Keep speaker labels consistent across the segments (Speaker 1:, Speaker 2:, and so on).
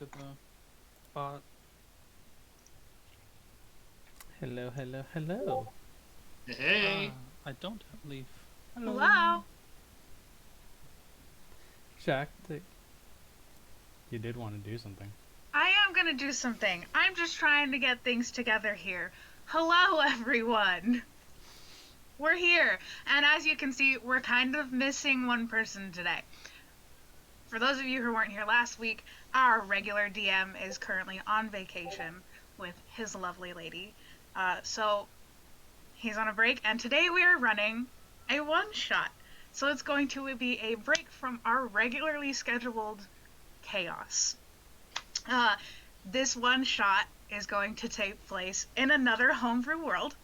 Speaker 1: to the bot.
Speaker 2: Hello, hello, hello.
Speaker 1: Ah,
Speaker 3: Hey,
Speaker 1: I don't have leaf. Hello.
Speaker 4: Hello.
Speaker 2: Jack, you did want to do something.
Speaker 4: I am gonna do something. I'm just trying to get things together here. Hello, everyone. We're here, and as you can see, we're kind of missing one person today. For those of you who weren't here last week, our regular DM is currently on vacation with his lovely lady. So he's on a break, and today we are running a one-shot. So it's going to be a break from our regularly scheduled chaos. This one shot is going to take place in another homebrew world.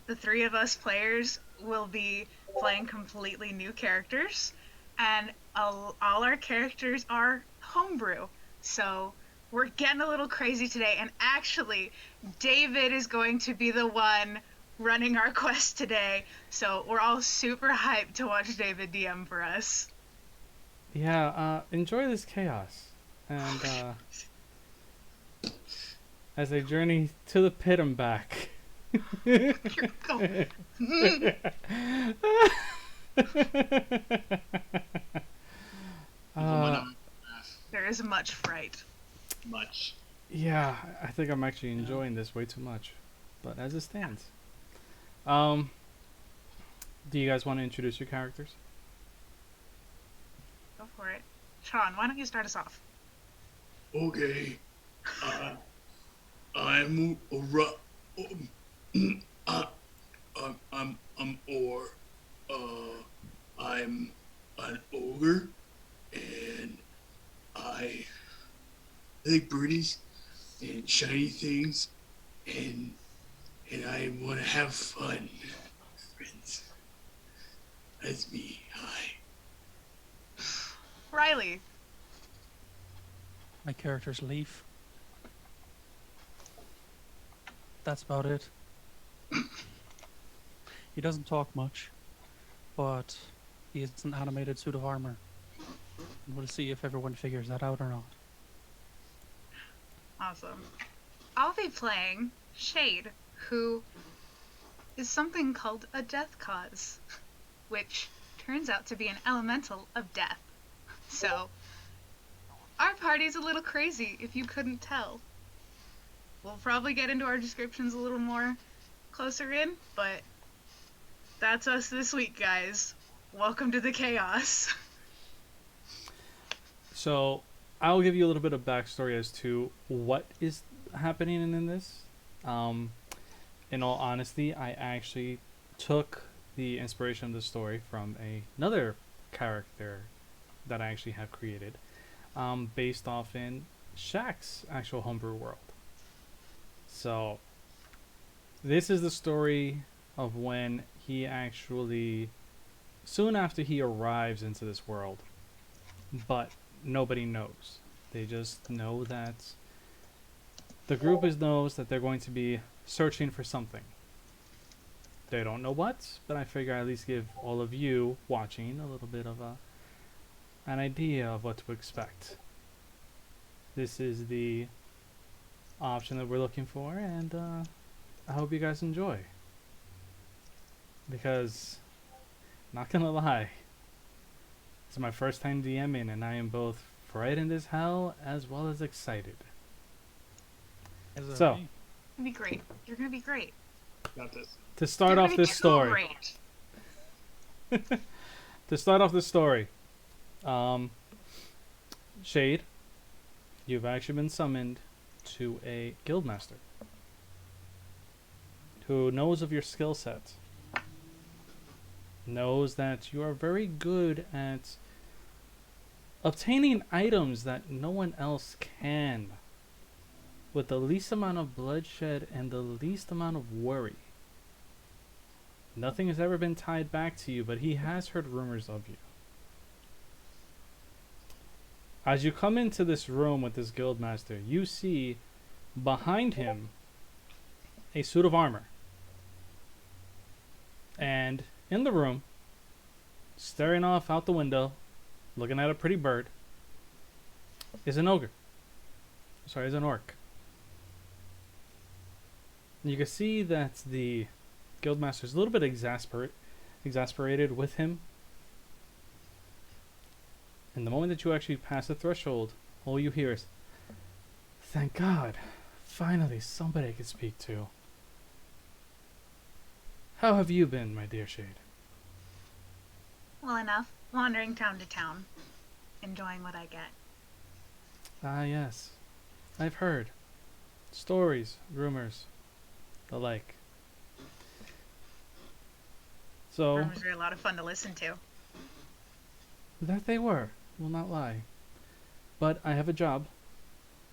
Speaker 4: The three of us players will be playing completely new characters, and all our characters are homebrew. So we're getting a little crazy today, and actually, David is going to be the one running our quest today. So we're all super hyped to watch David DM for us.
Speaker 2: Yeah, enjoy this chaos. And as I journey to the pit and back. uh,
Speaker 4: There is much fright.
Speaker 3: much.
Speaker 2: yeah, I think I'm actually enjoying this way too much. But as it stands. Um, do you guys want to introduce your characters?
Speaker 4: Go for it. Sean, why don't you start us off?
Speaker 3: Okay. I'm uh, I'm Or. I'm an ogre, and I like birdies and shiny things, and I want to have fun, friends. That's me. Hi.
Speaker 4: Riley.
Speaker 1: My character's Leaf. That's about it. He doesn't talk much, but he is an animated suit of armor. And we'll see if everyone figures that out or not.
Speaker 4: Awesome. I'll be playing Shade, who is something called a death cause, which turns out to be an elemental of death. So, our party's a little crazy, if you couldn't tell. We'll probably get into our descriptions a little more closer in, but that's us this week, guys. Welcome to the chaos.
Speaker 2: So, I'll give you a little bit of backstory as to what is happening in this. In all honesty, I actually took the inspiration of the story from another character that I actually have created, based off in Shaq's actual homebrew world. So, this is the story of when he actually, soon after he arrives into this world, but nobody knows. They just know that the group knows that they're going to be searching for something. They don't know what, but I figure I'd at least give all of you watching a little bit of an idea of what to expect. This is the option that we're looking for, and I hope you guys enjoy. Because, not gonna lie, it's my first time DMing, and I am both frightened as hell as well as excited.
Speaker 1: Is that
Speaker 2: So,
Speaker 1: me?
Speaker 4: You're gonna be great. You're gonna be great.
Speaker 3: Got this.
Speaker 2: to start
Speaker 4: You're
Speaker 2: off
Speaker 4: gonna be
Speaker 2: this
Speaker 4: too
Speaker 2: story,
Speaker 4: great.
Speaker 2: to start off this story, Shade, you've actually been summoned to a guildmaster who knows of your skill set, knows that you are very good at obtaining items that no one else can, with the least amount of bloodshed and the least amount of worry. Nothing has ever been tied back to you, but he has heard rumors of you. As you come into this room with this guildmaster, you see behind him a suit of armor. And in the room, staring off out the window, looking at a pretty bird, is an ogre. Sorry, as an orc. You can see that the guildmaster is a little bit exasperated with him. And the moment that you actually pass the threshold, all you hear is, "Thank God, finally somebody I can speak to. How have you been, my dear Shade?"
Speaker 4: Well enough. Wandering town to town. Enjoying what I get.
Speaker 2: Ah, yes. I've heard. Stories, rumors, the like. So,
Speaker 4: Rumors are a lot of fun to listen to.
Speaker 2: that they were, will not lie. But I have a job,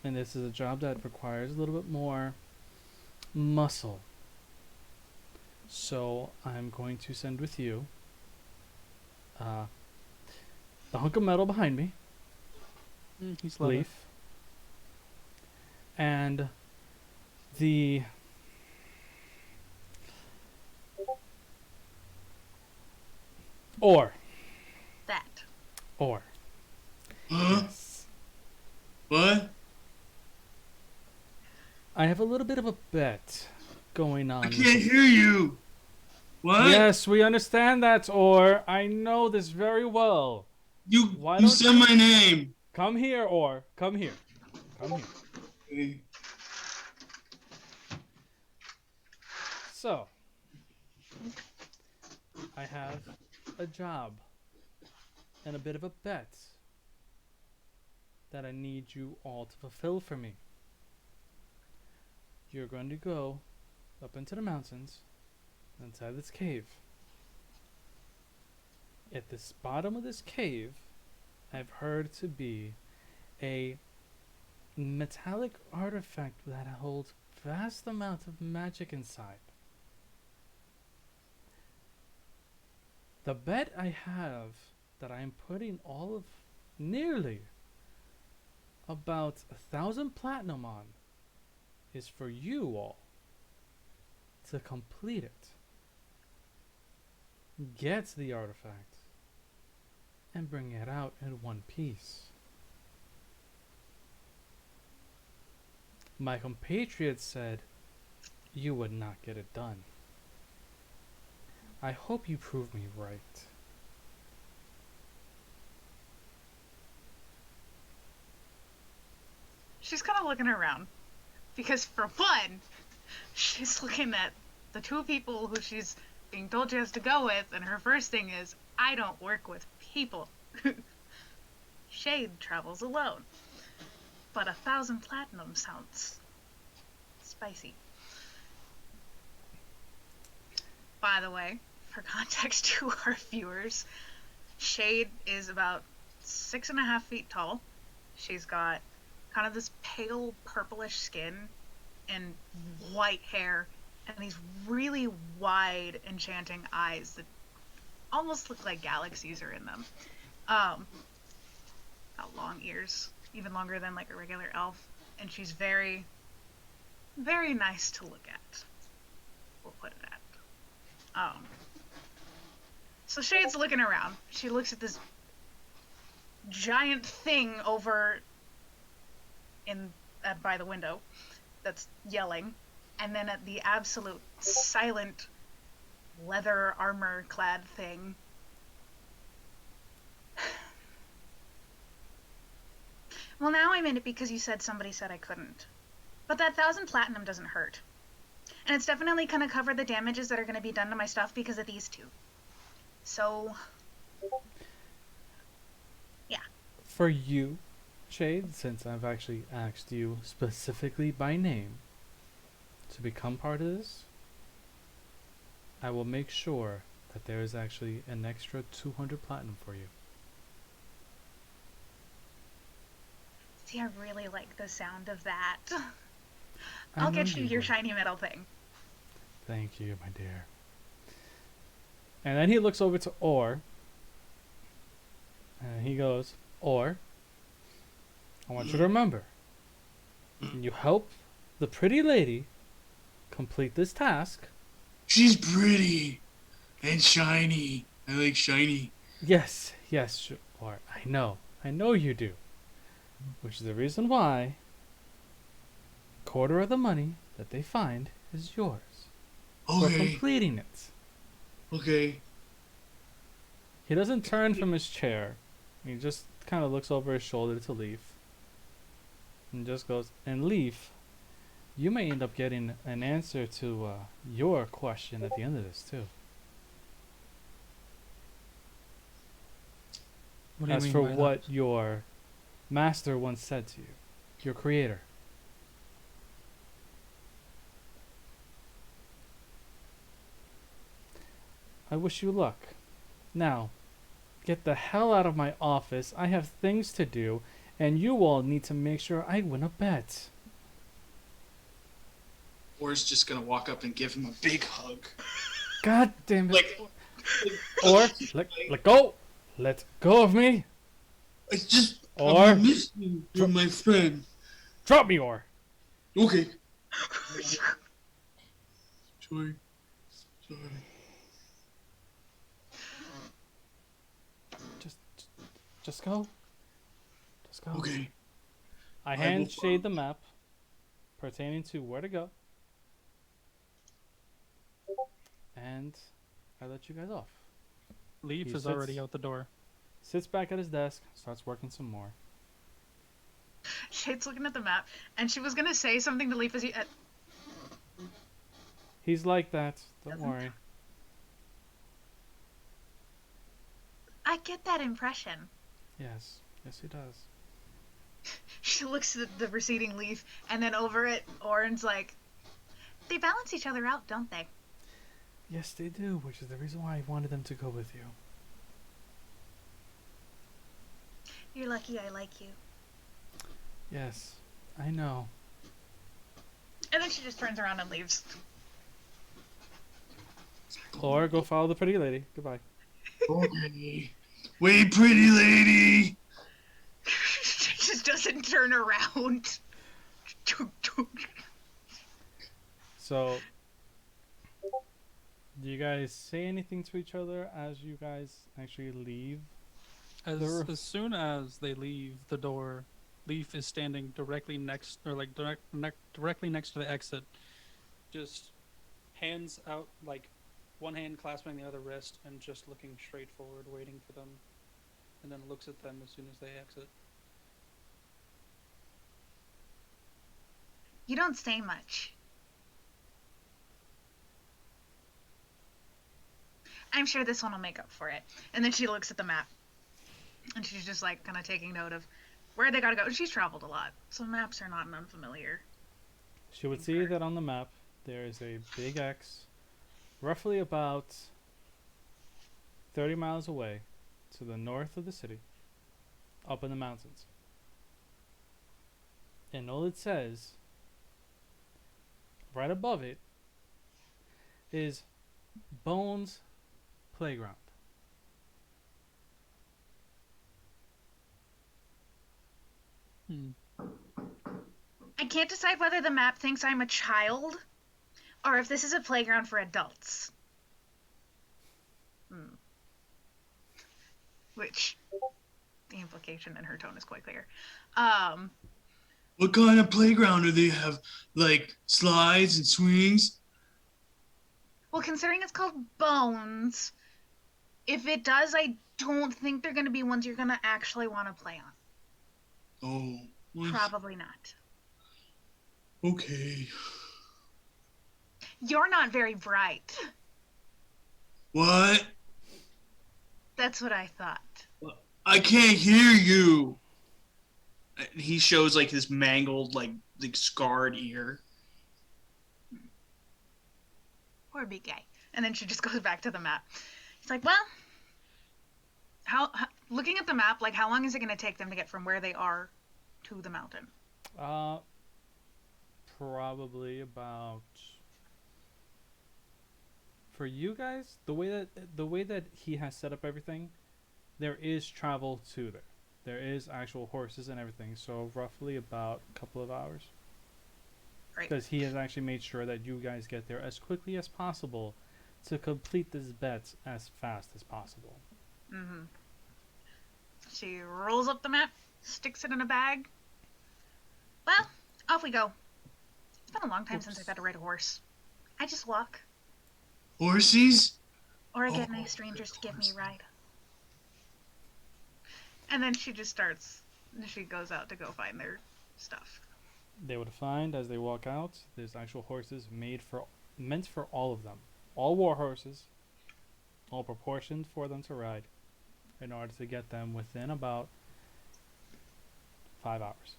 Speaker 2: and this is a job that requires a little bit more muscle. So I'm going to send with you the hunk of metal behind me,
Speaker 1: He's leather.
Speaker 2: Leaf, and the ore.
Speaker 4: That.
Speaker 2: Ore.
Speaker 3: Huh?
Speaker 2: Yes.
Speaker 3: What?
Speaker 2: I have a little bit of a bet going
Speaker 3: I
Speaker 2: on.
Speaker 3: can't hear you. What?
Speaker 2: Yes, we understand that, Or. I know this very well.
Speaker 3: You
Speaker 2: Why
Speaker 3: you
Speaker 2: don't
Speaker 3: said
Speaker 2: you-
Speaker 3: my name.
Speaker 2: Come here, Or. Come here. Come here.
Speaker 3: Hey,
Speaker 2: So, I have a job and a bit of a bet that I need you all to fulfill for me. You're going to go up into the mountains inside this cave. At this bottom of this cave, I've heard to be a metallic artifact that holds vast amounts of magic inside. The bet I have that I am putting all of nearly about 1,000 platinum on is for you all to complete it, get the artifact, and bring it out in one piece. My compatriots said you would not get it done. I hope you prove me right.
Speaker 4: She's kind of looking around. Because, for one, she's looking at the two people who she's being told she has to go with, and her first thing is, I don't work with people. Shade travels alone. But 1,000 platinum sounds spicy. By the way, for context to our viewers, Shade is about 6.5 feet tall. She's got kind of this pale purplish skin and white hair and these really wide, enchanting eyes that almost look like galaxies are in them. Got long ears, even longer than like a regular elf, and she's very, very nice to look at. We'll put it at. So Shade's looking around. She looks at this giant thing over by the window that's yelling, and then at the absolute silent leather armor clad thing. Well, now I'm in it because you said somebody said I couldn't. But that 1,000 platinum doesn't hurt. And it's definitely gonna cover the damages that are gonna be done to my stuff because of these two. So, yeah.
Speaker 2: For you, Shade, since I've actually asked you specifically by name to become part of this, I will make sure that there is actually an extra 200 platinum for you.
Speaker 4: See, I really like the sound of that.
Speaker 2: I
Speaker 4: I'll
Speaker 2: know
Speaker 4: get you your
Speaker 2: would.
Speaker 4: shiny metal thing.
Speaker 2: Thank you, my dear. And then he looks over to Or, and he goes, Or, I want you to remember, you help the pretty lady complete this task.
Speaker 3: she's pretty and shiny. I like shiny.
Speaker 2: Yes, Or, I know you do. Which is the reason why quarter of the money that they find is yours for
Speaker 3: Okay.
Speaker 2: completing it.
Speaker 3: Okay.
Speaker 2: He doesn't turn from his chair. He just kind of looks over his shoulder to Leaf. And just goes, and Leaf, you may end up getting an answer to your question at the end of this, too.
Speaker 1: What do you
Speaker 2: As
Speaker 1: mean
Speaker 2: for
Speaker 1: by
Speaker 2: what
Speaker 1: that?
Speaker 2: your master once said to you, your creator. I wish you luck. Now, get the hell out of my office. I have things to do, and you all need to make sure I win a bet.
Speaker 3: Or's just gonna walk up and give him a big hug.
Speaker 2: God damn it.
Speaker 3: Like,
Speaker 2: Or, let go. Let go of me.
Speaker 3: I just,
Speaker 2: Or-
Speaker 3: I miss you. You're my friend.
Speaker 2: Drop me, Or.
Speaker 3: Okay. Sorry. Sorry.
Speaker 2: Just go. Just go.
Speaker 3: Okay.
Speaker 2: I
Speaker 3: I will
Speaker 2: hand
Speaker 3: follow.
Speaker 2: Shade the map pertaining to where to go. And I let you guys off.
Speaker 1: Leaf
Speaker 2: He
Speaker 1: is already
Speaker 2: sits-
Speaker 1: out the door.
Speaker 2: Sits back at his desk, starts working some more.
Speaker 4: Shade's looking at the map, and she was gonna say something to Leaf as he.
Speaker 2: He's like that. Don't
Speaker 4: Doesn't-
Speaker 2: worry.
Speaker 4: I get that impression.
Speaker 2: Yes. Yes, he does.
Speaker 4: She looks at the receding Leaf, and then over at Orin's like, they balance each other out, don't they?
Speaker 2: Yes, they do, which is the reason why I wanted them to go with you.
Speaker 4: You're lucky I like you.
Speaker 2: Yes, I know.
Speaker 4: And then she just turns around and leaves.
Speaker 2: Or go follow the pretty lady. Goodbye.
Speaker 3: Okay. Wait, pretty lady.
Speaker 4: She just doesn't turn around.
Speaker 2: So, do you guys say anything to each other as you guys actually leave?
Speaker 1: As soon as they leave the door, Leaf is standing directly next, or like directly next to the exit, just hands out, like one hand clasping the other wrist, and just looking straight forward, waiting for them, and then looks at them as soon as they exit.
Speaker 4: You don't say much. I'm sure this one will make up for it. And then she looks at the map. And she's just like kind of taking note of where they gotta go. She's traveled a lot, so maps are not an unfamiliar.
Speaker 2: She would see that on the map there is a big X, roughly about 30 miles away to the north of the city, up in the mountains. And all it says, right above it, is Bones Playground.
Speaker 4: I can't decide whether the map thinks I'm a child or if this is a playground for adults. Which the implication in her tone is quite clear.
Speaker 3: What kind of playground do they have? Like slides and swings?
Speaker 4: Well, considering it's called Bones, if it does, I don't think they're going to be ones you're going to actually want to play on.
Speaker 3: Oh. well,
Speaker 4: Probably not.
Speaker 3: Okay.
Speaker 4: You're not very bright.
Speaker 3: What?
Speaker 4: That's what I thought.
Speaker 3: I can't hear you. He shows like his mangled, like scarred ear.
Speaker 4: Or be gay. And then she just goes back to the map. It's like, well, how looking at the map, like how long is it going to take them to get from where they are to the mountain?
Speaker 2: Probably about, for you guys, the way that he has set up everything, there is travel to there. There is actual horses and everything, so roughly about a couple of hours.
Speaker 4: Right.
Speaker 2: Because he has actually made sure that you guys get there as quickly as possible to complete this bet as fast as possible.
Speaker 4: Mm-hmm. She rolls up the map, sticks it in a bag. Well, off we go. been a long time since I've had to ride a horse. I just walk.
Speaker 3: Horsies?
Speaker 4: Or I get
Speaker 3: Oh,
Speaker 4: nice strangers to give me a
Speaker 3: horse.
Speaker 4: ride. And then she goes out to go find their stuff.
Speaker 2: They would find as they walk out, there's actual horses meant for all of them. All war horses, all proportioned for them to ride in order to get them within about 5 hours.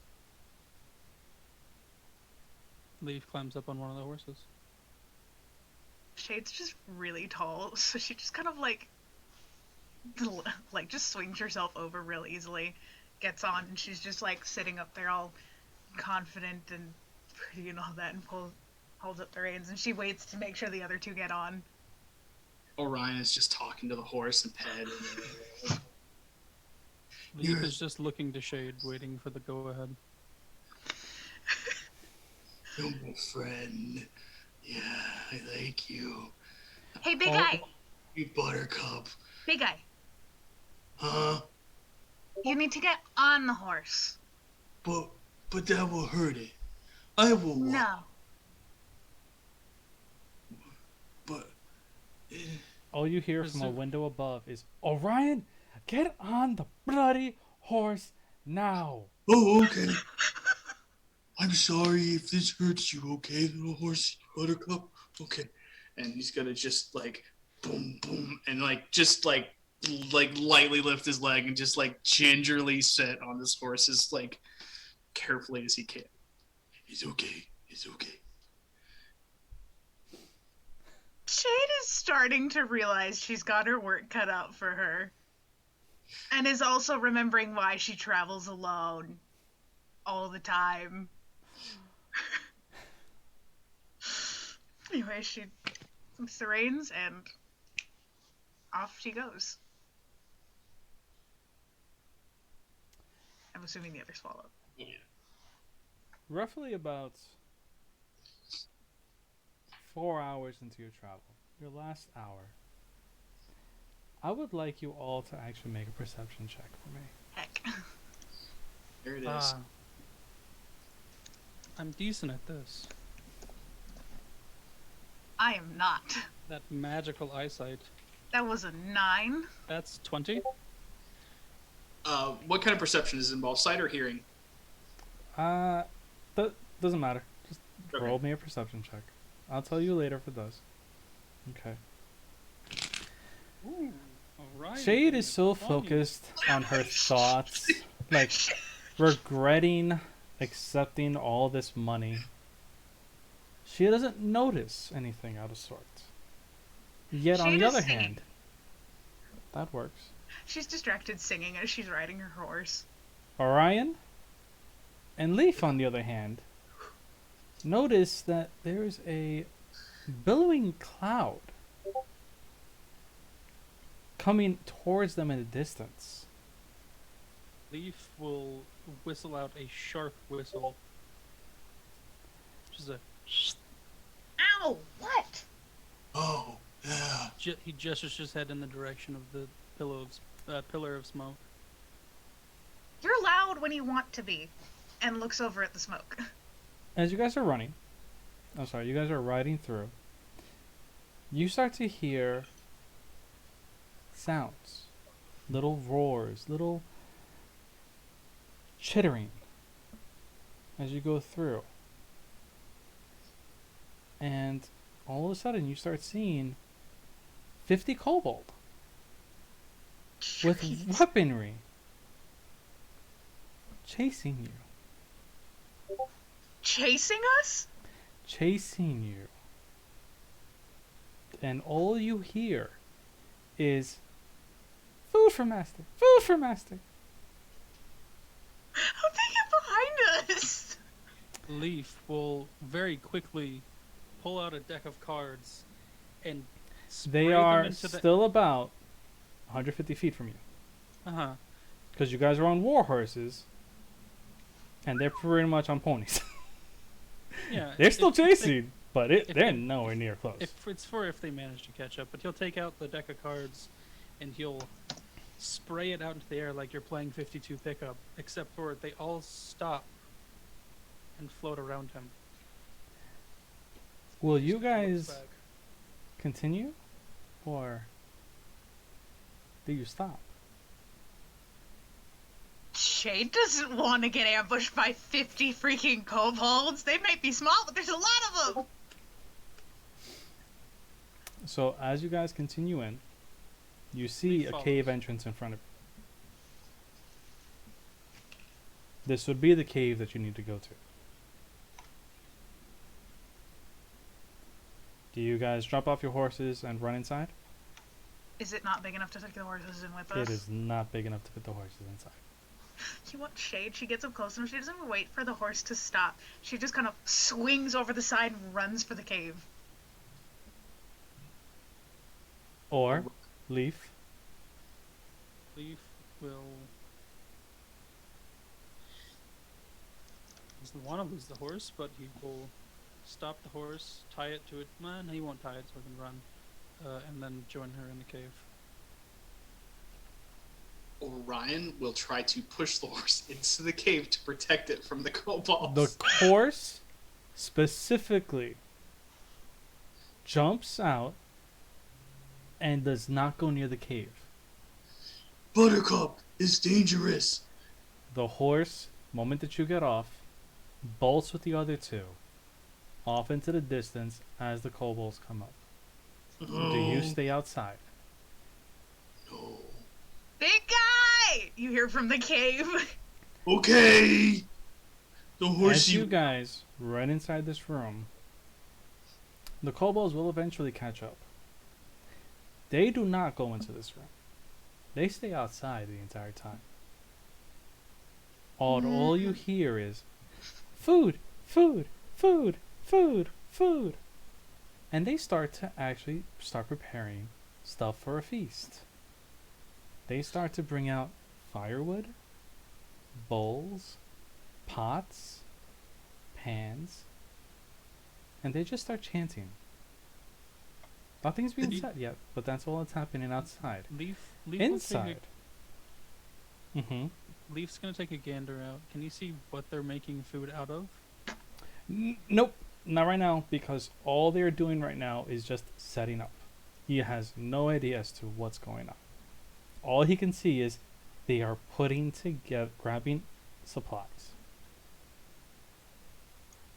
Speaker 1: Leaf climbs up on one of the horses.
Speaker 4: Shade's just really tall, so she just kind of like just swings herself over real easily, gets on, and she's just like sitting up there all confident and pretty and all that, and holds up the reins, and she waits to make sure the other two get on.
Speaker 3: Orion is just talking to the horse and pet.
Speaker 1: Leaf is just looking to Shade, waiting for the go-ahead.
Speaker 3: You're my friend. Yeah, I like you.
Speaker 4: Hey, big
Speaker 2: Oh.
Speaker 4: guy!
Speaker 3: You buttercup.
Speaker 4: Big guy,
Speaker 3: Huh?
Speaker 4: you need to get on the horse.
Speaker 3: But that will hurt it. I will walk.
Speaker 4: No.
Speaker 3: But
Speaker 2: All you hear from a
Speaker 1: Presume-
Speaker 2: window above is, Orion, get on the bloody horse now.
Speaker 3: oh, okay. I'm sorry if this hurts you, okay, little horse buttercup? Okay. And he's gonna just like boom boom and like just like lightly lift his leg and just like gingerly sit on this horse as like carefully as he can. It's okay. It's okay.
Speaker 4: Shade is starting to realize she's got her work cut out for her. And is also remembering why she travels alone all the time. Anyway, she flips the reins and off she goes. I'm assuming the others follow.
Speaker 3: Yeah.
Speaker 2: Roughly about 4 hours into your travel, your last hour, I would like you all to actually make a perception check for me.
Speaker 4: Heck.
Speaker 3: There it is.
Speaker 1: Ah. I'm decent at this.
Speaker 4: I am not.
Speaker 1: That magical eyesight.
Speaker 4: That was a 9.
Speaker 1: That's 20.
Speaker 3: What kind of perception is involved? Sight or hearing?
Speaker 2: Doesn't matter. Just
Speaker 3: Okay.
Speaker 2: roll me a perception check. I'll tell you later if it does. Okay.
Speaker 1: Ooh, alright.
Speaker 2: Shade is so focused on her thoughts, like regretting accepting all this money. She doesn't notice anything out of sorts. Yet on
Speaker 4: Shade
Speaker 2: the
Speaker 4: is
Speaker 2: other
Speaker 4: singing.
Speaker 2: hand, that works.
Speaker 4: She's distracted singing as she's riding her horse.
Speaker 2: Orion and Leaf, on the other hand, notice that there's a billowing cloud coming towards them in the distance.
Speaker 1: Leaf will whistle out a sharp whistle. Which is a.
Speaker 4: Ow! What?
Speaker 3: Oh, yeah.
Speaker 1: He gestures his head in the direction of the pillar of smoke.
Speaker 4: You're loud when you want to be. And looks over at the smoke.
Speaker 2: As you guys are you guys are riding through, you start to hear sounds, little roars, little chittering as you go through. And all of a sudden you start seeing 50 kobold with
Speaker 4: Jeez.
Speaker 2: weaponry chasing you.
Speaker 4: Chasing us?
Speaker 2: Chasing you. And all you hear is food for master, food for master.
Speaker 4: How'd they get behind us?
Speaker 1: Leaf will very quickly pull out a deck of cards and spray
Speaker 2: They
Speaker 1: them
Speaker 2: are
Speaker 1: into the.
Speaker 2: still about 150 feet from you.
Speaker 1: Uh-huh.
Speaker 2: Because you guys are on war horses, and they're pretty much on ponies.
Speaker 1: Yeah.
Speaker 2: They're still
Speaker 1: if
Speaker 2: chasing, but
Speaker 1: if
Speaker 2: they're
Speaker 1: they-
Speaker 2: nowhere near close.
Speaker 1: If it's for if they manage to catch up, but he'll take out the deck of cards and he'll spray it out into the air like you're playing 52 pickup, except for they all stop and float around him.
Speaker 2: Will
Speaker 1: Just
Speaker 2: you
Speaker 1: kinda looks
Speaker 2: guys
Speaker 1: back.
Speaker 2: continue, or do you stop?
Speaker 4: Shade doesn't want to get ambushed by 50 freaking kobolds. They might be small, but there's a lot of them.
Speaker 2: So as you guys continue in, you see
Speaker 1: Leaf
Speaker 2: a
Speaker 1: follows.
Speaker 2: cave entrance in front of you. This would be the cave that you need to go to. Do you guys drop off your horses and run inside?
Speaker 4: Is it not big enough to take the horses in with us?
Speaker 2: It is not big enough to fit the horses inside.
Speaker 4: You want Shade? She gets up close enough. She doesn't even wait for the horse to stop. She just kind of swings over the side and runs for the cave.
Speaker 2: Or Leaf.
Speaker 1: Leaf will. He doesn't want to lose the horse, but he will stop the horse, tie it to it. Man, he won't tie it so he can run, and then join her in the cave.
Speaker 3: Orion will try to push the horse into the cave to protect it from the kobolds.
Speaker 2: The horse specifically jumps out and does not go near the cave.
Speaker 3: Buttercup is dangerous.
Speaker 2: The horse, moment that you get off, bolts with the other two off into the distance as the kobolds come up.
Speaker 3: No.
Speaker 2: Do you stay outside?
Speaker 3: No.
Speaker 4: Big guy! You hear from the cave.
Speaker 3: Okay. The
Speaker 2: As
Speaker 3: horsey.
Speaker 2: you guys run inside this room, the kobolds will eventually catch up. They do not go into this room. They stay outside the entire time. All you hear is food, food, food, food, food. And they start preparing stuff for a feast. They start to bring out firewood, bowls, pots, pans, and they just start chanting. Nothing's being
Speaker 1: Leaf-
Speaker 2: said yet, but that's all that's happening outside.
Speaker 1: Leaf will
Speaker 2: Inside.
Speaker 1: Leaf's gonna take a gander out. Can you see what they're making food out of?
Speaker 2: Nope, not right now, because all they're doing right now is just setting up. He has no idea as to what's going on. All he can see is they are putting together, grabbing supplies.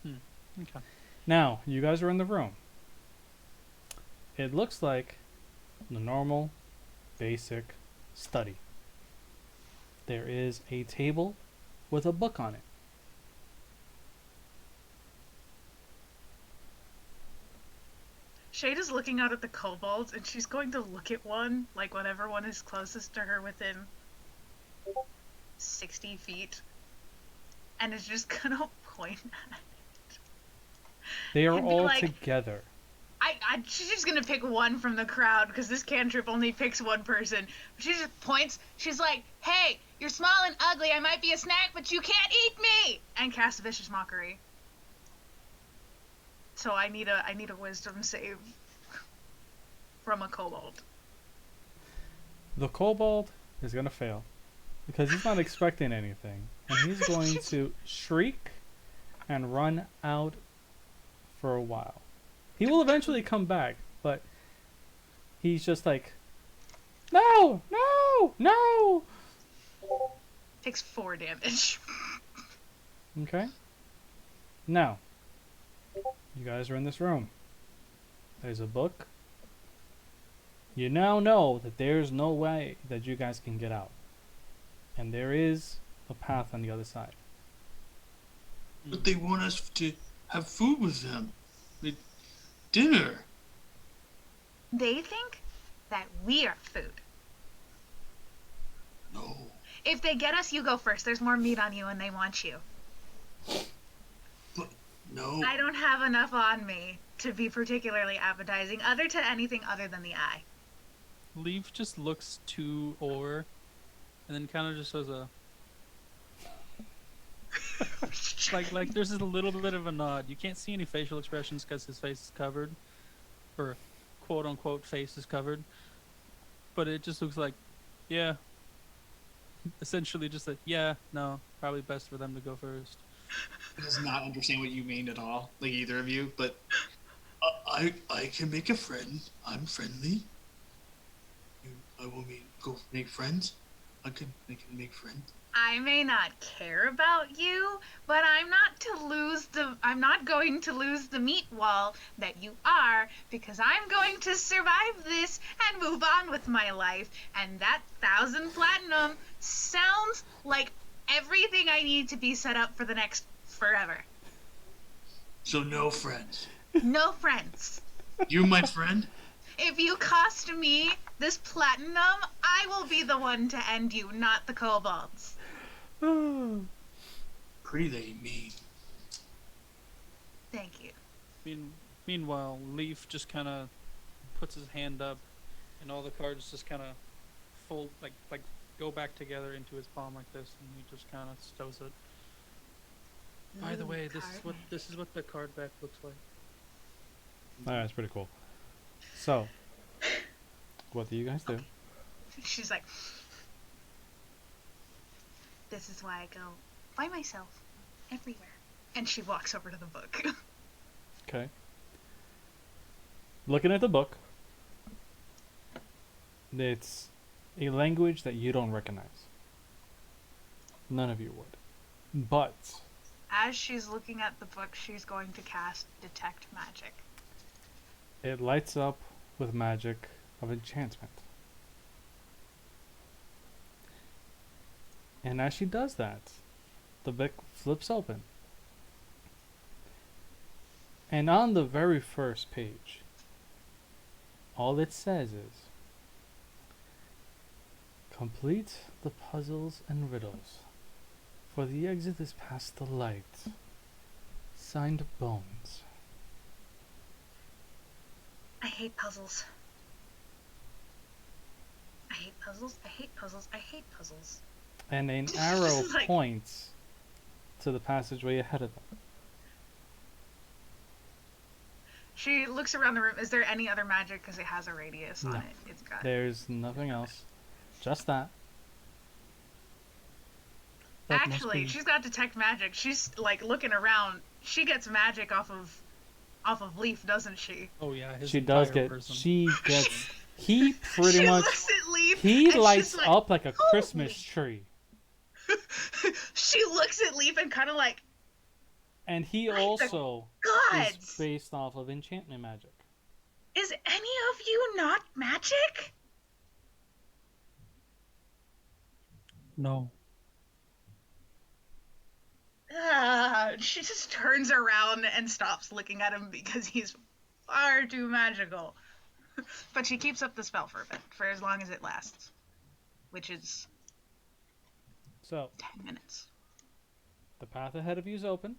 Speaker 1: Okay.
Speaker 2: Now, you guys are in the room. It looks like the normal, basic study. There is a table with a book on it.
Speaker 4: Shade is looking out at the kobolds, and she's going to look at one, like whatever one is closest to her within 60 feet, and is just gonna point at it.
Speaker 2: They are
Speaker 4: And be
Speaker 2: all
Speaker 4: like-
Speaker 2: together.
Speaker 4: She's just gonna pick one from the crowd, because this cantrip only picks one person. She just points, she's like, hey, you're small and ugly, I might be a snack, but you can't eat me! And casts Vicious Mockery. So I need a wisdom save from a kobold.
Speaker 2: The kobold is going to fail because he's not expecting anything. And he's going to shriek and run out for a while. He will eventually come back, but he's just like, no, no, no.
Speaker 4: Takes 4 damage.
Speaker 2: Okay. Now, you guys are in this room. There's a book. You now know that there's no way that you guys can get out. And there is a path on the other side.
Speaker 3: But they want us to have food with them. Like, dinner.
Speaker 4: They think that we are food.
Speaker 3: No.
Speaker 4: If they get us, you go first. There's more meat on you and they want you.
Speaker 3: No.
Speaker 4: I don't have enough on me to be particularly appetizing to anything other than the eye.
Speaker 1: Leaf just looks to Orr, and then kind of just does a like there's just a little bit of a nod. You can't see any facial expressions because his face is covered, or quote unquote face is covered, but it just looks like, yeah. Essentially, just like, yeah, no, probably best for them to go first.
Speaker 3: Does not understand what you mean at all, like either of you. But I can make a friend. I'm friendly. I want me to go make friends. I can make friends.
Speaker 4: I may not care about you, but I'm not going to lose the meat wall that you are, because I'm going to survive this and move on with my life. And that 1,000 platinum sounds like everything I need to be set up for the next forever.
Speaker 3: So no friends.
Speaker 4: No friends.
Speaker 3: You my friend?
Speaker 4: If you cost me this platinum, I will be the one to end you, not the kobolds.
Speaker 3: Pretty mean.
Speaker 4: Thank you.
Speaker 1: Meanwhile, Leaf just kind of puts his hand up, and all the cards just kind of fold, like go back together into his palm like this, and he just kind of stows it. By the way, this is what the card back looks like.
Speaker 2: Alright, that's pretty cool. So, what do you guys do?
Speaker 4: She's like, this is why I go by myself everywhere. And she walks over to the book.
Speaker 2: Okay. Looking at the book, it's a language that you don't recognize. None of you would. But
Speaker 4: As she's looking at the book, she's going to cast Detect Magic.
Speaker 2: it lights up with magic of enchantment. And as she does that, the book flips open. And on the very first page, all it says is, complete the puzzles and riddles, for the exit is past the light. Signed, Bones.
Speaker 4: I hate puzzles. I hate puzzles. I hate puzzles. I hate puzzles.
Speaker 2: And an arrow
Speaker 4: Like-
Speaker 2: points to the passageway ahead of them.
Speaker 4: She looks around the room. Is there any other magic? Because it has a radius on
Speaker 2: No.
Speaker 4: it. It's got.
Speaker 2: There's nothing else. Just that.
Speaker 1: That must
Speaker 4: Actually,
Speaker 1: be-
Speaker 4: she's got Detect Magic. She's like looking around. She gets magic off of Leaf, doesn't she?
Speaker 1: Oh yeah, his
Speaker 2: She does
Speaker 1: entire
Speaker 2: get.
Speaker 1: person.
Speaker 2: She gets. He pretty
Speaker 4: she
Speaker 2: much.
Speaker 4: looks at Leaf.
Speaker 2: He
Speaker 4: and she's
Speaker 2: lights
Speaker 4: like,
Speaker 2: up like a
Speaker 4: "Holy."
Speaker 2: Christmas tree.
Speaker 4: She looks at Leaf and kind of like,
Speaker 2: And he
Speaker 4: My the
Speaker 2: also is
Speaker 4: gods.
Speaker 2: based off of enchantment magic.
Speaker 4: Is any of you not magic?
Speaker 1: No.
Speaker 4: She just turns around and stops looking at him because he's far too magical. But she keeps up the spell for a bit, for as long as it lasts, which is
Speaker 2: So,
Speaker 4: 10 minutes.
Speaker 2: the path ahead of you is open.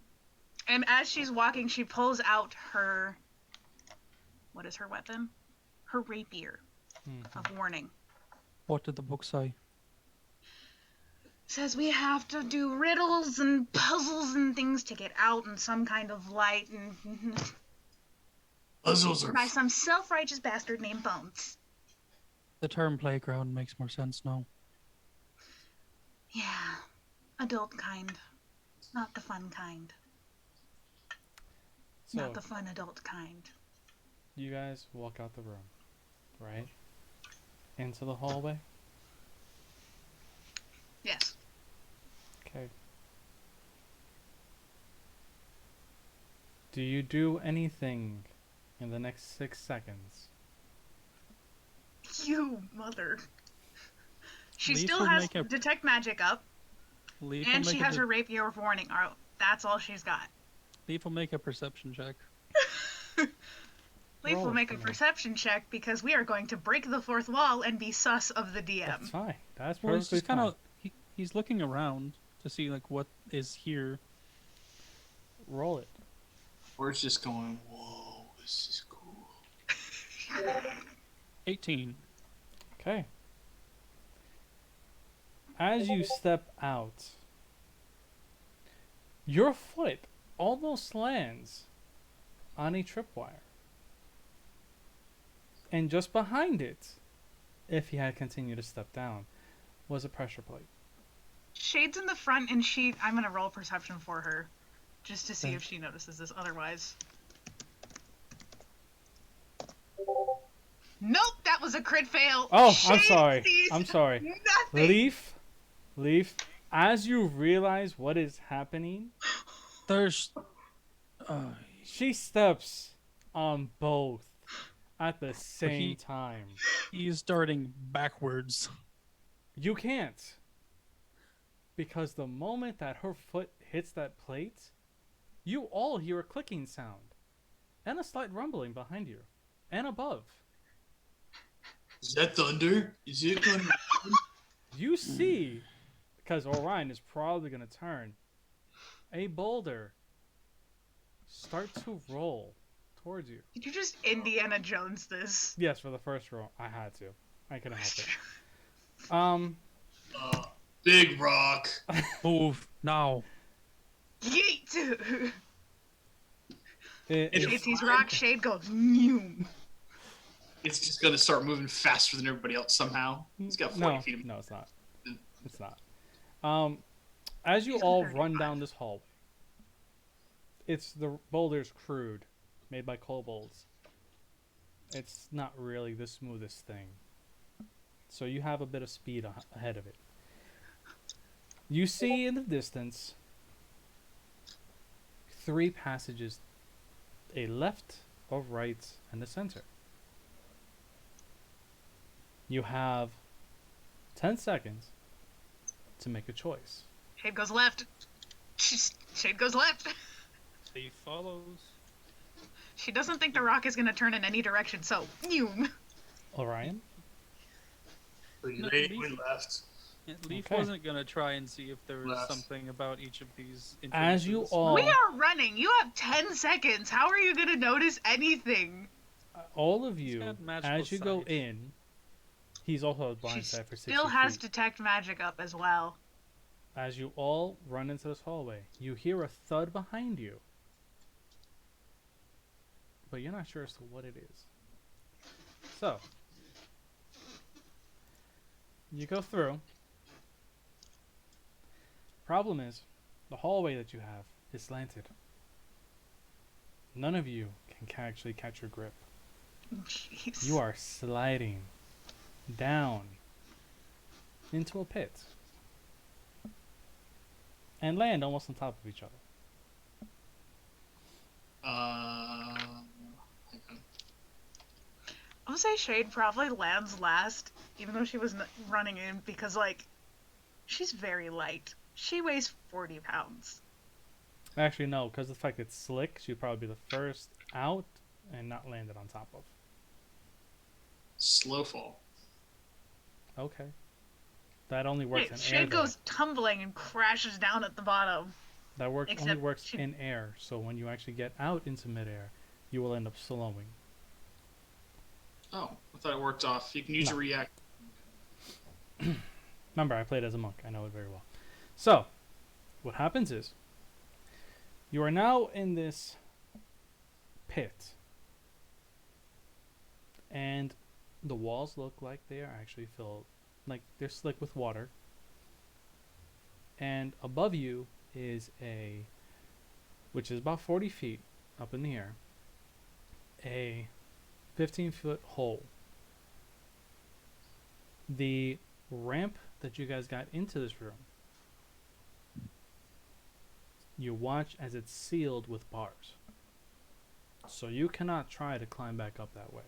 Speaker 4: And as she's walking, she pulls out her. What is her weapon? Her rapier of warning.
Speaker 1: What did the book say?
Speaker 4: Says we have to do riddles and puzzles and things to get out in some kind of light and
Speaker 3: Puzzles are
Speaker 4: by some self-righteous bastard named Bones.
Speaker 1: The term playground makes more sense now.
Speaker 4: Yeah, adult kind, not the fun kind,
Speaker 2: So,
Speaker 4: not the fun adult kind.
Speaker 2: you guys walk out the room, right? Into the hallway.
Speaker 4: Yes.
Speaker 2: Okay. Do you do anything in the next 6 seconds?
Speaker 4: You mother. She
Speaker 1: Leaf
Speaker 4: still
Speaker 1: will
Speaker 4: has
Speaker 1: make a-
Speaker 4: detect magic up,
Speaker 1: Leaf
Speaker 4: and
Speaker 1: will
Speaker 4: she
Speaker 1: make
Speaker 4: has her rapier of warning. Oh, that's all she's got.
Speaker 1: Leaf will make a perception check.
Speaker 4: Leaf
Speaker 2: Roll
Speaker 4: will
Speaker 2: it
Speaker 4: make
Speaker 2: for
Speaker 4: a
Speaker 2: me.
Speaker 4: perception check because we are going to break the fourth wall and be sus of the DM.
Speaker 2: That's fine. That's
Speaker 1: Well, he's
Speaker 2: perfectly
Speaker 1: just kind
Speaker 2: fine.
Speaker 1: of he's looking around to see like what is here.
Speaker 2: Roll it.
Speaker 3: We're just going, whoa, this is cool.
Speaker 1: 18.
Speaker 2: Okay. As you step out, your foot almost lands on a tripwire. And just behind it, if you had continued to step down, was a pressure plate.
Speaker 4: Shade's in the front, and I'm gonna roll perception for her, just to see
Speaker 1: Okay.
Speaker 4: if she notices this. Otherwise, Nope, that was a crit fail.
Speaker 2: Oh, I'm
Speaker 4: Shade
Speaker 2: sorry.
Speaker 4: sees
Speaker 2: I'm sorry.
Speaker 4: Nothing.
Speaker 2: Leaf, as you realize what is happening,
Speaker 1: There's. Uh,
Speaker 2: she steps on both at the same
Speaker 1: he-
Speaker 2: time.
Speaker 1: he's darting backwards.
Speaker 2: You can't. Because the moment that her foot hits that plate, you all hear a clicking sound and a slight rumbling behind you and above.
Speaker 3: Is that thunder? Is it going?
Speaker 2: You see, because Orion is probably going to turn, a boulder start to roll towards you.
Speaker 4: Did you just Indiana Jones this?
Speaker 2: Yes, for the first roll, I had to. I couldn't help it.
Speaker 3: Big rock.
Speaker 1: Move now.
Speaker 4: Yeet!
Speaker 2: It-
Speaker 3: It's-
Speaker 4: Shade sees rock, Shade goes, Noom.
Speaker 3: It's just gonna start moving faster than everybody else somehow. He's got 40 feet of
Speaker 2: No, it's not. It's not. As you all run down this hallway, it's the boulder's crude, made by kobolds. It's not really the smoothest thing. So you have a bit of speed ahead of it. You see in the distance 3 passages, a left, a right, and a center. You have 10 seconds to make a choice.
Speaker 4: Shade goes left. Shade goes left.
Speaker 1: He follows.
Speaker 4: She doesn't think the rock is gonna turn in any direction, so Noom.
Speaker 2: Orion?
Speaker 3: Lady went left.
Speaker 1: Yeah, Leaf
Speaker 2: Okay.
Speaker 1: wasn't gonna try and see if there was
Speaker 3: Left.
Speaker 1: something about each of these.
Speaker 2: As you
Speaker 1: entrances.
Speaker 2: all,
Speaker 4: We are running. You have 10 seconds. How are you gonna notice anything?
Speaker 2: all of you,
Speaker 1: got magical
Speaker 2: as you go
Speaker 1: sight.
Speaker 2: in, he's also
Speaker 4: She
Speaker 2: blindside for 60
Speaker 4: still has
Speaker 2: feet.
Speaker 4: detect magic up as well.
Speaker 2: As you all run into this hallway, you hear a thud behind you. But you're not sure as to what it is. So, you go through. Problem is, the hallway that you have is slanted. None of you can actually catch your grip.
Speaker 4: Jeez.
Speaker 2: You are sliding down into a pit and land almost on top of each other.
Speaker 3: Hang on.
Speaker 4: I would say Shade probably lands last, even though she was running in, because, like, she's very light. She weighs 40 pounds.
Speaker 2: Actually, no, because of the fact it's slick, she'd probably be the first out and not landed on top of.
Speaker 3: Slow fall.
Speaker 2: Okay. That only works
Speaker 4: Wait,
Speaker 2: in air.
Speaker 4: Shade
Speaker 2: though.
Speaker 4: goes tumbling and crashes down at the bottom.
Speaker 2: That only
Speaker 4: except
Speaker 2: works
Speaker 4: she-
Speaker 2: in air. So when you actually get out into midair, you will end up slowing.
Speaker 3: Oh, I thought it worked off. You can use
Speaker 2: No.
Speaker 3: your react.
Speaker 2: Remember, I played as a monk. I know it very well. So, what happens is, you are now in this pit. And the walls look like they are actually filled, like they're slick with water. And above you is which is about 40 feet up in the air, a 15-foot hole. The ramp that you guys got into this room, you watch as it's sealed with bars. So you cannot try to climb back up that way.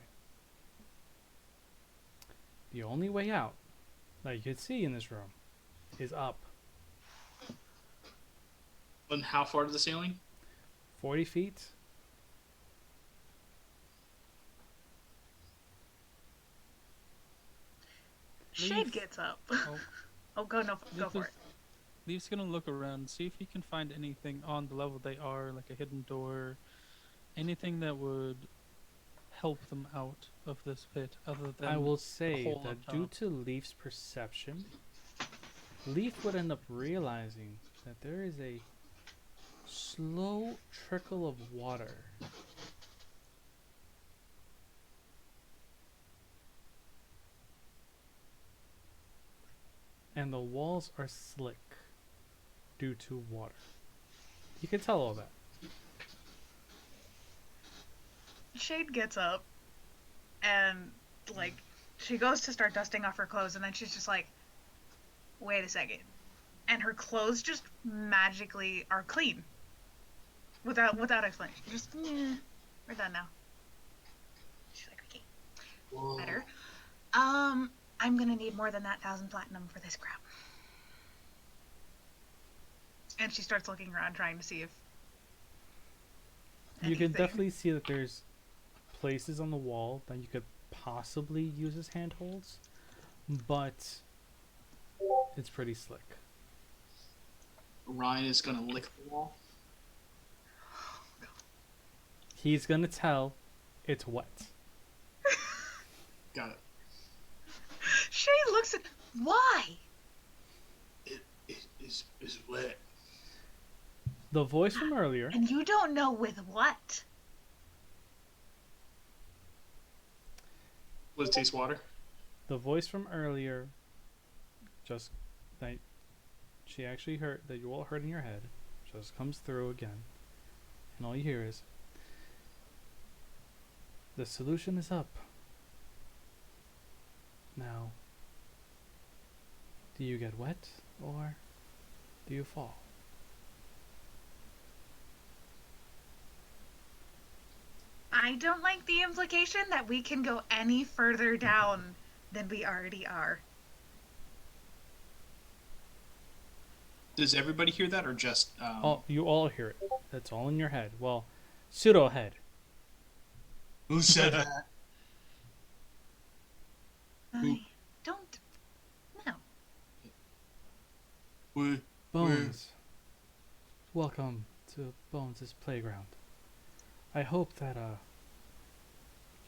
Speaker 2: The only way out that you can see in this room is up
Speaker 3: And how far to the ceiling?
Speaker 2: 40 feet.
Speaker 4: Shade
Speaker 1: Leaf.
Speaker 4: gets up.
Speaker 1: Oh.
Speaker 4: Oh, go no, go for it.
Speaker 1: Leaf's gonna look around, see if he can find anything on the level they are, like a hidden door, anything that would help them out of this pit, other than
Speaker 2: I will say
Speaker 1: hole
Speaker 2: that
Speaker 1: on
Speaker 2: due
Speaker 1: top.
Speaker 2: to Leaf's perception, Leaf would end up realizing that there is a slow trickle of water. And the walls are slick due to water. You can tell all that.
Speaker 4: Shade gets up and like she goes to start dusting off her clothes, and then she's just like, wait a second, and her clothes just magically are clean without explanation. Just we're done now. She's like, okay,
Speaker 3: Whoa.
Speaker 4: better. I'm gonna need more than that 1,000 platinum for this crap. And she starts looking around, trying to see if
Speaker 2: You can
Speaker 4: anything-
Speaker 2: definitely see that there's places on the wall that you could possibly use as handholds, but it's pretty slick.
Speaker 3: Ryan is gonna lick the wall.
Speaker 2: He's gonna tell it's wet.
Speaker 3: Got it.
Speaker 4: Shay looks at why?
Speaker 3: It is wet.
Speaker 2: The voice from earlier,
Speaker 4: And you don't know with what?
Speaker 3: Does it taste water?
Speaker 2: the voice from earlier, just that she actually heard, that you all heard in your head, just comes through again, and all you hear is, "The solution is up. Now, do you get wet or do you fall?"
Speaker 4: I don't like the implication that we can go any further down than we already are.
Speaker 3: Does everybody hear that, or just?
Speaker 2: Oh, you all hear it. That's all in your head. Well, pseudo head.
Speaker 3: Who said that?
Speaker 4: I don't know.
Speaker 3: We-
Speaker 2: Bones. Welcome to Bones' playground. I hope that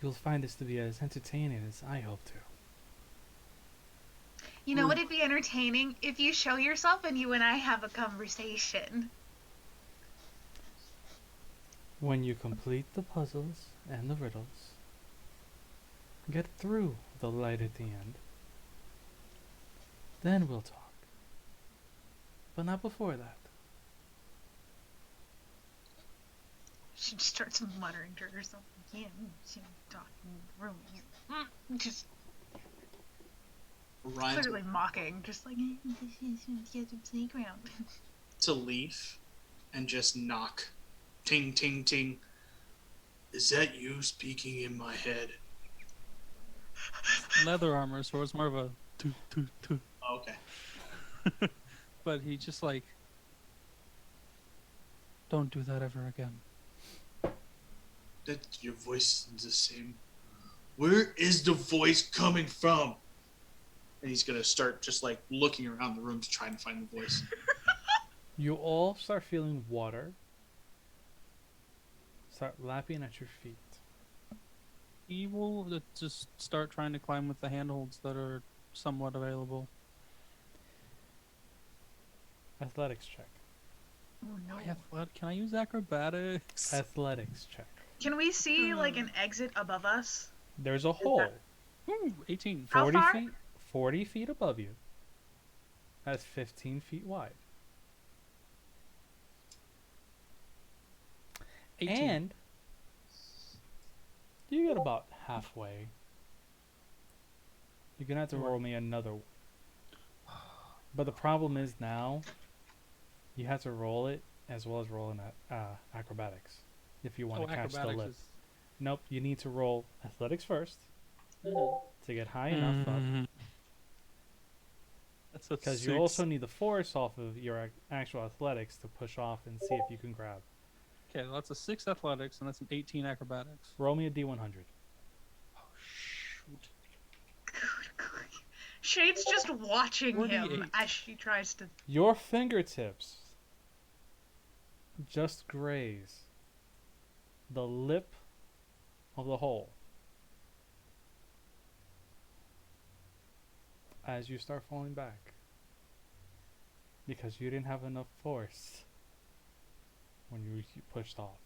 Speaker 2: you'll find this to be as entertaining as I hope to.
Speaker 4: You know what it'd be entertaining if you show yourself and you and I have a conversation.
Speaker 2: When you complete the puzzles and the riddles, get through the light at the end, then we'll talk. But not before that.
Speaker 4: She just starts muttering to herself. Yeah, she's talking room here. Just
Speaker 3: Ryan's
Speaker 4: clearly mocking, just like this is the playground.
Speaker 3: to leave and just knock. Ting, ting, ting. Is that you speaking in my head?
Speaker 1: Leather armor, so it's more of a toot toot toot.
Speaker 3: Oh, okay.
Speaker 1: But he just like, don't do that ever again.
Speaker 3: That your voice is the same. Where is the voice coming from? And he's gonna start just like looking around the room to try and find the voice.
Speaker 2: You all start feeling water start lapping at your feet.
Speaker 1: He will just start trying to climb with the handholds that are somewhat available.
Speaker 2: Athletics check.
Speaker 4: Oh no.
Speaker 1: Can I use acrobatics?
Speaker 2: Athletics check.
Speaker 4: Can we see like an exit above us?
Speaker 2: There's a hole.
Speaker 1: Ooh, 18.
Speaker 4: How
Speaker 2: 40
Speaker 4: far?
Speaker 2: feet 40 feet above you. That's 15 feet wide.
Speaker 1: 18.
Speaker 2: And you get about halfway. You're gonna have to roll me another. But the problem is now, you have to roll it as well as rolling acrobatics if you want to catch the
Speaker 1: acrobatics
Speaker 2: lip.
Speaker 1: is-
Speaker 2: Nope, you need to roll athletics first
Speaker 1: Mhm.
Speaker 2: to get high enough up.
Speaker 1: Mhm. That's a
Speaker 2: Because you
Speaker 1: 6.
Speaker 2: also need the force off of your actual athletics to push off and see if you can grab.
Speaker 1: Okay, well, that's a 6 athletics and that's an 18 acrobatics.
Speaker 2: Roll me a D100.
Speaker 1: Oh, shoot.
Speaker 4: Shade's just watching him
Speaker 1: 48.
Speaker 4: as she tries to.
Speaker 2: Your fingertips just graze the lip of the hole as you start falling back because you didn't have enough force when you pushed off.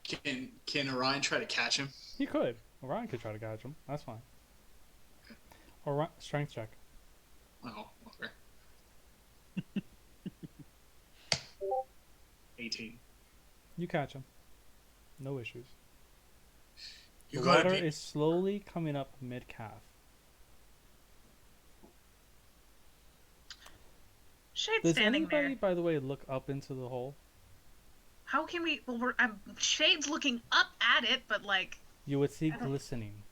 Speaker 3: Can Orion try to catch him?
Speaker 2: He could. Orion could try to catch him. That's fine. Or strength check.
Speaker 3: Oh, okay. 18.
Speaker 2: You catch him. No issues.
Speaker 3: You
Speaker 2: The
Speaker 3: gotta
Speaker 2: water
Speaker 3: be.
Speaker 2: is slowly coming up mid-calf.
Speaker 4: Shade's
Speaker 2: Does
Speaker 4: standing
Speaker 2: anybody,
Speaker 4: there.
Speaker 2: by the way, look up into the hole?
Speaker 4: How can we? Well, Shade's looking up at it, but like,
Speaker 2: You would see
Speaker 4: I don't-
Speaker 2: glistening,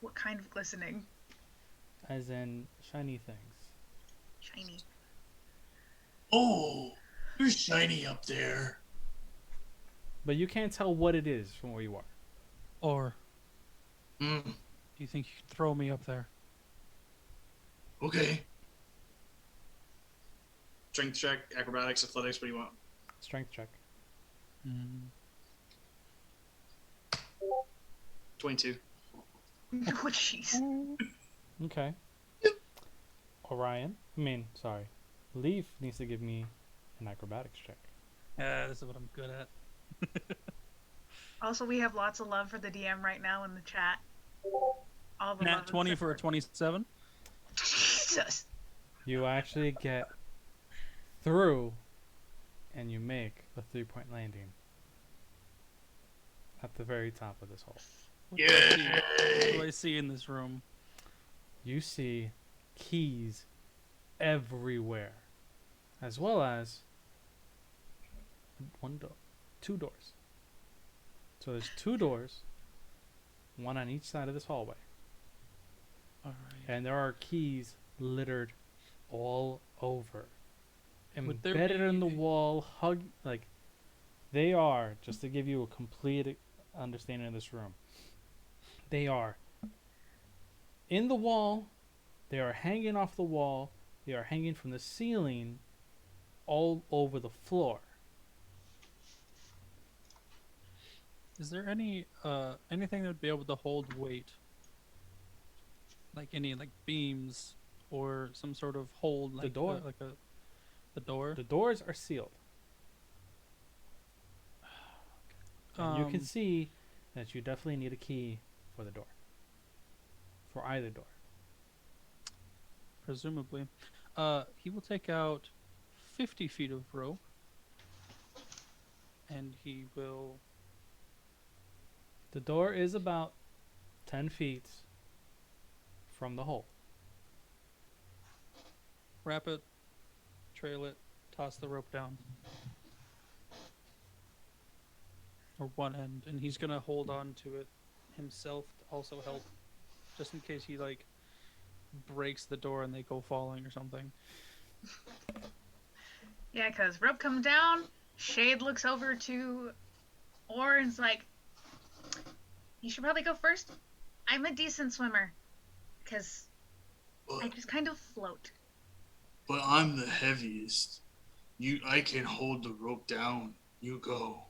Speaker 4: what kind of glistening?
Speaker 2: as in shiny things.
Speaker 4: Shiny.
Speaker 3: Oh, there's shiny up there.
Speaker 2: But you can't tell what it is from where you are.
Speaker 1: Or
Speaker 3: Mm,
Speaker 1: do you think you could throw me up there?
Speaker 3: okay. Strength check, acrobatics, athletics. What do you want?
Speaker 2: Strength check.
Speaker 1: Mm.
Speaker 3: 22.
Speaker 4: Oh jeez.
Speaker 2: Okay. Sorry. Leaf needs to give me an acrobatics check.
Speaker 1: Yeah, this is what I'm good at.
Speaker 4: Also, we have lots of love for the DM right now in the chat. All the love
Speaker 1: Nat
Speaker 4: and
Speaker 1: 20 for a
Speaker 4: support.
Speaker 1: 27.
Speaker 4: Jesus.
Speaker 2: You actually get through, and you make a 3-point landing at the very top of this hole.
Speaker 1: What do I see? What do
Speaker 3: Yay!
Speaker 1: I see in this room?
Speaker 2: You see keys everywhere, as well as two doors. So there's 2 doors, one on each side of this hallway,
Speaker 1: All right.
Speaker 2: and there are keys littered all over,
Speaker 1: Would there
Speaker 2: embedded in the
Speaker 1: be-
Speaker 2: wall. They are, just to give you a complete understanding of this room. They are in the wall. They are hanging off the wall. They are hanging from the ceiling, all over the floor.
Speaker 1: Is there any anything that would be able to hold weight? Like any like beams or some sort of hold like
Speaker 2: door.
Speaker 1: the door?
Speaker 2: The doors are sealed. And you can see that you definitely need a key for the door. For either door.
Speaker 1: Presumably. He will take out 50 feet of rope. And he will
Speaker 2: The door is about 10 feet from the hole.
Speaker 1: wrap it, trail it, toss the rope down. Or one end. And he's going to hold on to it himself to also help. Just in case he, like, breaks the door and they go falling or something.
Speaker 4: Yeah, because rope comes down, Shade looks over to Orr and's like, you should probably go first. I'm a decent swimmer. Because I
Speaker 3: But,
Speaker 4: just kind of float.
Speaker 3: but I'm the heaviest. I can hold the rope down. You go.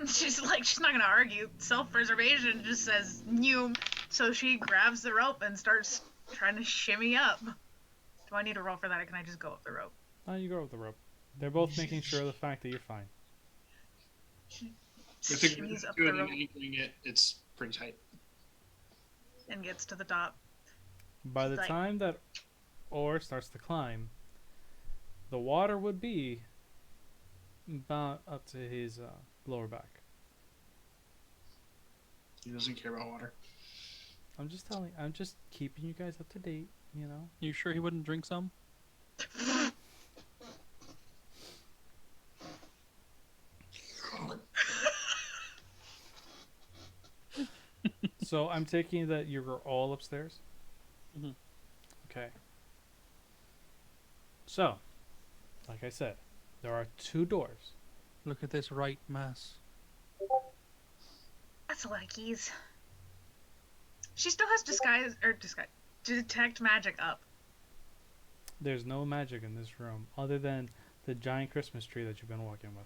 Speaker 4: She's not gonna argue. Self-preservation just says new. So she grabs the rope and starts trying to shimmy up. Do I need to roll for that, or can I just go up the rope?
Speaker 2: Now you go with the rope. They're both making sure of the fact that you're fine.
Speaker 3: I think
Speaker 4: Shimmies up
Speaker 3: good
Speaker 4: the
Speaker 3: and
Speaker 4: rope
Speaker 3: anchoring it. It's pretty tight.
Speaker 4: and gets to the top.
Speaker 2: By the
Speaker 4: Like-
Speaker 2: time that Orr starts to climb, the water would be about up to his lower back.
Speaker 3: He doesn't care about water.
Speaker 2: I'm just keeping you guys up to date, you know?
Speaker 1: You sure he wouldn't drink some?
Speaker 2: So I'm taking that you're all upstairs?
Speaker 1: Mhm.
Speaker 2: Okay. So, like I said, there are 2 doors.
Speaker 1: Look at this right mess.
Speaker 4: That's a lot of keys. She still has detect magic up.
Speaker 2: There's no magic in this room other than the giant Christmas tree that you've been walking with.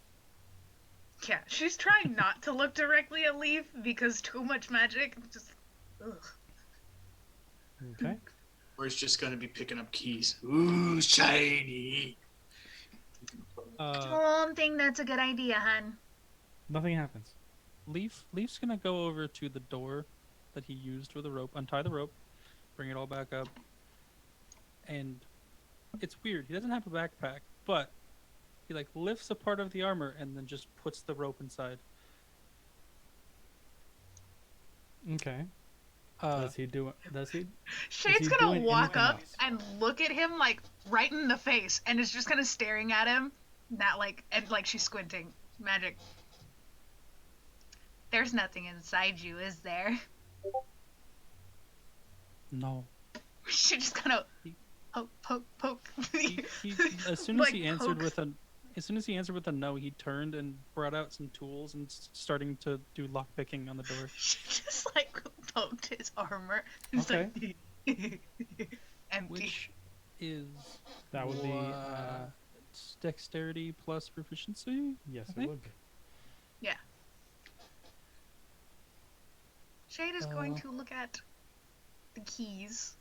Speaker 4: Yeah, she's trying not to look directly at Leaf because too much magic. Just, ugh.
Speaker 2: Okay?
Speaker 3: Or he's just gonna be picking up keys. Ooh, shiny.
Speaker 4: Don't think that's a good idea, hun.
Speaker 2: Nothing happens.
Speaker 1: Leaf's gonna go over to the door that he used with the rope, untie the rope, bring it all back up, and it's weird. He doesn't have a backpack, but he like lifts a part of the armor and then just puts the rope inside.
Speaker 2: Okay.
Speaker 1: Uh,
Speaker 2: Does he do it? Does he?
Speaker 4: Shade's
Speaker 2: he
Speaker 4: gonna
Speaker 2: doing
Speaker 4: walk
Speaker 2: anything
Speaker 4: up
Speaker 2: else?
Speaker 4: and look at him like right in the face, and is just kind of staring at him. Not like and like she's squinting. Magic. There's nothing inside you, is there?
Speaker 1: no.
Speaker 4: She just kind of poke, poke, poke.
Speaker 1: He as soon as
Speaker 4: Like,
Speaker 1: he answered
Speaker 4: pokes.
Speaker 1: with a as soon as he answered with a no, he turned and brought out some tools and starting to do lock picking on the door.
Speaker 4: She just like poked his armor. It's like empty.
Speaker 1: Which is
Speaker 2: That would be.
Speaker 1: it's dexterity plus proficiency.
Speaker 2: Yes,
Speaker 1: I
Speaker 2: it
Speaker 1: think.
Speaker 2: would be.
Speaker 4: Shade is going
Speaker 1: Uh,
Speaker 4: to look at the keys.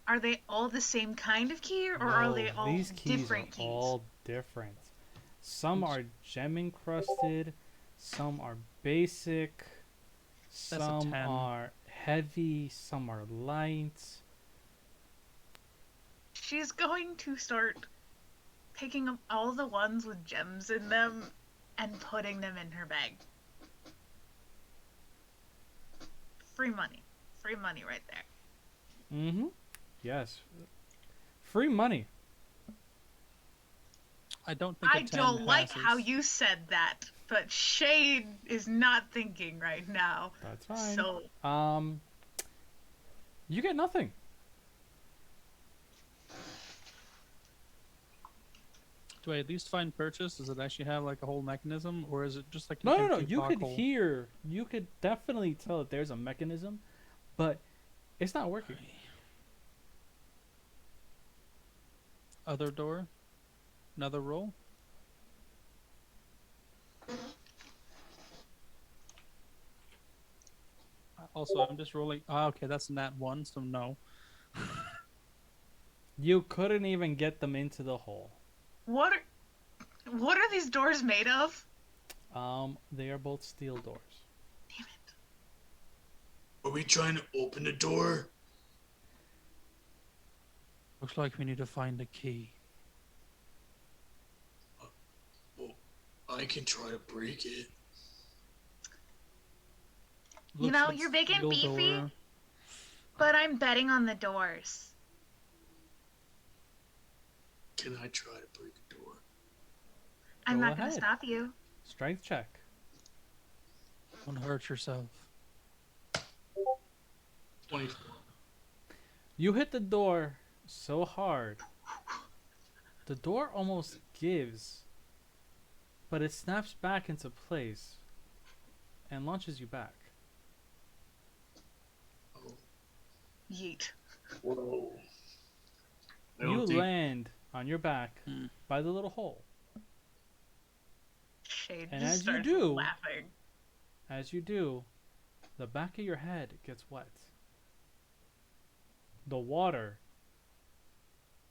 Speaker 4: Are they all the same kind of key, or are they
Speaker 2: No,
Speaker 4: all
Speaker 2: these keys
Speaker 4: different
Speaker 2: are
Speaker 4: keys?
Speaker 2: all different. Some are gem encrusted, some are basic,
Speaker 1: That's a
Speaker 2: some
Speaker 1: 10.
Speaker 2: are heavy, some are light.
Speaker 4: She's going to start picking up all the ones with gems in them and putting them in her bag. Free money. Free money right there.
Speaker 2: Mm-hmm. Yes. Free money.
Speaker 1: I don't think
Speaker 4: I
Speaker 1: a 10
Speaker 4: don't like
Speaker 1: passes.
Speaker 4: how you said that, but Shade is not thinking right now.
Speaker 2: That's fine.
Speaker 4: So,
Speaker 2: You get nothing.
Speaker 1: Do I at least find purchase? Does it actually have like a whole mechanism, or is it just like an
Speaker 2: No.
Speaker 1: empty
Speaker 2: You could
Speaker 1: bog hole?
Speaker 2: hear. You could definitely tell that there's a mechanism, but it's not working.
Speaker 1: Other door? Another roll? Also, I'm just rolling. Ah, okay, that's nat 1, so no.
Speaker 2: You couldn't even get them into the hole.
Speaker 4: what are these doors made of?
Speaker 2: They are both steel doors.
Speaker 4: Damn it.
Speaker 3: Are we trying to open the door?
Speaker 1: Looks like we need to find a key.
Speaker 3: Well, I can try to break it.
Speaker 4: You know, you're big and
Speaker 1: steel
Speaker 4: beefy.
Speaker 1: door.
Speaker 4: But I'm betting on the doors.
Speaker 3: Can I try to break a door?
Speaker 4: I'm
Speaker 2: Go
Speaker 4: not going to
Speaker 2: ahead.
Speaker 4: stop you.
Speaker 2: Strength check.
Speaker 1: Don't hurt yourself.
Speaker 3: 24.
Speaker 2: You hit the door so hard, the door almost gives, but it snaps back into place and launches you back.
Speaker 3: Oh,
Speaker 4: Yeet.
Speaker 3: whoa. I
Speaker 2: You
Speaker 3: don't think
Speaker 2: land on your back
Speaker 1: Hmm.
Speaker 2: by the little hole.
Speaker 4: Shade
Speaker 2: And
Speaker 4: just
Speaker 2: as you
Speaker 4: starts
Speaker 2: do-
Speaker 4: laughing.
Speaker 2: As you do, the back of your head gets wet. The water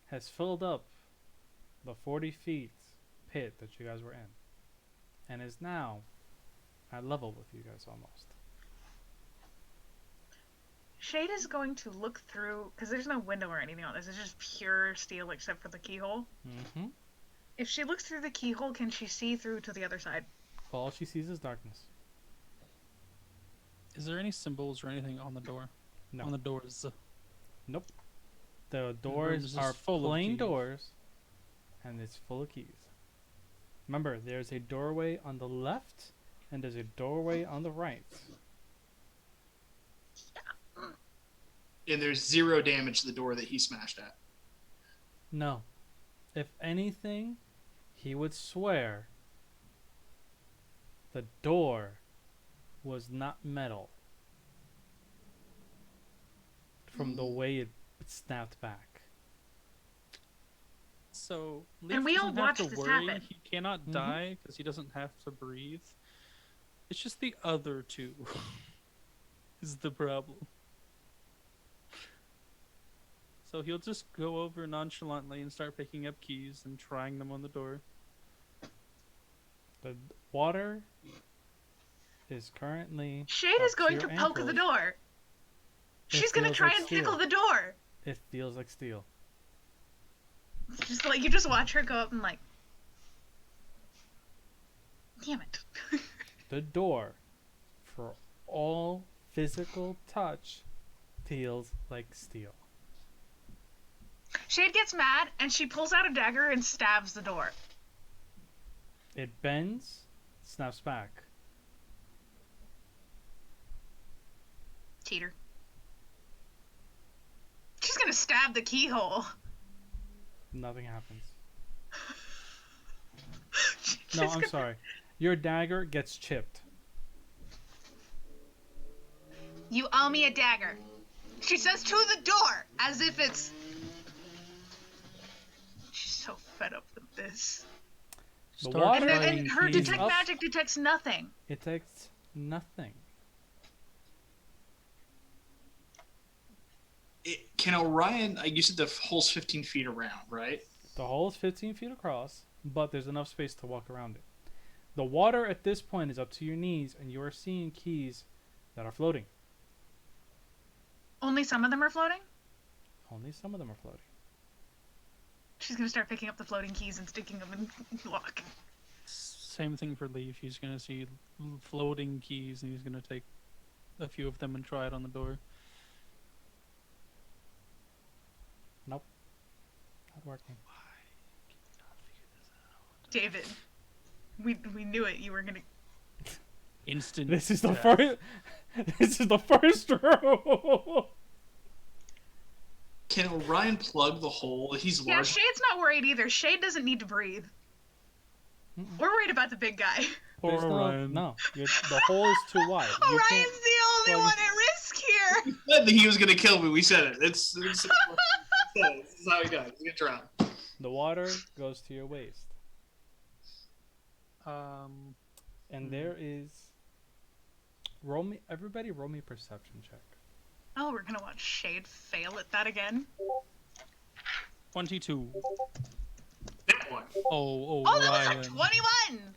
Speaker 2: has filled up the 40 feet pit that you guys were in and is now at level with you guys almost.
Speaker 4: Shade is going to look through, because there's no window or anything on this. It's just pure steel except for the keyhole.
Speaker 2: Mm-hmm.
Speaker 4: If she looks through the keyhole, can she see through to the other side?
Speaker 2: All she sees is darkness.
Speaker 1: Is there any symbols or anything on the door?
Speaker 2: No.
Speaker 1: On the doors.
Speaker 2: Nope. The
Speaker 1: room
Speaker 2: doors
Speaker 1: is
Speaker 2: are
Speaker 1: just full of
Speaker 2: plain
Speaker 1: keys.
Speaker 2: doors, and it's full of keys. Remember, there's a doorway on the left, and there's a doorway on the right.
Speaker 3: and there's 0 damage to the door that he smashed at.
Speaker 2: No. If anything, he would swear the door was not metal from the way it snapped back.
Speaker 1: So,
Speaker 4: And we all
Speaker 1: doesn't have
Speaker 4: watched
Speaker 1: to
Speaker 4: this
Speaker 1: worry.
Speaker 4: happen.
Speaker 1: He cannot
Speaker 2: Mhm.
Speaker 1: die because he doesn't have to breathe. It's just the other two is the problem. So he'll just go over nonchalantly and start picking up keys and trying them on the door.
Speaker 2: The water is currently.
Speaker 4: Shade
Speaker 2: up
Speaker 4: is going
Speaker 2: your
Speaker 4: to poke the
Speaker 2: ankles.
Speaker 4: door.
Speaker 2: It
Speaker 4: She's going to
Speaker 2: feels
Speaker 4: try
Speaker 2: like
Speaker 4: and tickle
Speaker 2: steel.
Speaker 4: the door.
Speaker 2: It feels like steel.
Speaker 4: Just like you just watch her go up and like, damn it.
Speaker 2: The door, for all physical touch, feels like steel.
Speaker 4: Shade gets mad and she pulls out a dagger and stabs the door.
Speaker 2: It bends, snaps back.
Speaker 4: Cheater. She's gonna stab the keyhole.
Speaker 2: Nothing happens.
Speaker 4: She's
Speaker 2: No, I'm
Speaker 4: gonna-
Speaker 2: sorry. Your dagger gets chipped.
Speaker 4: You owe me a dagger. She says to the door, as if it's... She's so fed up with this.
Speaker 2: The
Speaker 1: Start
Speaker 2: water-
Speaker 1: fighting
Speaker 4: And her
Speaker 1: keys.
Speaker 4: detect
Speaker 2: up.
Speaker 4: magic detects nothing.
Speaker 2: It takes nothing.
Speaker 3: Can Orion? You said the hole's 15 feet around, right?
Speaker 2: The hole is 15 feet across, but there's enough space to walk around it. The water at this point is up to your knees, and you are seeing keys that are floating.
Speaker 4: Only some of them are floating?
Speaker 2: Only some of them are floating.
Speaker 4: She's gonna start picking up the floating keys and sticking them in lock.
Speaker 1: Same thing for Leaf. He's gonna see floating keys, and he's gonna take a few of them and try it on the door.
Speaker 2: Not working.
Speaker 4: David, we knew it. You were gonna...
Speaker 1: Instant.
Speaker 2: This is the
Speaker 1: death.
Speaker 2: first. This is the first row.
Speaker 3: Can Orion plug the hole? He's
Speaker 4: Yeah,
Speaker 3: large.
Speaker 4: Shade's not worried either. Shade doesn't need to breathe.
Speaker 2: Mm-mm.
Speaker 4: We're worried about the big guy.
Speaker 2: There's no,
Speaker 1: Orion.
Speaker 2: no. The hole is too wide. You
Speaker 4: Orion's
Speaker 2: can't-
Speaker 4: the only
Speaker 2: plug-
Speaker 4: one at risk here.
Speaker 3: Said that he was gonna kill me. We said it. It's this is how he died. He's gonna drown.
Speaker 2: The water goes to your waist, and
Speaker 1: Hmm.
Speaker 2: there is. Everybody, roll me a perception check.
Speaker 4: Oh, we're gonna watch Shade fail at that again.
Speaker 1: 22.
Speaker 3: That one.
Speaker 1: Oh,
Speaker 4: Oh, that was
Speaker 1: Orion.
Speaker 4: a 21!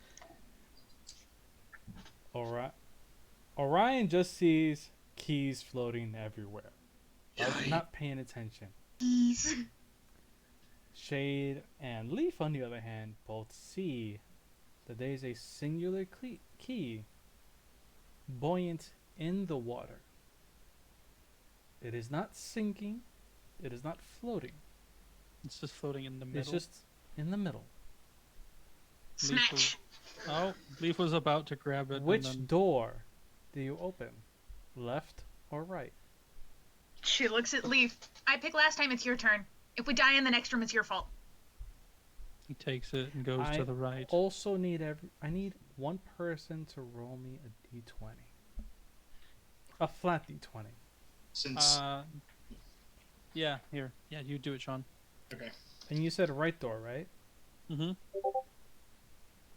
Speaker 2: Orion just sees keys floating everywhere.
Speaker 3: Yeah,
Speaker 2: Not paying attention.
Speaker 4: Keys.
Speaker 2: Shade and Leaf, on the other hand, both see that there is a singular key buoyant in the water. It is not sinking. It is not floating.
Speaker 1: It's just floating in the middle.
Speaker 2: It's just in the middle.
Speaker 4: Snatch.
Speaker 1: Oh, Leaf was about to grab it.
Speaker 2: Which
Speaker 1: and then...
Speaker 2: door do you open? Left or right?
Speaker 4: She looks at Leaf. I pick last time, it's your turn. If we die in the next room, it's your fault.
Speaker 1: He takes it and goes
Speaker 2: I
Speaker 1: to the right.
Speaker 2: Also need I need one person to roll me a d20. A flat d20.
Speaker 3: Since
Speaker 1: Yeah, here. Yeah, you do it, Sean.
Speaker 3: okay,
Speaker 2: And you said right door, right?
Speaker 1: Mm-hmm.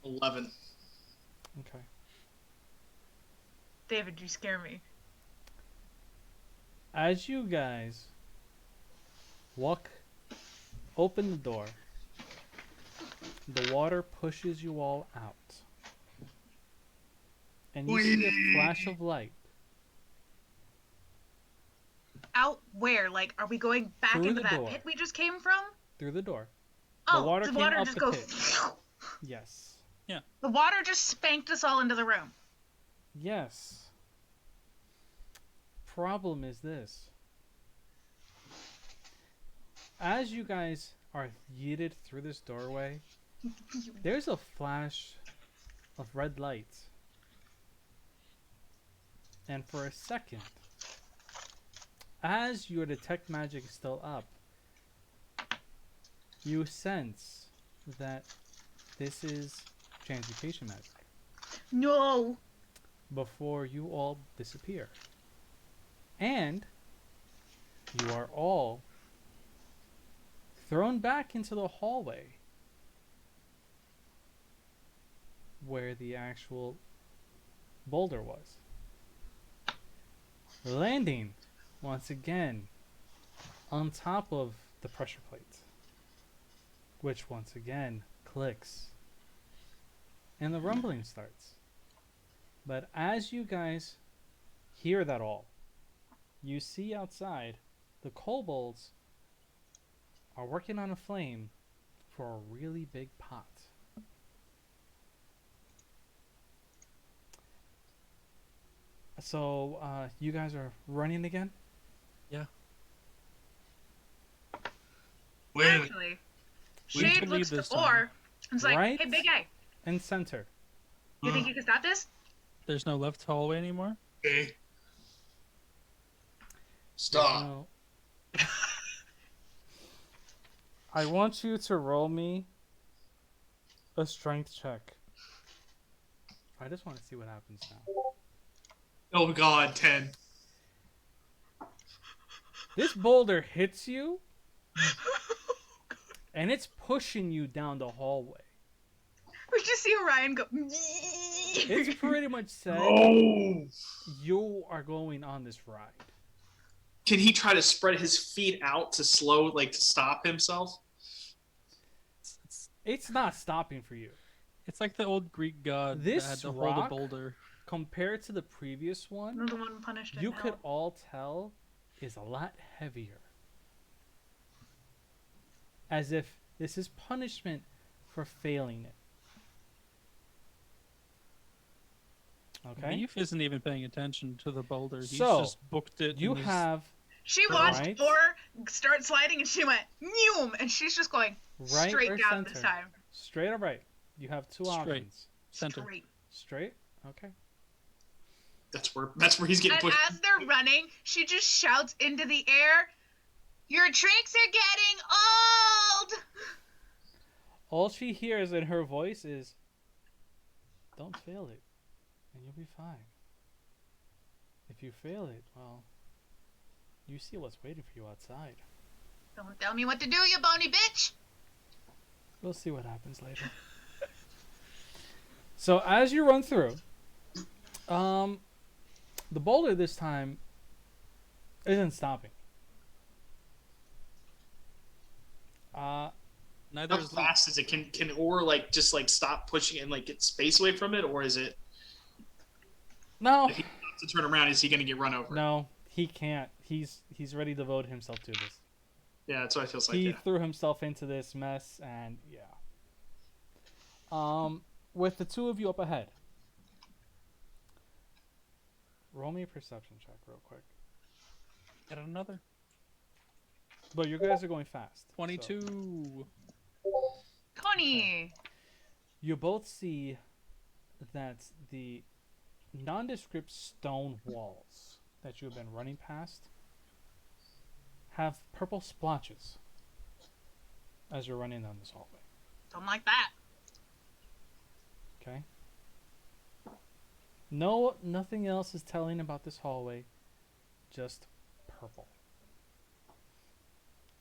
Speaker 3: 11.
Speaker 2: Okay.
Speaker 4: David, you scare me.
Speaker 2: As you guys open the door, the water pushes you all out. And you see a flash of light
Speaker 4: Out where? Like, are we going back
Speaker 2: Through
Speaker 4: into
Speaker 2: the
Speaker 4: that
Speaker 2: door.
Speaker 4: pit we just came from?
Speaker 2: through the door.
Speaker 4: Oh,
Speaker 2: water
Speaker 4: the
Speaker 2: came
Speaker 4: water
Speaker 2: up
Speaker 4: just
Speaker 2: the
Speaker 4: goes...
Speaker 2: pit. Yes.
Speaker 4: The water just spanked us all into the room.
Speaker 2: Yes. Problem is this. As you guys are yeeted through this doorway, there's a flash of red light. And for a second, as your detect magic is still up, you sense that this is transmutation magic
Speaker 4: No.
Speaker 2: before you all disappear. And you are all thrown back into the hallway where the actual boulder was. Landing once again on top of the pressure plate, which once again clicks. And the rumbling starts. But as you guys hear that all, you see outside the kobolds are working on a flame for a really big pot. So, you guys are running again?
Speaker 1: Yeah.
Speaker 3: Wait a minute.
Speaker 4: Actually,
Speaker 1: We
Speaker 4: Shade
Speaker 1: can
Speaker 4: looks
Speaker 1: lead
Speaker 4: to
Speaker 1: this time.
Speaker 4: Orr and is like,
Speaker 2: Right?
Speaker 4: "Hey, big guy,
Speaker 2: And center.
Speaker 4: you think you can stop this?"
Speaker 1: There's no left hallway anymore.
Speaker 3: Okay.
Speaker 2: There's
Speaker 3: Stop.
Speaker 2: no- I want you to roll me a strength check. I just want to see what happens now.
Speaker 3: Oh God, 10.
Speaker 2: This boulder hits you, and it's pushing you down the hallway.
Speaker 4: We just see Orion go.
Speaker 2: It's pretty much said
Speaker 3: Oh!
Speaker 2: you are going on this ride.
Speaker 3: Can he try to spread his feet out to slow, like to stop himself?
Speaker 2: It's not stopping for you.
Speaker 1: It's like the old Greek god
Speaker 2: This
Speaker 1: that had to hold a
Speaker 2: rock-
Speaker 1: boulder.
Speaker 2: Compared to the previous one,
Speaker 4: Another one punished.
Speaker 2: you
Speaker 4: in
Speaker 2: could
Speaker 4: hell.
Speaker 2: all tell is a lot heavier. As if this is punishment for failing it. Okay?
Speaker 1: Leaf isn't even paying attention to the boulder. He's
Speaker 2: So,
Speaker 1: just booked it.
Speaker 2: You
Speaker 1: in his-
Speaker 2: have
Speaker 4: She watched
Speaker 2: Right.
Speaker 4: Orr start sliding, and she went "Noom," and she's just going
Speaker 2: right
Speaker 4: straight
Speaker 2: or
Speaker 4: down
Speaker 2: center.
Speaker 4: this time.
Speaker 2: Straight or right. You have two
Speaker 1: Straight.
Speaker 2: options.
Speaker 1: center.
Speaker 4: Straight.
Speaker 2: Straight? Okay.
Speaker 3: That's where he's getting
Speaker 4: And
Speaker 3: pushed.
Speaker 4: as they're running, she just shouts into the air, "Your tricks are getting old!"
Speaker 2: All she hears in her voice is, don't fail it, and you'll be fine. If you fail it, well, you see what's waiting for you outside.
Speaker 4: Don't tell me what to do, you bony bitch!
Speaker 2: We'll see what happens later. So as you run through, the boulder this time isn't stopping.
Speaker 1: Neither
Speaker 3: How
Speaker 1: is Leaf.
Speaker 3: fast is it? Can Orr like just like stop pushing it and like get space away from it, or is it
Speaker 2: No,
Speaker 3: if he wants to turn around? Is he gonna get run over?
Speaker 2: no, he can't. He's ready to devote himself to this.
Speaker 3: Yeah, that's what it feels like.
Speaker 2: He
Speaker 3: Yeah.
Speaker 2: threw himself into this mess, and yeah. With the two of you up ahead, roll me a perception check real quick.
Speaker 1: Get another.
Speaker 2: But you guys are going fast. so
Speaker 1: 22.
Speaker 4: Connie!
Speaker 2: you both see that the nondescript stone walls that you have been running past have purple splotches as you're running down this hallway.
Speaker 4: Don't like that.
Speaker 2: Okay. No, nothing else is telling about this hallway, just purple.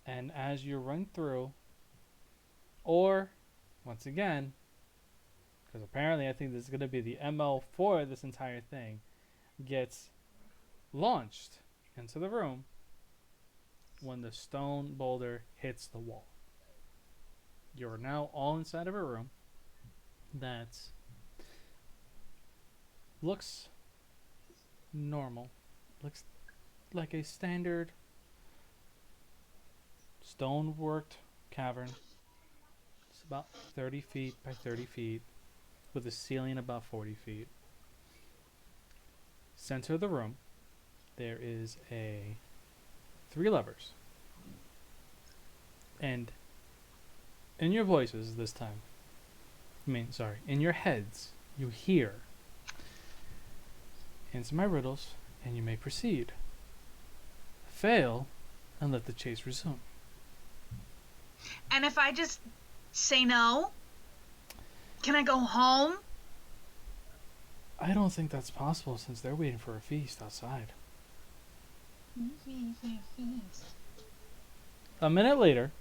Speaker 2: And as you run through, or once again, because apparently I think this is going to be the MO for this entire thing, gets launched into the room when the stone boulder hits the wall. You're now all inside of a room that looks normal. Looks like a standard stone worked cavern. It's about 30 feet by 30 feet with a ceiling about 40 feet. Center of the room, there is a 3 levers. And in your voices this time, in your heads, you hear, answer my riddles, and you may proceed. Fail, and let the chase resume.
Speaker 4: And if I just say no, can I go home?
Speaker 2: I don't think that's possible since they're waiting for a feast outside. A minute later,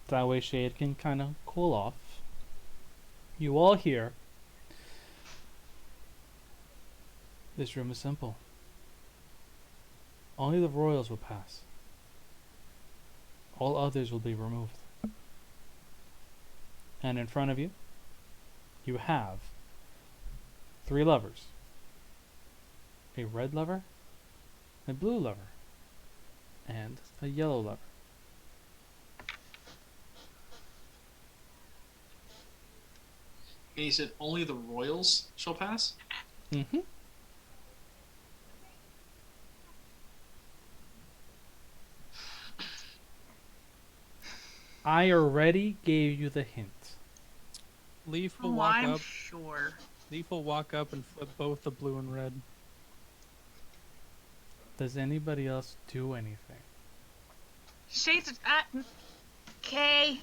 Speaker 2: that way Shade can kind of cool off. You all hear, this room is simple. Only the royals will pass. All others will be removed. And in front of you, you have 3 levers. A red lever, a blue lever, and a yellow lever.
Speaker 3: And he said, only the royals shall pass?
Speaker 2: Mm-hmm. I already gave you the hint.
Speaker 1: Leaf will
Speaker 4: Oh,
Speaker 1: walk
Speaker 4: I'm
Speaker 1: up.
Speaker 4: sure.
Speaker 1: Leaf will walk up and flip both the blue and red.
Speaker 2: Does anybody else do anything?
Speaker 4: Shades. Okay.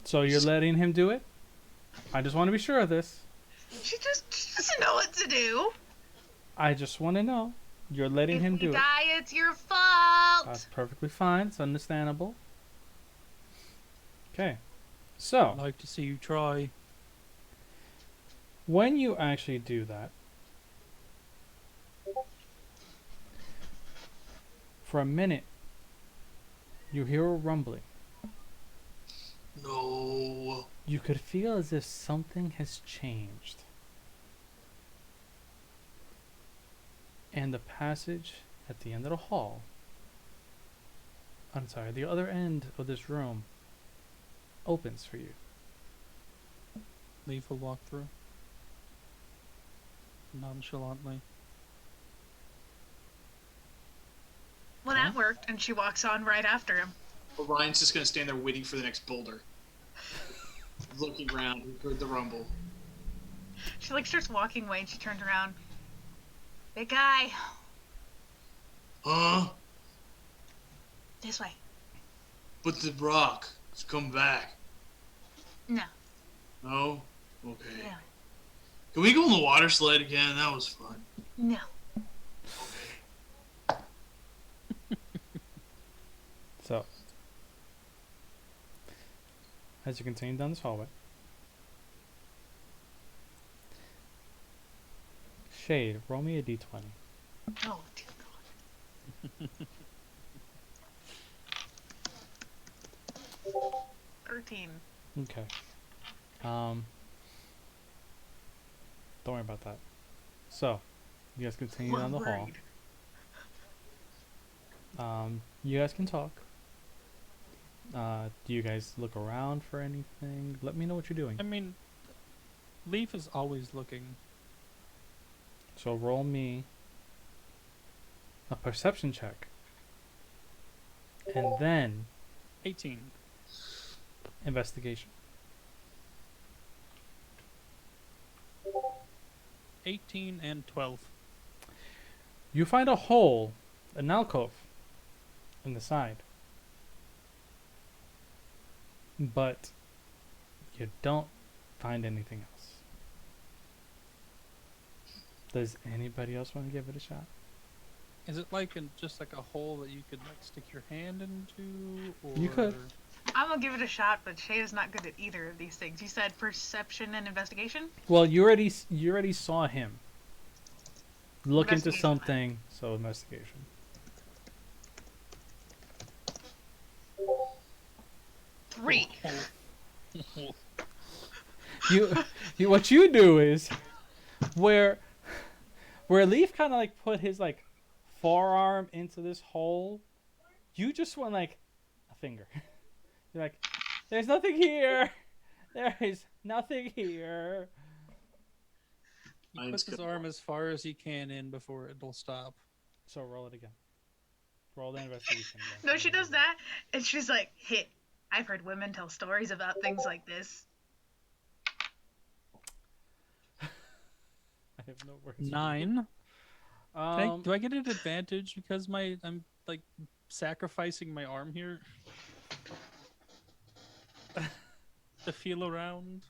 Speaker 2: So you're letting him do it? I just want to be sure of this.
Speaker 4: She doesn't know what to do.
Speaker 2: I just want to know. You're letting him
Speaker 4: If we
Speaker 2: do it.
Speaker 4: die, it's your fault.
Speaker 2: That's perfectly fine. It's understandable. Okay. So,
Speaker 1: I'd like to see you try.
Speaker 2: when you actually do that, for a minute, you hear a rumbling.
Speaker 3: No.
Speaker 2: You could feel as if something has changed. And the passage at the end of the hall, I'm sorry, the other end of this room opens for you.
Speaker 1: Leaf will walk through. Nonchalantly.
Speaker 4: Well, that worked, and she walks on right after him.
Speaker 3: Orion's just gonna stand there waiting for the next boulder. Looking around, he heard the rumble.
Speaker 4: She like starts walking away, and she turns around. Big guy,
Speaker 3: Huh?
Speaker 4: this way.
Speaker 3: But the rock has come back.
Speaker 4: No.
Speaker 3: No? Okay.
Speaker 4: No.
Speaker 3: Can we go on the water slide again? That was fun.
Speaker 4: No.
Speaker 2: So, as you continue down this hallway, Shade, roll me a d20.
Speaker 4: Oh, dear God. 13.
Speaker 2: Okay. Don't worry about that. So, you guys continue down the hall. You guys can talk. Do you guys look around for anything? Let me know what you're doing.
Speaker 1: I mean, Leaf is always looking.
Speaker 2: So roll me a perception check. And then
Speaker 1: 18.
Speaker 2: investigation.
Speaker 1: 18 and 12.
Speaker 2: You find a hole, an alcove, in the side. But you don't find anything else. Does anybody else want to give it a shot?
Speaker 1: Is it like just like a hole that you could like stick your hand into? Or...
Speaker 2: You could.
Speaker 4: I'm gonna give it a shot, but Shay is not good at either of these things. You said perception and investigation?
Speaker 2: Well, you already saw him look into
Speaker 4: Investigation.
Speaker 2: something, so investigation.
Speaker 4: Three.
Speaker 2: You what you do is where Leaf kind of like put his like forearm into this hole, you just went like a finger. You're like, there's nothing here. There is nothing here.
Speaker 1: He puts his arm as far as he can in before it'll stop.
Speaker 2: So roll it again. Roll the investigation again.
Speaker 4: No, she does that, and she's like, "Hey, I've heard women tell stories about things like this."
Speaker 2: I have no words.
Speaker 1: 9.
Speaker 2: Um,
Speaker 1: Do I get an advantage because I'm like sacrificing my arm here to feel around?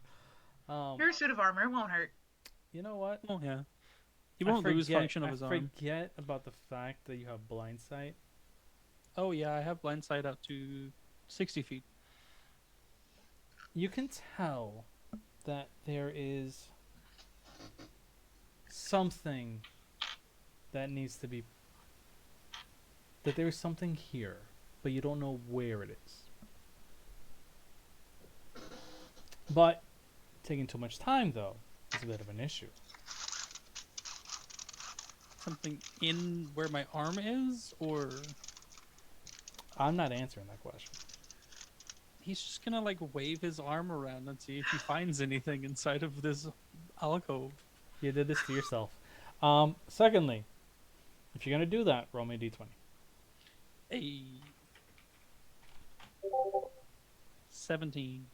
Speaker 4: Your suit of armor won't hurt.
Speaker 2: You know what?
Speaker 1: Oh yeah, he won't lose function of his
Speaker 2: I
Speaker 1: arm.
Speaker 2: forget about the fact that you have blind sight.
Speaker 1: Oh yeah, I have blind sight out to 60 feet.
Speaker 2: You can tell that there is something that needs to be, that there is something here, but you don't know where it is. But taking too much time, though, is a bit of an issue.
Speaker 1: Something in where my arm is, or
Speaker 2: I'm not answering that question.
Speaker 1: He's just gonna like wave his arm around and see if he finds anything inside of this alcove.
Speaker 2: You did this to yourself. Secondly, if you're gonna do that, roll me a d20.
Speaker 1: A 17.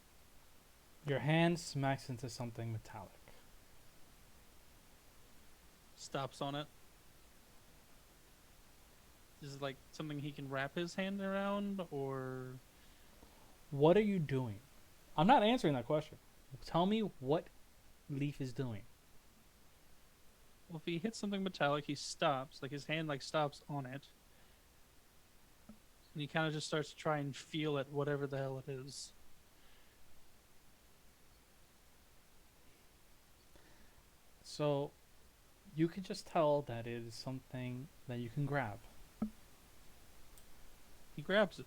Speaker 2: Your hand smacks into something metallic.
Speaker 1: Stops on it. Is it like something he can wrap his hand around, or
Speaker 2: What are you doing? I'm not answering that question. Tell me what Leaf is doing.
Speaker 1: well, if he hits something metallic, he stops. Like his hand like stops on it, and he kind of just starts to try and feel it, whatever the hell it is.
Speaker 2: So, you can just tell that it is something that you can grab.
Speaker 1: He grabs it,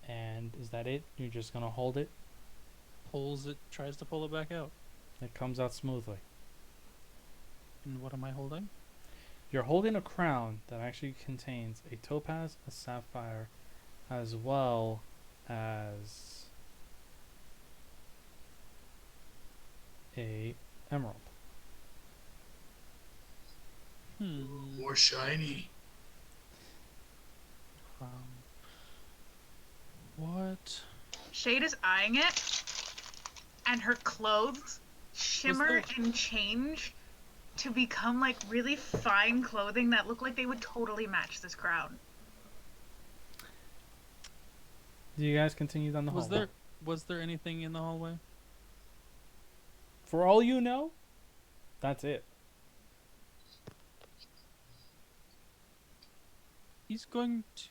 Speaker 2: And is that it? You're just gonna hold it?
Speaker 1: pulls it, tries to pull it back out.
Speaker 2: It comes out smoothly.
Speaker 1: And what am I holding?
Speaker 2: You're holding a crown that actually contains a topaz, a sapphire, as well as a emerald.
Speaker 3: More shiny.
Speaker 1: What?
Speaker 4: Shade is eyeing it, and her clothes shimmer and change to become like really fine clothing that look like they would totally match this crown.
Speaker 2: Do you guys continue down the hallway?
Speaker 1: Was there anything in the hallway?
Speaker 2: For all you know, that's it.
Speaker 1: He's going to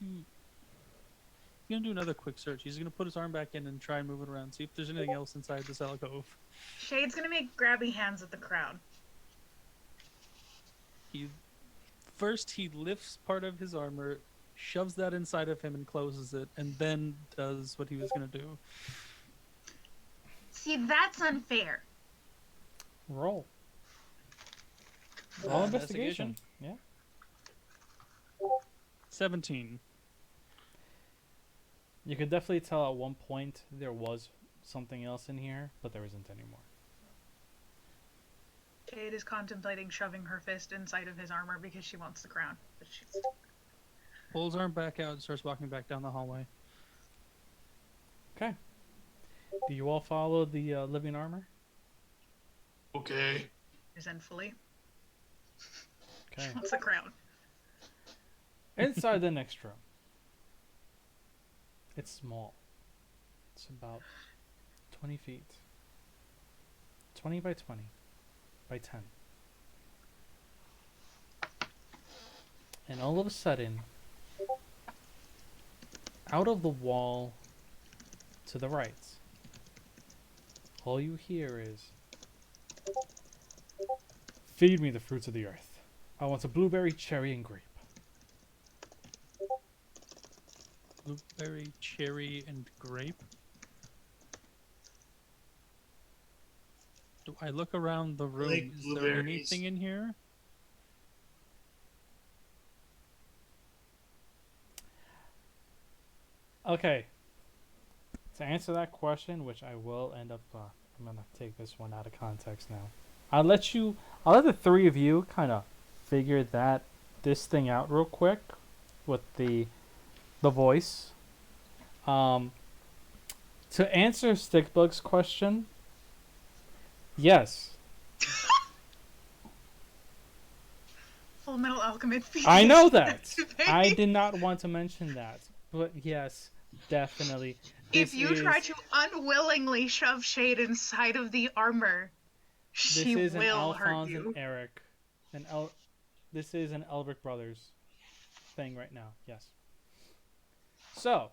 Speaker 1: do another quick search. He's gonna put his arm back in and try and move it around, see if there's anything else inside this alcove.
Speaker 4: Shade's gonna make grabby hands at the crown.
Speaker 1: He lifts part of his armor, shoves that inside of him and closes it, and then does what he was gonna do.
Speaker 4: See, that's unfair.
Speaker 2: Roll. Roll investigation. Yeah.
Speaker 1: 17.
Speaker 2: You could definitely tell at one point there was something else in here, but there isn't anymore.
Speaker 4: Shade is contemplating shoving her fist inside of his armor because she wants the crown. But she's...
Speaker 1: Pulls arm back out and starts walking back down the hallway.
Speaker 2: Okay. Do you all follow the living armor?
Speaker 3: Okay.
Speaker 4: resentfully.
Speaker 2: Okay.
Speaker 4: She wants the crown.
Speaker 2: Inside the next room. It's small. It's about 20 feet. 20 by 20 by 10. And all of a sudden, out of the wall to the right, all you hear is, "Feed me the fruits of the earth. I want a blueberry, cherry, and grape."
Speaker 1: Blueberry, cherry, and grape. Do I look around the room?
Speaker 3: like
Speaker 1: Is there
Speaker 3: blueberries.
Speaker 1: anything in here?
Speaker 2: Okay. To answer that question, which I will end up, I'm gonna take this one out of context now. I'll let the three of you kind of figure this thing out real quick with the voice. To answer Stickbug's question, yes,
Speaker 4: Full Metal Alchemist.
Speaker 2: I know that. I did not want to mention that, but yes, definitely.
Speaker 4: If you try to unwillingly shove Shade inside of the armor, she
Speaker 2: This is an
Speaker 4: will hurt
Speaker 2: Alphonse
Speaker 4: you.
Speaker 2: and Eric. This is an Elric Brothers thing right now. Yes. So,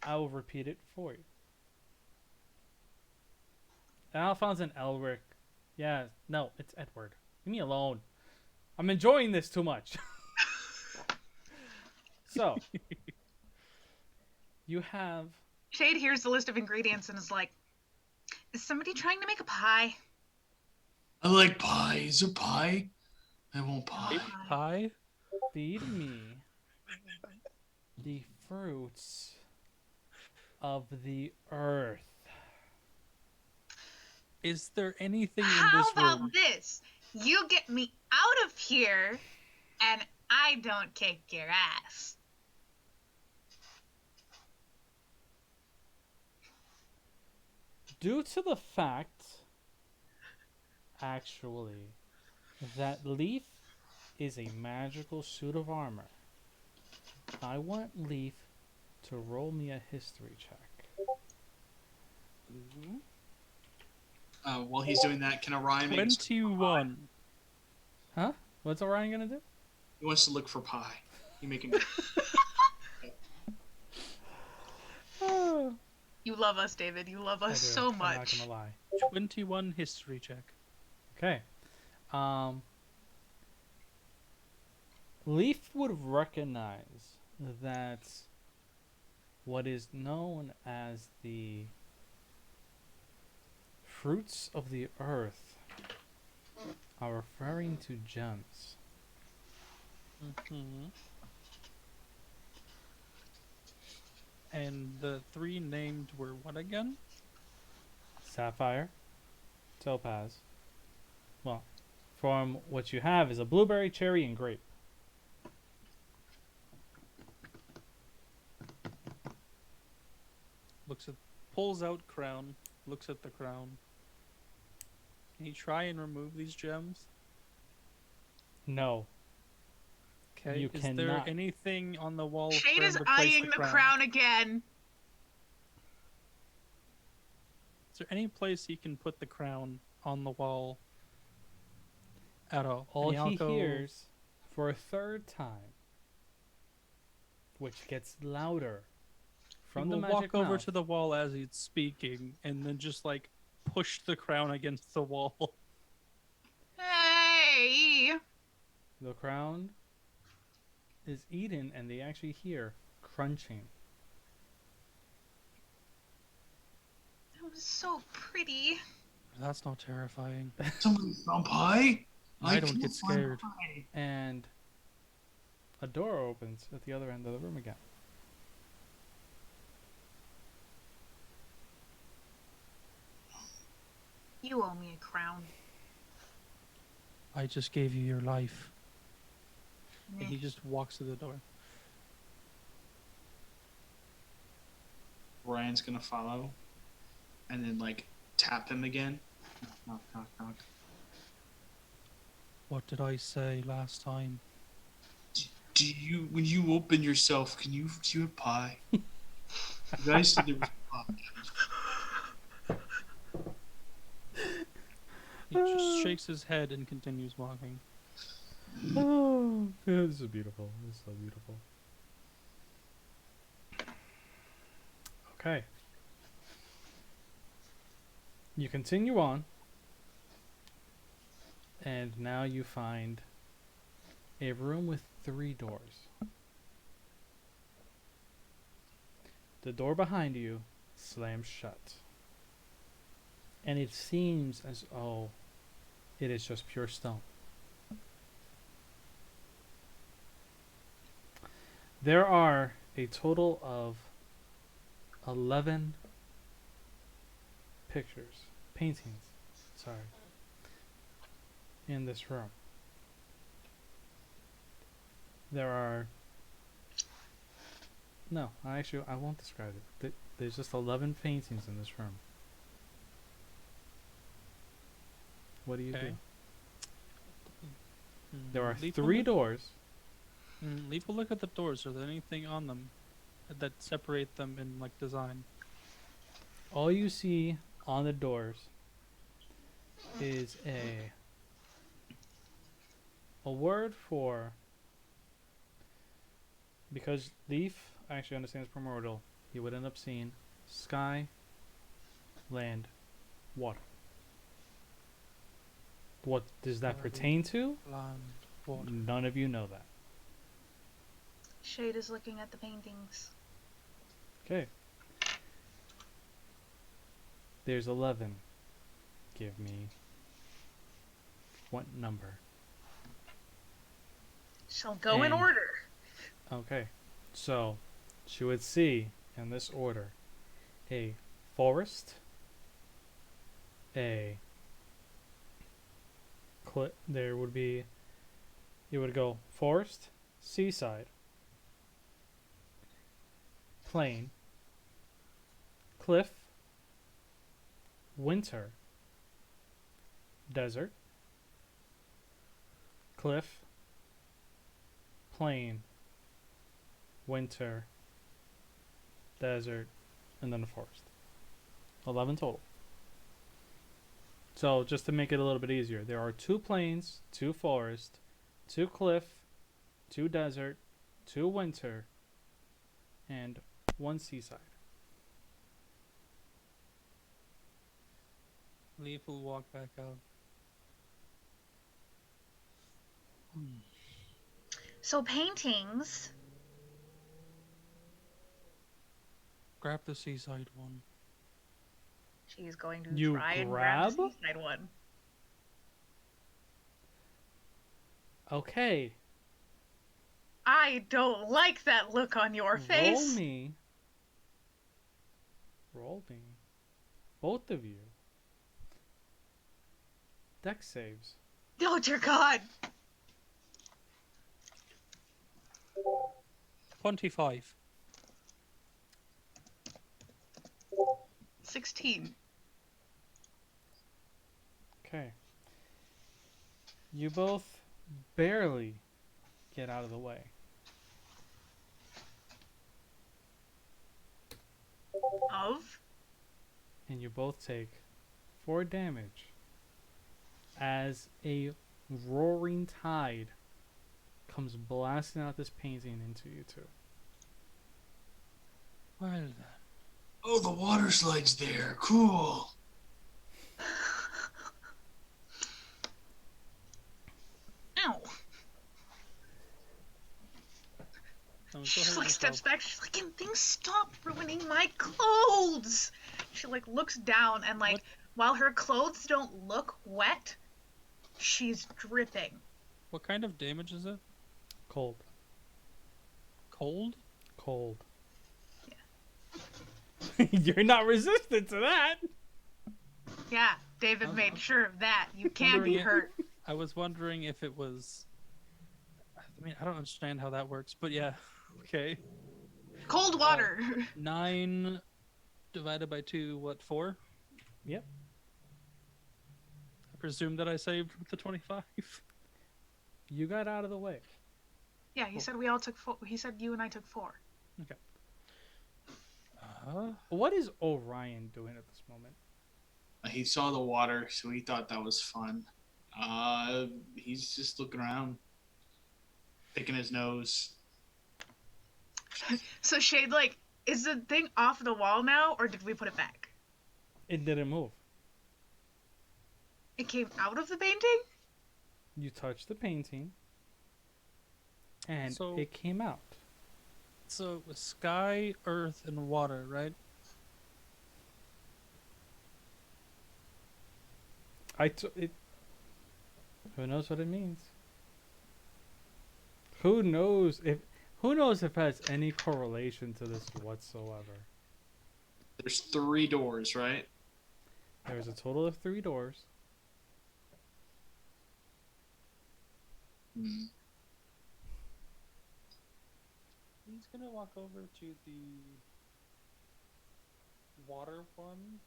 Speaker 2: I will repeat it for you. Alphonse and Elric. Yeah, no, it's Edward. Leave me alone. I'm enjoying this too much. So, you have...
Speaker 4: Shade hears the list of ingredients and is like, "Is somebody trying to make a pie?"
Speaker 3: I like pie. Is there pie? I want pie.
Speaker 1: Pie?
Speaker 2: Feed me the fruits of the earth.
Speaker 1: Is there anything in
Speaker 4: How
Speaker 1: this
Speaker 4: about
Speaker 1: room?
Speaker 4: this? You get me out of here, and I don't kick your ass.
Speaker 2: Due to the fact, actually, that Leaf is a magical suit of armor, I want Leaf to roll me a history check.
Speaker 3: While he's doing that, can Orion make a
Speaker 1: 21.
Speaker 2: Huh? What's Orion gonna do?
Speaker 3: He wants to look for pie. You make him.
Speaker 4: You love us, David. You love
Speaker 2: I
Speaker 4: us
Speaker 2: do.
Speaker 4: so
Speaker 2: I'm not
Speaker 4: much.
Speaker 2: gonna lie.
Speaker 1: 21 history check.
Speaker 2: Okay. Leaf would recognize that what is known as the fruits of the earth are referring to gems.
Speaker 1: Mm-hmm. And the 3 named were what again?
Speaker 2: Sapphire, topaz. Well, from what you have is a blueberry, cherry, and grape.
Speaker 1: Pulls out crown, looks at the crown. Can you try and remove these gems?
Speaker 2: No.
Speaker 1: Okay.
Speaker 2: You
Speaker 1: Is there
Speaker 2: cannot.
Speaker 1: anything on the wall
Speaker 4: Shade
Speaker 1: for him
Speaker 4: is
Speaker 1: to place
Speaker 4: eyeing
Speaker 1: the
Speaker 4: the crown again.
Speaker 1: Is there any place he can put the crown on the wall at all?
Speaker 2: All
Speaker 1: Any
Speaker 2: he
Speaker 1: alcove?
Speaker 2: hears for a third time, which gets louder from
Speaker 1: He
Speaker 2: the
Speaker 1: will
Speaker 2: magic
Speaker 1: walk over
Speaker 2: mouth.
Speaker 1: to the wall as he's speaking, and then just like push the crown against the wall.
Speaker 4: Hey!
Speaker 2: The crown is eaten, and they actually hear crunching.
Speaker 4: That was so pretty.
Speaker 1: That's not terrifying.
Speaker 3: Somebody found pie.
Speaker 1: I don't
Speaker 3: can't
Speaker 1: get
Speaker 3: find
Speaker 1: scared.
Speaker 3: pie.
Speaker 2: And a door opens at the other end of the room again.
Speaker 4: You owe me a crown.
Speaker 1: I just gave you your life.
Speaker 4: Meh.
Speaker 1: And he just walks to the door.
Speaker 3: Ryan's gonna follow, and then like tap him again. Knock, knock, knock.
Speaker 1: What did I say last time?
Speaker 3: Do you, when you open yourself, do you have pie? You guys said there was pie.
Speaker 1: He just shakes his head and continues walking.
Speaker 2: Oh, this is beautiful. This is so beautiful. Okay. You continue on, and now you find a room with 3 doors. The door behind you slams shut, and it seems as though it is just pure stone. There are a total of 11 paintings, in this room. There are... No, I won't describe it. There's just 11 paintings in this room. What do you
Speaker 1: Okay.
Speaker 2: do? There are
Speaker 1: Leaf
Speaker 2: 3
Speaker 1: will
Speaker 2: doors.
Speaker 1: Leaf will look at the doors. Are there anything on them that separate them in like design?
Speaker 2: All you see on the doors is a word for, because Leaf actually understands primordial, he would end up seeing sky, land, water. What does that
Speaker 1: Sky,
Speaker 2: pertain to?
Speaker 1: Land, water.
Speaker 2: None of you know that.
Speaker 4: Shade is looking at the paintings.
Speaker 2: Okay. There's 11. Give me what number?
Speaker 4: Shall go in
Speaker 2: And-
Speaker 4: order.
Speaker 2: Okay. So, She would see in this order a forest, a there would be, it would go forest, seaside, plain, cliff, winter, desert, cliff, plain, winter, desert, and then a forest. 11 total. So just to make it a little bit easier, there are 2 plains, 2 forest, 2 cliff, 2 desert, 2 winter, and 1 seaside.
Speaker 1: Leaf will walk back out.
Speaker 4: So paintings.
Speaker 1: Grab the seaside one.
Speaker 4: She's going to
Speaker 2: You
Speaker 4: try and
Speaker 2: grab?
Speaker 4: grab the seaside one.
Speaker 2: Okay.
Speaker 4: I don't like that look on your face.
Speaker 2: Roll me. Both of you. Dex saves.
Speaker 4: Oh dear God.
Speaker 1: 25.
Speaker 4: 16.
Speaker 2: Okay. You both barely get out of the way.
Speaker 4: Of?
Speaker 2: And you both take 4 damage as a roaring tide comes blasting out this painting into you two.
Speaker 1: Well then.
Speaker 3: Oh, the water slide's there. Cool.
Speaker 4: Ow.
Speaker 1: No,
Speaker 4: She
Speaker 1: go
Speaker 4: just
Speaker 1: ahead
Speaker 4: like
Speaker 1: and
Speaker 4: steps
Speaker 1: go.
Speaker 4: back. She's like, "Can things stop ruining my clothes?" She like looks down and like,
Speaker 1: What?
Speaker 4: while her clothes don't look wet, she's dripping.
Speaker 1: What kind of damage is it?
Speaker 2: Cold.
Speaker 1: Cold?
Speaker 2: Cold. Yeah. You're not resistant to that.
Speaker 4: Yeah, David
Speaker 1: Okay.
Speaker 4: made sure of that. You can
Speaker 1: Wondering
Speaker 4: be
Speaker 1: it-
Speaker 4: hurt.
Speaker 1: I was wondering if it was. I mean, I don't understand how that works, but yeah. Okay.
Speaker 4: Cold water.
Speaker 1: 9 divided by 2, what, 4?
Speaker 2: Yep.
Speaker 1: I presume that I saved with the 25.
Speaker 2: You got out of the way.
Speaker 4: Yeah, he said we all took 4. He said you and I took 4.
Speaker 2: What is Orion doing at this moment?
Speaker 3: He saw the water, so he thought that was fun. He's just looking around, picking his nose.
Speaker 4: So Shade, like, is the thing off the wall now, or did we put it back?
Speaker 2: It didn't move.
Speaker 4: It came out of the painting?
Speaker 2: You touched the painting, and
Speaker 1: So-
Speaker 2: it came out.
Speaker 1: So it was sky, earth, and water, right?
Speaker 2: It. Who knows what it means? Who knows if it has any correlation to this whatsoever?
Speaker 3: There's 3 doors, right?
Speaker 2: There's a total of 3 doors.
Speaker 3: Hmm.
Speaker 1: He's gonna walk over to the water one.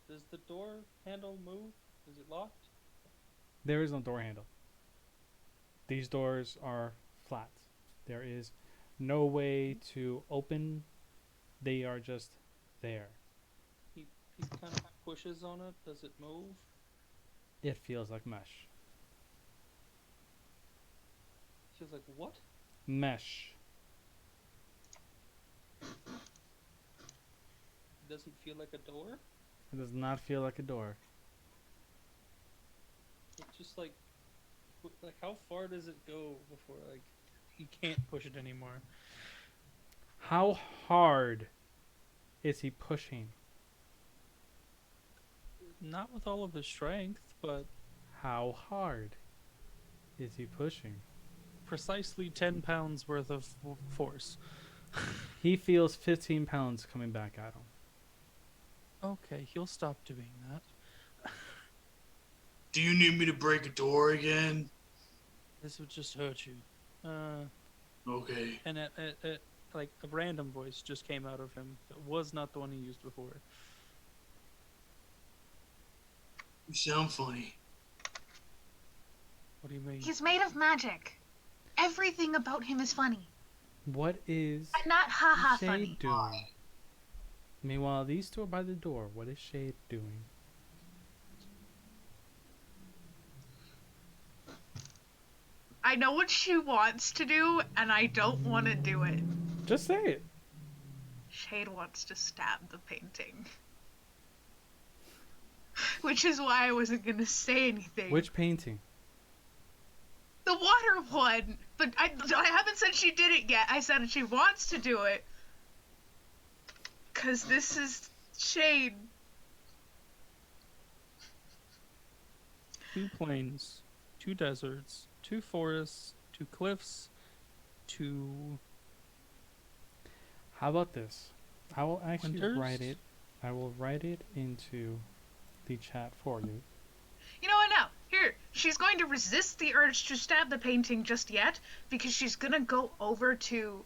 Speaker 1: Does the door handle move? Is it locked?
Speaker 2: There is no door handle. These doors are flat. There is no way to open. They are just there.
Speaker 1: He kind of pushes on it. Does it move?
Speaker 2: It feels like mesh.
Speaker 1: Feels like what?
Speaker 2: Mesh.
Speaker 1: It doesn't feel like a door.
Speaker 2: It does not feel like a door.
Speaker 1: It's just like how far does it go before like he can't push it anymore?
Speaker 2: How hard is he pushing?
Speaker 1: Not with all of his strength, but
Speaker 2: How hard is he pushing?
Speaker 1: precisely 10 pounds worth of force.
Speaker 2: He feels 15 pounds coming back at him.
Speaker 1: Okay, he'll stop doing that.
Speaker 3: Do you need me to break a door again?
Speaker 1: This would just hurt you.
Speaker 3: Okay.
Speaker 1: And it like a random voice just came out of him. It was not the one he used before.
Speaker 3: You sound funny.
Speaker 1: What do you mean?
Speaker 4: He's made of magic. Everything about him is funny.
Speaker 2: What is
Speaker 4: And not haha
Speaker 2: Shade
Speaker 4: funny.
Speaker 2: doing? Meanwhile, these two are by the door. What is Shade doing?
Speaker 4: I know what she wants to do, and I don't want to do it.
Speaker 2: Just say it.
Speaker 4: Shade wants to stab the painting. Which is why I wasn't going to say anything.
Speaker 2: Which painting?
Speaker 4: The water one! But I haven't said she did it yet. I said she wants to do it. Because this is Shade.
Speaker 1: 2 plains, 2 deserts, 2 forests, 2 cliffs, 2...
Speaker 2: How about this? I will actually
Speaker 1: Winters?
Speaker 2: write it. I will write it into the chat for you.
Speaker 4: You know what now? Here, she's going to resist the urge to stab the painting just yet, because she's gonna go over to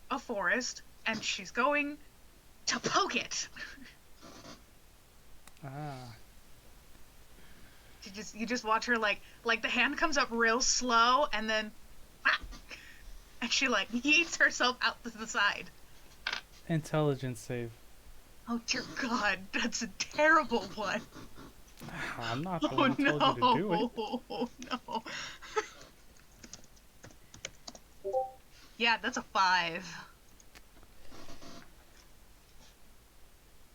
Speaker 4: a forest, and she's going to poke it.
Speaker 2: Ah.
Speaker 4: You just watch her like the hand comes up real slow, and then and she like yeets herself out to the side.
Speaker 2: Intelligence save.
Speaker 4: Oh dear God, that's a terrible one.
Speaker 2: I'm not the
Speaker 4: Oh
Speaker 2: one who
Speaker 4: no,
Speaker 2: told you to do it.
Speaker 4: no. Yeah, that's a 5.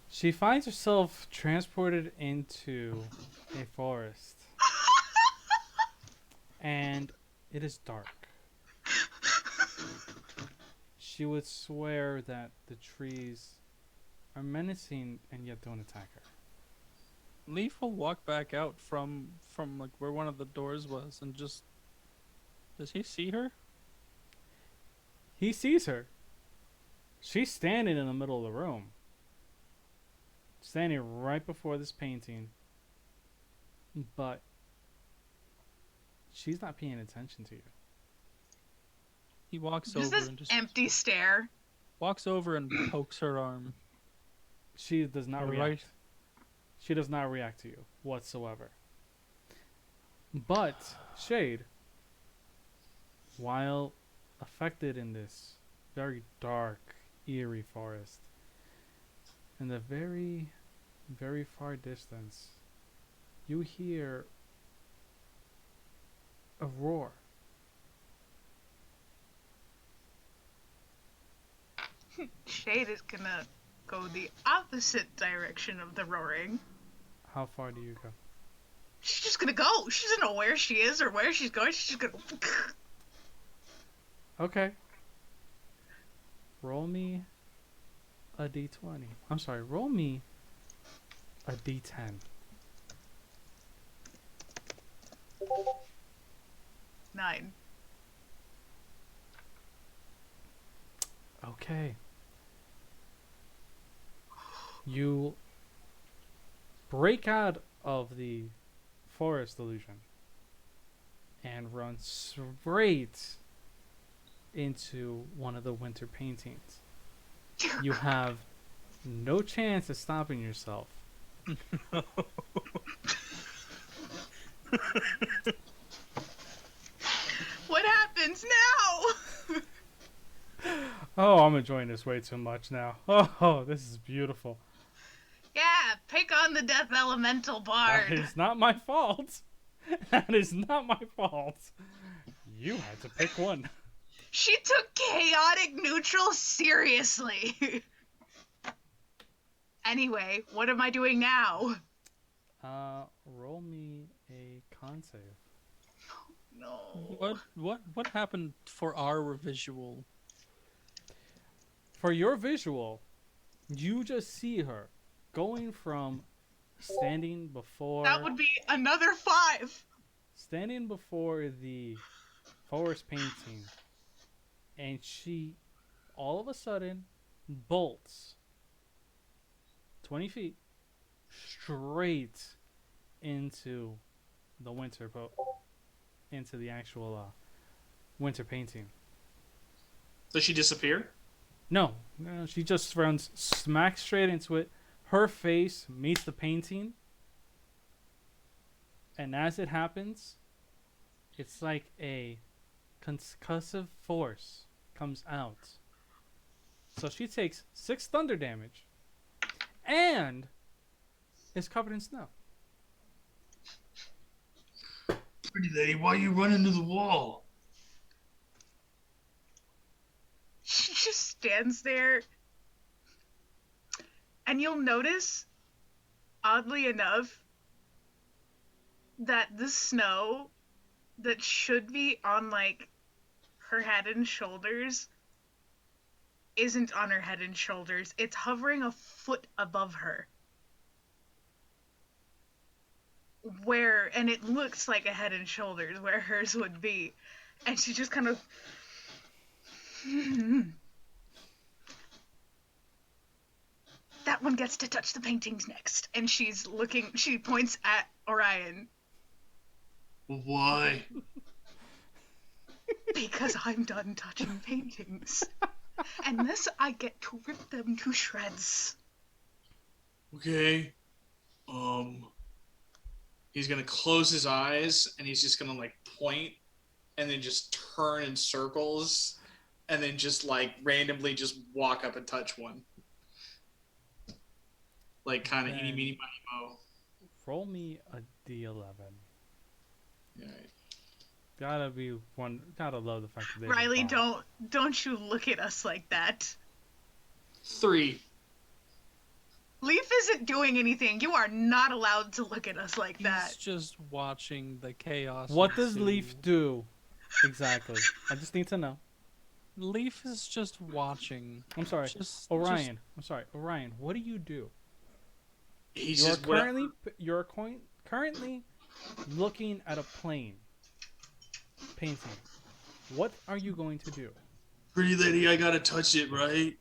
Speaker 2: She finds herself transported into a forest. And it is dark. She would swear that the trees are menacing and yet don't attack her.
Speaker 1: Leaf will walk back out from like where one of the doors was and just... Does he see her?
Speaker 2: He sees her. She's standing in the middle of the room. Standing right before this painting. But she's not paying attention to you.
Speaker 1: He walks
Speaker 4: Just
Speaker 1: over
Speaker 4: this
Speaker 1: and just
Speaker 4: empty stare.
Speaker 1: walks over and pokes her arm.
Speaker 2: She does not
Speaker 1: Right.
Speaker 2: react. She does not react to you whatsoever. But Shade, while affected in this very dark, eerie forest, in the very, very far distance, you hear a roar.
Speaker 4: Shade is gonna go the opposite direction of the roaring.
Speaker 2: How far do you go?
Speaker 4: She's just gonna go. She doesn't know where she is or where she's going. She's just gonna.
Speaker 2: Okay. Roll me a d20. I'm sorry, roll me a d10.
Speaker 4: 9.
Speaker 2: Okay. You break out of the forest illusion and run straight into one of the winter paintings. You have no chance of stopping yourself.
Speaker 4: What happens now?
Speaker 2: Oh, I'm enjoying this way too much now. Oh, this is beautiful.
Speaker 4: Yeah, pick on the death elemental
Speaker 2: That
Speaker 4: bard.
Speaker 2: is not my fault. That is not my fault. You had to pick one.
Speaker 4: She took chaotic neutral seriously. Anyway, what am I doing now?
Speaker 2: Roll me a con save.
Speaker 4: No.
Speaker 1: What happened for our visual?
Speaker 2: For your visual, you just see her going from standing before
Speaker 4: That would be another 5.
Speaker 2: standing before the forest painting, and she all of a sudden bolts 20 feet straight into the into the actual winter painting.
Speaker 3: Does she disappear?
Speaker 2: No, no, she just runs smack straight into it. Her face meets the painting, and as it happens, it's like a concussive force comes out. So she takes 6 thunder damage and is covered in snow.
Speaker 3: Pretty lady, why you run into the wall?
Speaker 4: She just stands there, and you'll notice, oddly enough, that the snow that should be on, like, her head and shoulders isn't on her head and shoulders. It's hovering a foot above her. And it looks like a head and shoulders where hers would be. And she just kind of... That one gets to touch the paintings next. And she points at Orion.
Speaker 3: Why?
Speaker 4: Because I'm done touching paintings. And thus I get to rip them to shreds.
Speaker 3: Okay. He's gonna close his eyes and he's just gonna like point and then just turn in circles and then just like randomly just walk up and touch one. Like kind of eeny meeny miny mo.
Speaker 2: Roll me a D11.
Speaker 3: Alright.
Speaker 2: Gotta love the fact that they
Speaker 4: Riley, don't you look at us like that.
Speaker 3: 3.
Speaker 4: Leaf isn't doing anything. You are not allowed to look at us like that.
Speaker 1: He's just watching the chaos.
Speaker 2: What does
Speaker 1: ensue.
Speaker 2: Leaf do? Exactly. I just need to know.
Speaker 1: Leaf is just watching.
Speaker 2: I'm sorry. Orion. I'm sorry. Orion, what do you do?
Speaker 3: He's
Speaker 2: You're
Speaker 3: just
Speaker 2: currently looking at a plane painting. What are you going to do?
Speaker 3: Pretty lady, I gotta touch it, right?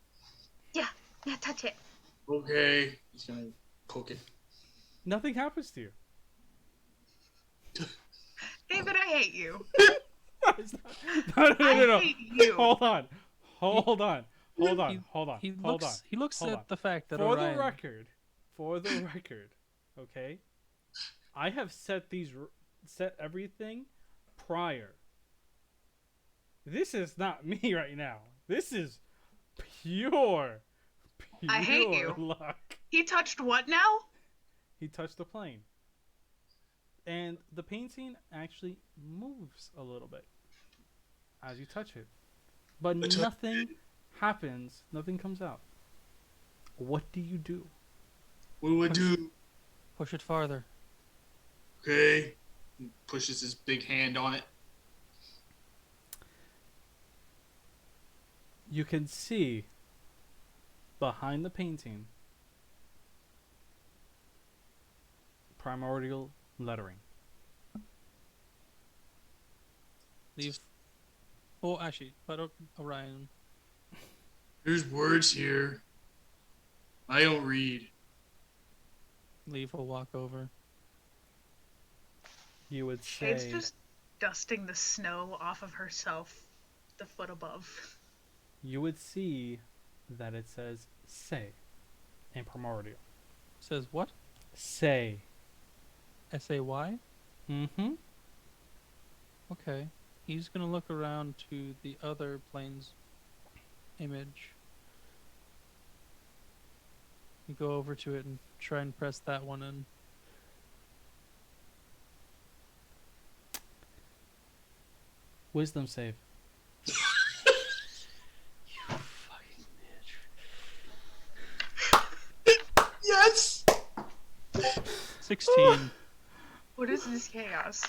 Speaker 4: Yeah, touch it.
Speaker 3: Okay. He's gonna poke it.
Speaker 2: Nothing happens to you.
Speaker 4: David, I hate you.
Speaker 2: No.
Speaker 4: I hate you.
Speaker 2: Hold on.
Speaker 1: He looks at the fact that
Speaker 2: For
Speaker 1: Orion...
Speaker 2: the record, okay? I have set everything prior. This is not me right now. This is pure
Speaker 4: I hate you.
Speaker 2: luck.
Speaker 4: He touched what now?
Speaker 2: He touched the plane. And the painting actually moves a little bit as you touch it. But nothing happens. Nothing comes out. What do you do?
Speaker 3: What do I do?
Speaker 1: Push it farther.
Speaker 3: Okay. He pushes his big hand on it.
Speaker 2: You can see behind the painting primordial lettering.
Speaker 1: Leaf. Oh, actually, but Orion.
Speaker 3: There's words here. I don't read.
Speaker 1: Leaf will walk over.
Speaker 2: You would
Speaker 4: Shade's
Speaker 2: say
Speaker 4: just dusting the snow off of herself the foot above.
Speaker 2: you would see that it says say in primordial.
Speaker 1: Says what?
Speaker 2: Say.
Speaker 1: S-A-Y?
Speaker 2: Mm-hmm.
Speaker 1: Okay. He's gonna look around to the other plane's image. You go over to it and try and press that one in.
Speaker 2: Wisdom save.
Speaker 1: You fucking bitch.
Speaker 3: Yes!
Speaker 1: 16.
Speaker 4: What is this chaos?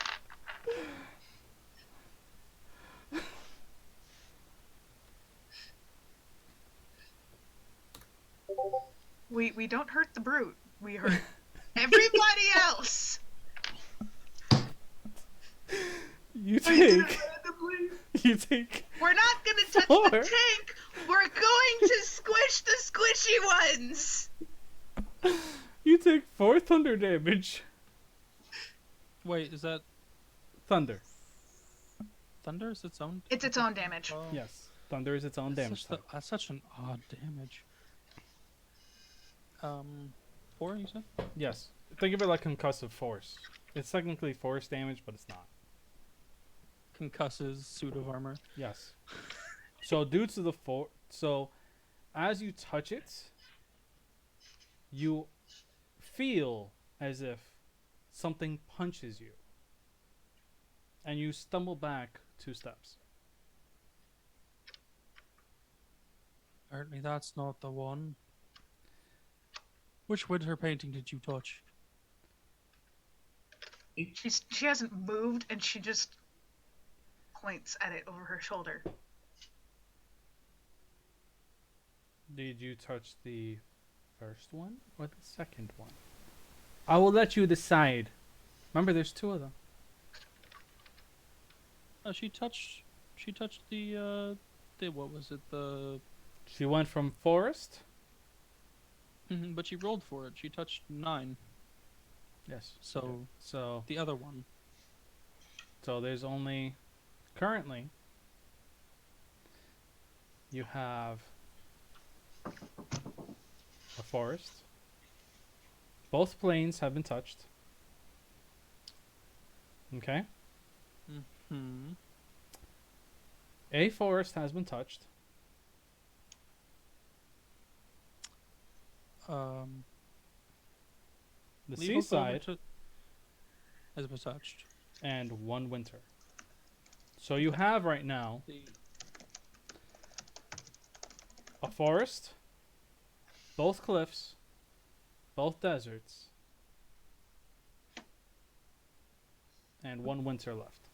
Speaker 4: We don't hurt the brute. We hurt everybody else.
Speaker 2: You take You take
Speaker 4: We're not gonna touch
Speaker 2: Four.
Speaker 4: the tank. We're going to squish the squishy ones.
Speaker 2: you take 4 thunder damage.
Speaker 1: Wait, is that
Speaker 2: Thunder.
Speaker 1: thunder? Is its own?
Speaker 4: It's its own damage.
Speaker 1: Oh,
Speaker 2: Yes. Thunder is its own damage type.
Speaker 1: That's such an odd damage. 4 you said?
Speaker 2: Yes. Think of it like concussive force. It's technically force damage, but it's not.
Speaker 1: Concusses suit of armor.
Speaker 2: Yes. So due to the so as you touch it, you feel as if something punches you. And you stumble back 2 steps.
Speaker 1: Apparently that's not the one. Which winter painting did you touch?
Speaker 4: She hasn't moved, and she just points at it over her shoulder.
Speaker 2: Did you touch the first one or the second one? I will let you decide. Remember, there's 2 of them.
Speaker 1: Oh, she touched the what was it? The
Speaker 2: She went from forest.
Speaker 1: but she rolled for it. She touched 9.
Speaker 2: Yes.
Speaker 1: So
Speaker 2: So
Speaker 1: the other one.
Speaker 2: there's only currently you have a forest. Both planes have been touched. Okay.
Speaker 1: Hmm.
Speaker 2: A forest has been touched. The
Speaker 1: Leave us over
Speaker 2: seaside
Speaker 1: to- has been touched.
Speaker 2: and 1 winter. So you have right now
Speaker 1: The
Speaker 2: a forest, both cliffs, both deserts, and 1 winter left.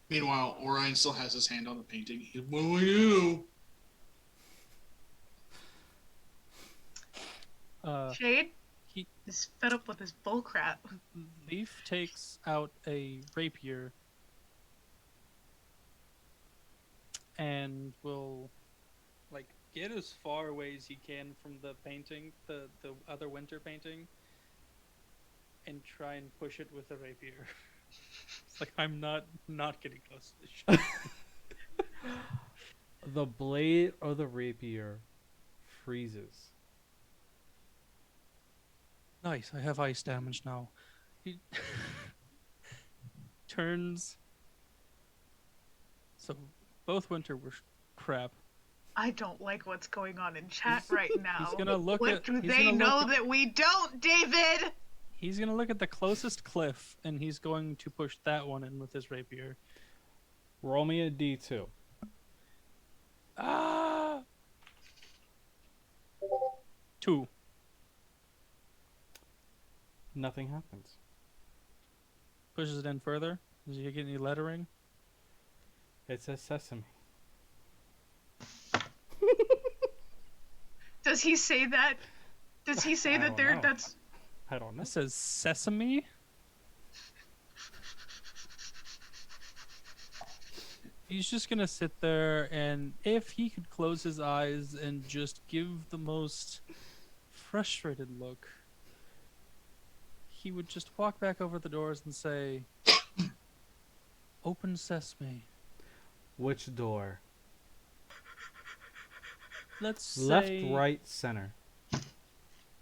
Speaker 3: Meanwhile, Orion still has his hand on the painting. He's, what do we do?
Speaker 4: Shade
Speaker 1: he
Speaker 4: is fed up with this bullcrap.
Speaker 1: Leaf takes out a rapier and will like get as far away as he can from the painting, the other winter painting, and try and push it with a rapier. It's like I'm not getting close to this shit.
Speaker 2: The blade of the rapier freezes.
Speaker 1: Nice, I have ice damage now. He turns. So both winter were crap.
Speaker 4: I don't like what's going on in chat right now.
Speaker 1: He's gonna look
Speaker 4: what
Speaker 1: at-
Speaker 4: do
Speaker 1: he's
Speaker 4: they
Speaker 1: gonna
Speaker 4: know
Speaker 1: look
Speaker 4: that we don't, David?
Speaker 1: He's gonna look at the closest cliff and he's going to push that one in with his rapier.
Speaker 2: Roll me a d2.
Speaker 1: Ah! 2.
Speaker 2: Nothing happens.
Speaker 1: Pushes it in further. Does he get any lettering?
Speaker 2: It says sesame.
Speaker 4: Does he say that? Does he say
Speaker 2: I
Speaker 4: that
Speaker 2: don't
Speaker 4: they're
Speaker 2: know.
Speaker 4: that's
Speaker 2: I don't know.
Speaker 1: It says sesame. He's just gonna sit there, and if he could close his eyes and just give the most frustrated look, he would just walk back over the doors and say, "Open sesame."
Speaker 2: Which door?
Speaker 1: Let's say,
Speaker 2: Left, right, center.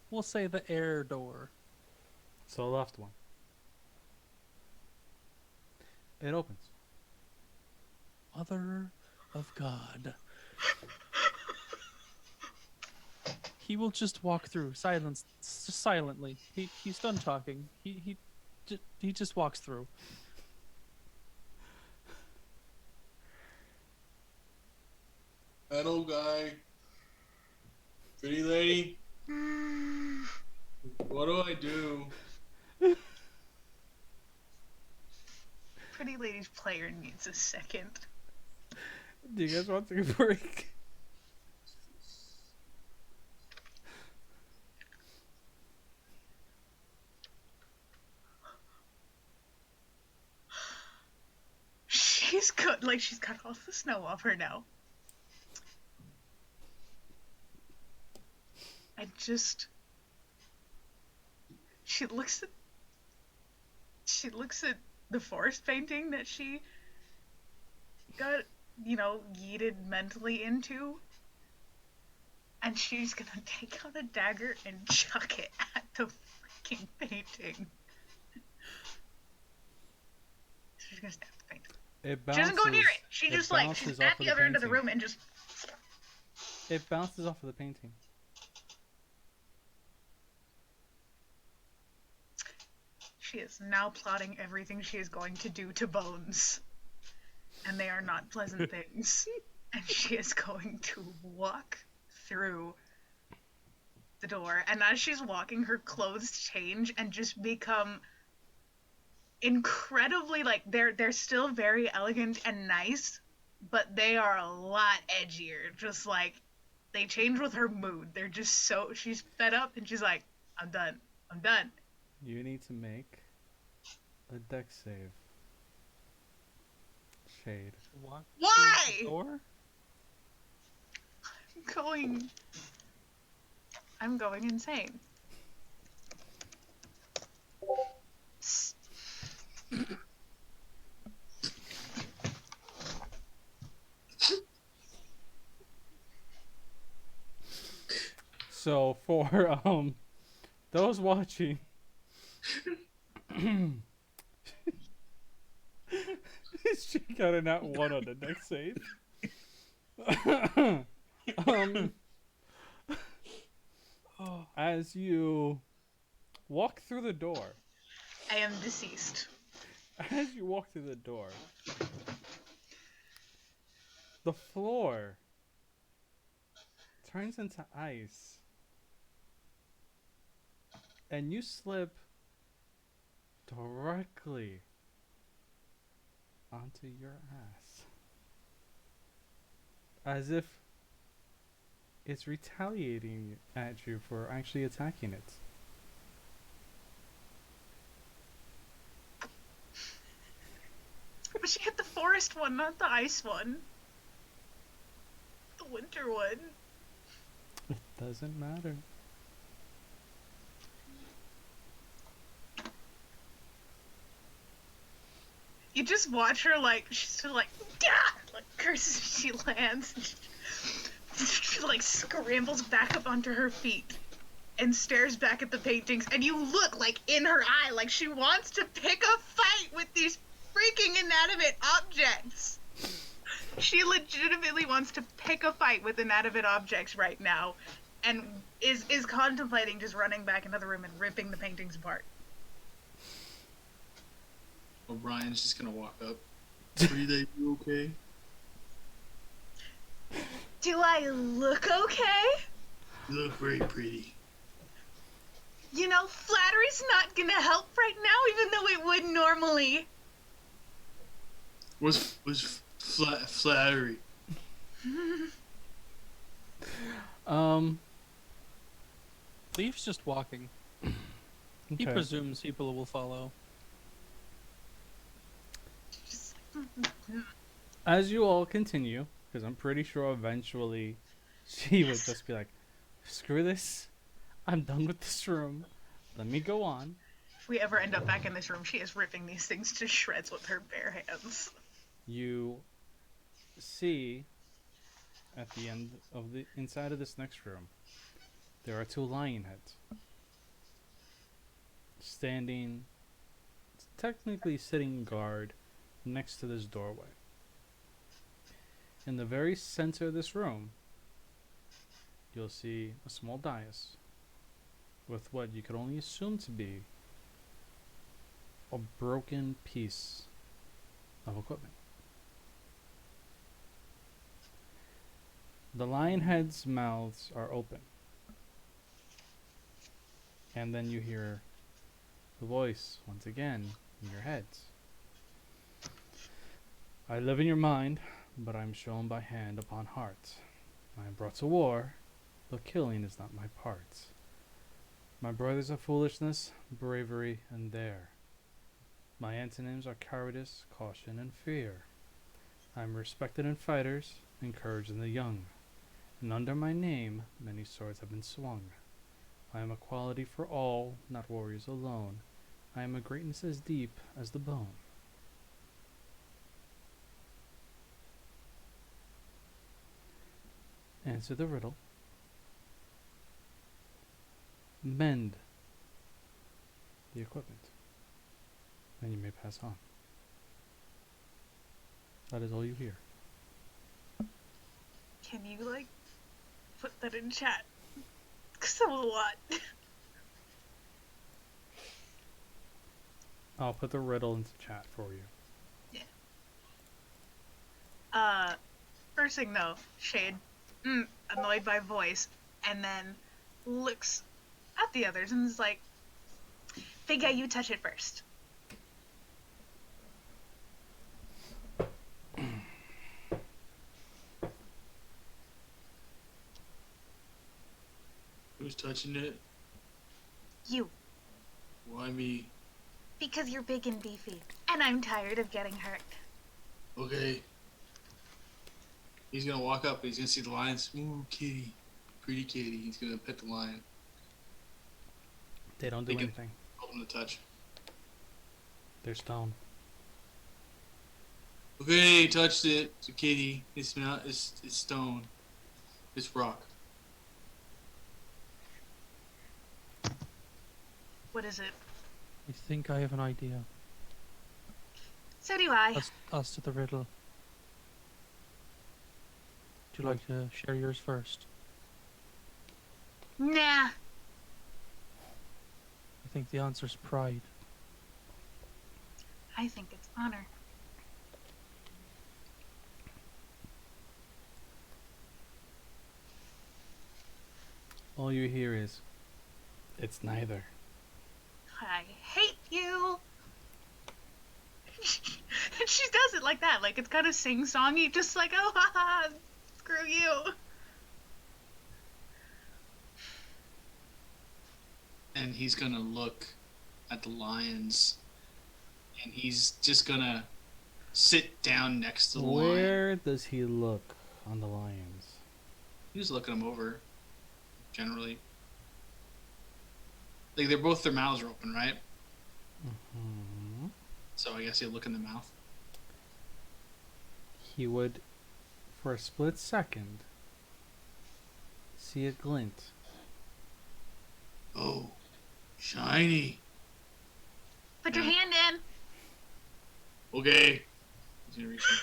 Speaker 1: We'll say the air door.
Speaker 2: So left one. It opens.
Speaker 1: Mother of God. He will just walk through, silently. He's done talking. He just walks through.
Speaker 3: That old guy. Pretty lady. What do I do?
Speaker 4: Pretty Lady's player needs a second.
Speaker 2: Do you guys want to take a break?
Speaker 4: She's good. Like, she's got all the snow off her now. I just... She looks at the forest painting that she got, yeeted mentally into. And she's gonna take out a dagger and chuck it at the freaking painting. She's gonna stab the painting.
Speaker 2: It
Speaker 4: She doesn't go near it. She just she's at the other end of the room and just...
Speaker 2: It bounces off of the painting.
Speaker 4: She is now plotting everything she is going to do to Bones. And they are not pleasant things. And she is going to walk through the door. And as she's walking, her clothes change and just become incredibly, like, they're still very elegant and nice, but they are a lot edgier. Just, like, they change with her mood. They're just so... She's fed up and she's like, I'm done. I'm done.
Speaker 2: You need to make a dex save. Shade.
Speaker 1: Walk
Speaker 4: Why?
Speaker 1: through the door?
Speaker 4: I'm going insane.
Speaker 2: So for those watching, she got a nat 1 on the next save. As you walk through the door,
Speaker 4: I am deceased.
Speaker 2: as you walk through the door, the floor turns into ice, and you slip directly onto your ass, as if it's retaliating at you for actually attacking it.
Speaker 4: But she hit the forest one, not the ice one. The winter one.
Speaker 2: It doesn't matter.
Speaker 4: You just watch her, like, she's still like, Gah! Like, curses as she lands. She, like, scrambles back up onto her feet and stares back at the paintings, and you look, like, in her eye, like she wants to pick a fight with these freaking inanimate objects. She legitimately wants to pick a fight with inanimate objects right now, and is contemplating just running back into the room and ripping the paintings apart.
Speaker 3: O'Brien's just gonna walk up. Frida, you okay?
Speaker 4: Do I look okay?
Speaker 3: You look very pretty.
Speaker 4: You know, flattery's not gonna help right now, even though it would normally.
Speaker 3: Was flattery?
Speaker 1: Leaf's just walking. He
Speaker 2: Okay.
Speaker 1: presumes people will follow.
Speaker 4: Just,
Speaker 2: As you all continue, because I'm pretty sure eventually she would just be like, screw this, I'm done with this room, let me go on.
Speaker 4: if we ever end up back in this room, she is ripping these things to shreds with her bare hands.
Speaker 2: You see at the end of the inside of this next room, there are 2 lion heads standing, technically sitting guard next to this doorway. In the very center of this room, you'll see a small dais with what you could only assume to be a broken piece of equipment. The lion heads' mouths are open. And then you hear the voice once again in your heads. I live in your mind, but I'm shown by hand upon heart. I am brought to war, but killing is not my part. My brothers are foolishness, bravery, and dare. My antonyms are cowardice, caution, and fear. I'm respected in fighters, encouraged in the young, and under my name many swords have been swung. I am a quality for all, not warriors alone. I am a greatness as deep as the bone. Answer the riddle. Mend the equipment. Then you may pass on. That is all you hear.
Speaker 4: Can you, like, put that in chat? Because that was a lot.
Speaker 2: I'll put the riddle into chat for you.
Speaker 4: First thing though, Shade, annoyed by voice, and then looks at the others and is like, "Figure you touch it first."
Speaker 3: Who's touching it?
Speaker 4: You,
Speaker 3: Why me?
Speaker 4: because you're big and beefy, and I'm tired of getting hurt.
Speaker 3: Okay. He's gonna walk up. He's gonna see the lions. Ooh, kitty, pretty kitty. He's gonna pet the lion.
Speaker 2: They don't do
Speaker 3: They can-
Speaker 2: anything.
Speaker 3: Hold him to touch.
Speaker 2: They're stone.
Speaker 3: Okay, touched it. It's a kitty. It's not. It's stone. It's rock.
Speaker 4: What is it?
Speaker 1: I think I have an idea.
Speaker 4: So do I.
Speaker 1: As to the riddle. Would you like to share yours first?
Speaker 4: Nah.
Speaker 1: I think the answer's pride.
Speaker 4: I think it's honor.
Speaker 2: All you hear is, it's neither.
Speaker 4: I hate you. And she does it like that, like it's kind of sing-songy, just like, oh, haha, screw you.
Speaker 3: And he's gonna look at the lions, and he's just gonna sit down next to the lion.
Speaker 2: Where does he look on the lions?
Speaker 3: He's looking them over. Generally, like they're both, their mouths are open, right?
Speaker 2: Hmm.
Speaker 3: So I guess he'll look in the mouth.
Speaker 2: He would, for a split second, see a glint.
Speaker 3: Oh, shiny.
Speaker 4: Put your
Speaker 3: Yeah.
Speaker 4: hand in.
Speaker 3: Okay. He's gonna reach in.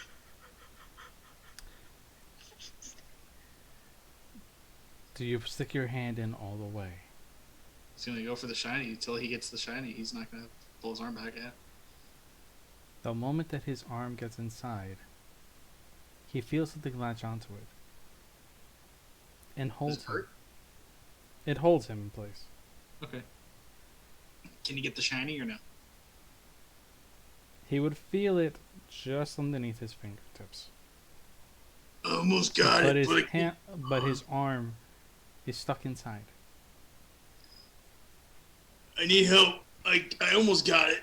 Speaker 2: Do you stick your hand in all the way?
Speaker 3: He's gonna go for the shiny until he gets the shiny. He's not gonna pull his arm back yet.
Speaker 2: The moment that his arm gets inside, he feels something latch onto it. And
Speaker 3: Does
Speaker 2: holds
Speaker 3: it
Speaker 2: him.
Speaker 3: hurt?
Speaker 2: It holds him in place.
Speaker 3: Okay. Can you get the shiny or no?
Speaker 2: He would feel it just underneath his fingertips.
Speaker 3: Almost got
Speaker 2: But
Speaker 3: it.
Speaker 2: but his arm is stuck inside.
Speaker 3: I need help. I almost got it.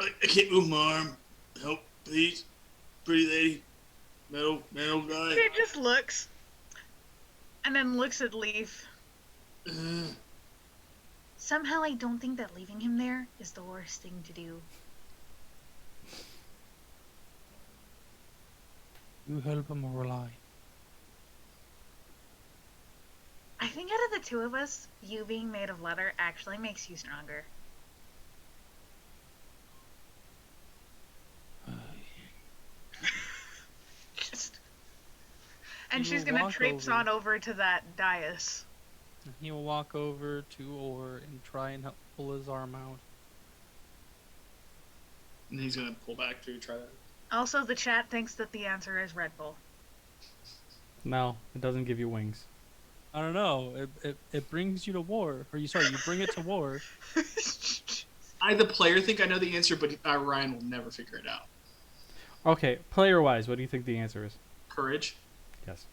Speaker 3: I can't move my arm. Help, please. Pretty lady. Metal guy.
Speaker 4: She just looks. And then looks at Leaf. Somehow I don't think that leaving him there is the worst thing to do.
Speaker 1: You help him or will I?
Speaker 4: I think out of the two of us, you being made of leather actually makes you stronger. Just. And
Speaker 1: You
Speaker 4: she's
Speaker 1: will
Speaker 4: gonna
Speaker 1: walk
Speaker 4: traipse
Speaker 1: over.
Speaker 4: on over to that dais.
Speaker 1: He will walk over to Orr and try and help pull his arm out.
Speaker 3: And he's gonna pull back to try that.
Speaker 4: Also, the chat thinks that the answer is Red Bull.
Speaker 2: No, it doesn't give you wings.
Speaker 1: I don't know. It brings you to war. Or you bring it to war.
Speaker 3: I, the player, think I know the answer, but Ryan will never figure it out.
Speaker 2: Okay, player-wise, what do you think the answer is?
Speaker 3: Courage.
Speaker 2: Yes.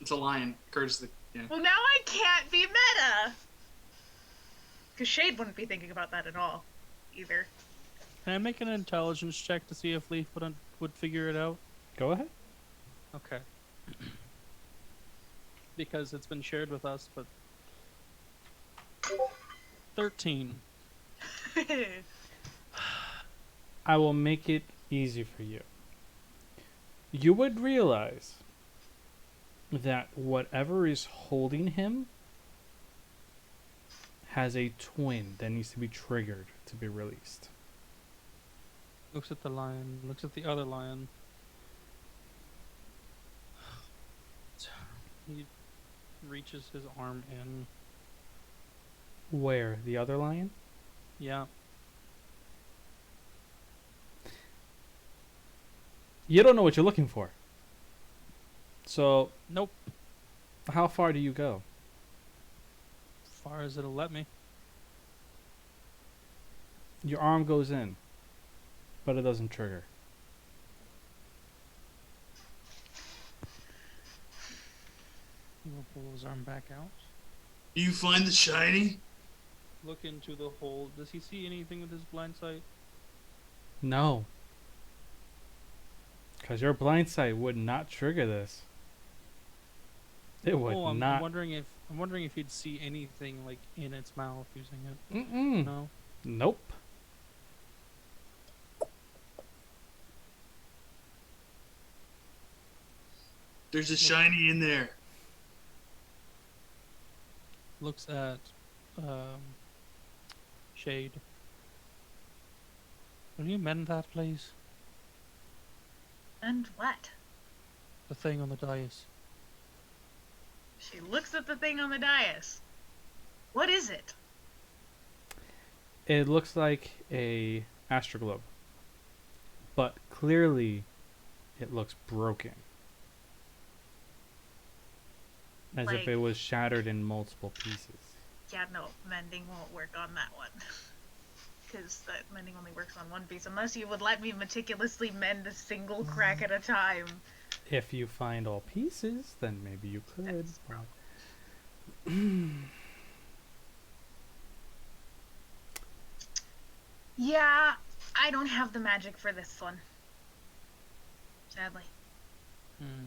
Speaker 3: It's a lion. Courage is the, yeah.
Speaker 4: Well, now I can't be meta! Because Shade wouldn't be thinking about that at all, either.
Speaker 1: Can I make an intelligence check to see if Leaf would figure it out?
Speaker 2: Go ahead.
Speaker 1: Okay. Because it's been shared with us, but 13.
Speaker 2: I will make it easy for you. You would realize that whatever is holding him has a twin that needs to be triggered to be released.
Speaker 1: Looks at the lion, looks at the other lion. He reaches his arm in.
Speaker 2: Where? The other lion?
Speaker 1: Yeah.
Speaker 2: You don't know what you're looking for. So,
Speaker 1: Nope.
Speaker 2: how far do you go?
Speaker 1: As far as it'll let me.
Speaker 2: Your arm goes in, but it doesn't trigger.
Speaker 1: He will pull his arm back out.
Speaker 3: Do you find the shiny?
Speaker 1: Look into the hole. Does he see anything with his blind sight?
Speaker 2: No. Because your blind sight would not trigger this. It would
Speaker 1: I'm
Speaker 2: not.
Speaker 1: wondering if he'd see anything like in its mouth using it.
Speaker 2: Mm-mm.
Speaker 1: No.
Speaker 2: Nope.
Speaker 3: There's a shiny in there.
Speaker 1: Looks at Shade. Will you mend that, please?
Speaker 4: And what?
Speaker 1: The thing on the dais.
Speaker 4: She looks at the thing on the dais. What is it?
Speaker 2: It looks like a astroglobe, but clearly it looks broken, as if
Speaker 4: Like-
Speaker 2: it was shattered in multiple pieces.
Speaker 4: Yeah, no, mending won't work on that one. Because that mending only works on one piece, unless you would let me meticulously mend a single crack at a time.
Speaker 2: If you find all pieces, then maybe you could.
Speaker 4: That's
Speaker 2: but-
Speaker 4: Yeah, I don't have the magic for this one. Sadly.
Speaker 1: Hmm.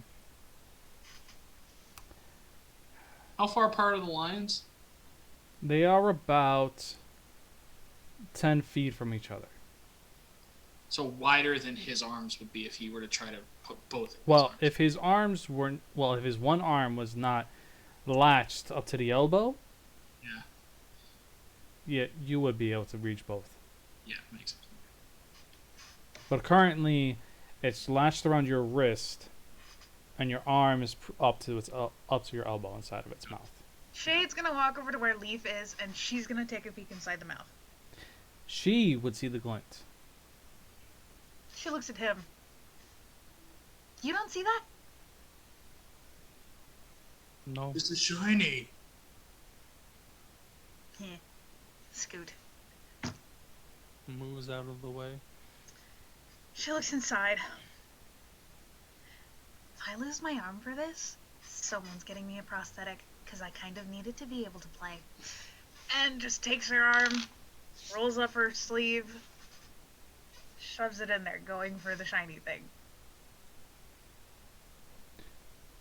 Speaker 3: How far apart are the lines?
Speaker 2: They are about 10 feet from each other.
Speaker 3: So wider than his arms would be if he were to try to put both. Of his
Speaker 2: Well,
Speaker 3: arms.
Speaker 2: if his arms weren't, well, if his one arm was not latched up to the elbow,
Speaker 3: Yeah.
Speaker 2: yeah, you would be able to reach both.
Speaker 3: Yeah, makes sense.
Speaker 2: But currently, it's latched around your wrist, and your arm is up to your elbow inside of its mouth.
Speaker 4: Shade's gonna walk over to where Leaf is, and she's gonna take a peek inside the mouth.
Speaker 2: She would see the glint.
Speaker 4: She looks at him. You don't see that?
Speaker 1: No.
Speaker 3: It's a shiny.
Speaker 4: Yeah. Scoot.
Speaker 1: Moves out of the way.
Speaker 4: She looks inside. If I lose my arm for this, someone's getting me a prosthetic, because I kind of need it to be able to play. And just takes her arm, rolls up her sleeve, shoves it in there, going for the shiny thing.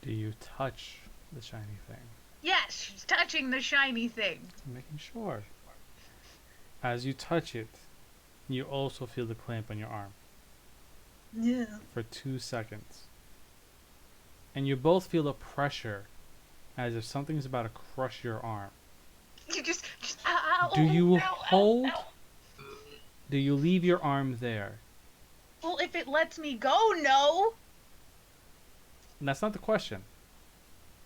Speaker 2: Do you touch the shiny thing?
Speaker 4: Yes, she's touching the shiny thing.
Speaker 2: Making sure. As you touch it, you also feel the clamp on your arm
Speaker 4: Yeah.
Speaker 2: for 2 seconds. And you both feel the pressure as if something's about to crush your arm.
Speaker 4: You just ow,
Speaker 2: Do you
Speaker 4: ow,
Speaker 2: hold?
Speaker 4: ow.
Speaker 2: Do you leave your arm there?
Speaker 4: Well, if it lets me go, no.
Speaker 2: And that's not the question.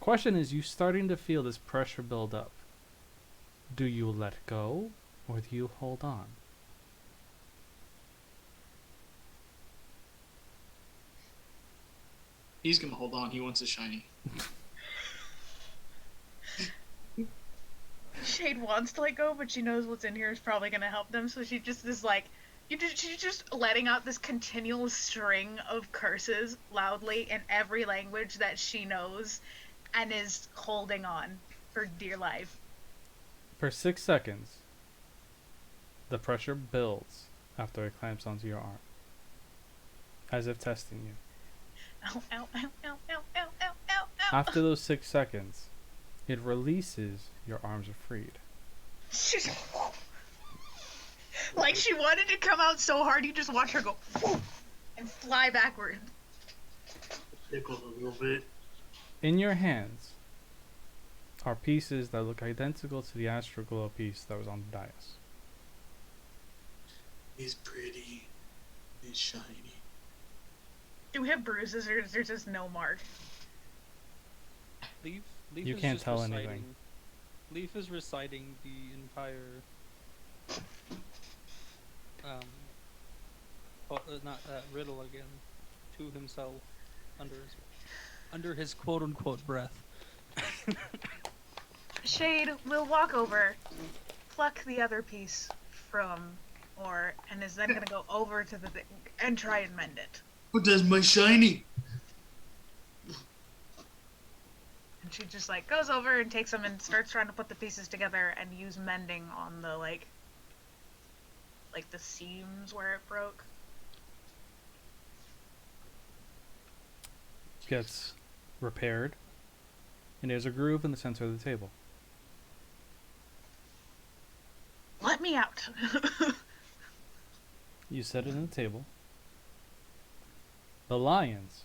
Speaker 2: Question is, you starting to feel this pressure build up. Do you let go, or do you hold on?
Speaker 3: He's gonna hold on. He wants a shiny.
Speaker 4: Shade wants to let go, but she knows what's in here is probably gonna help them, so she just is like, she's just letting out this continual string of curses loudly in every language that she knows, and is holding on for dear life.
Speaker 2: For 6 seconds, the pressure builds after it clamps onto your arm, as if testing you.
Speaker 4: Ow, ow, ow, ow, ow, ow, ow, ow, ow.
Speaker 2: After those 6 seconds, it releases, your arms are freed.
Speaker 4: She's like she wanted to come out so hard, you just watch her go and fly backward.
Speaker 3: Tickled a little bit.
Speaker 2: In your hands are pieces that look identical to the Astroglow piece that was on the dais.
Speaker 3: He's pretty. He's shiny.
Speaker 4: Do we have bruises or is there just no mark?
Speaker 1: Leaf
Speaker 2: You
Speaker 1: is
Speaker 2: can't
Speaker 1: just
Speaker 2: tell
Speaker 1: reciting,
Speaker 2: anything.
Speaker 1: Leaf is reciting the entire not riddle again to himself under his quote unquote breath.
Speaker 4: Shade will walk over, pluck the other piece from Or, and is then gonna go over to the thing and try and mend it.
Speaker 3: What does my shiny?
Speaker 4: And she just like goes over and takes them and starts trying to put the pieces together and use mending on the like the seams where it broke.
Speaker 2: Gets repaired, and there's a groove in the center of the table.
Speaker 4: Let me out.
Speaker 2: You set it on the table. The lions,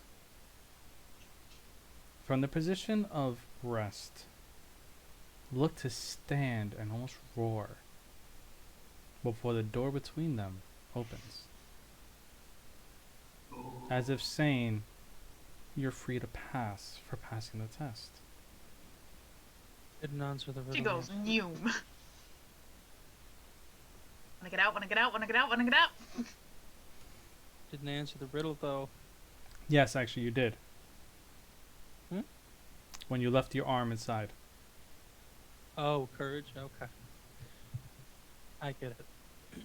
Speaker 2: from the position of rest, look to stand and almost roar before the door between them opens, as if saying, "You're free to pass for passing the test."
Speaker 1: Didn't answer the riddle.
Speaker 4: She goes,
Speaker 1: yet.
Speaker 4: "Noom." Wanna get out, wanna get out, wanna get out, wanna get out.
Speaker 1: Didn't answer the riddle though.
Speaker 2: Yes, actually, you did.
Speaker 1: Hmm?
Speaker 2: When you left your arm inside.
Speaker 1: Oh, courage. Okay, I get it.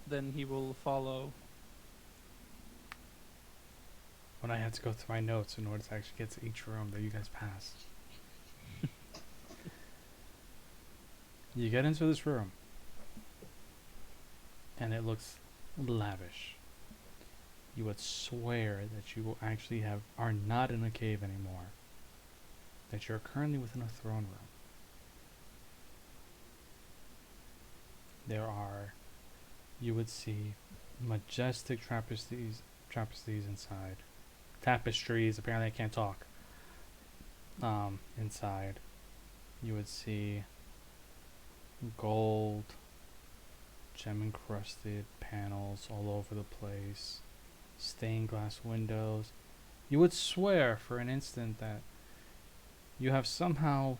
Speaker 1: Then he will follow.
Speaker 2: When I had to go through my notes in order to actually get to each room that you guys passed. You get into this room, and it looks lavish. You would swear that you actually are not in a cave anymore. That you're currently within a throne room. There are, you would see, majestic tapestries inside. Tapestries, apparently I can't talk. Inside. You would see gold, gem encrusted panels all over the place, stained glass windows. You would swear for an instant that you have somehow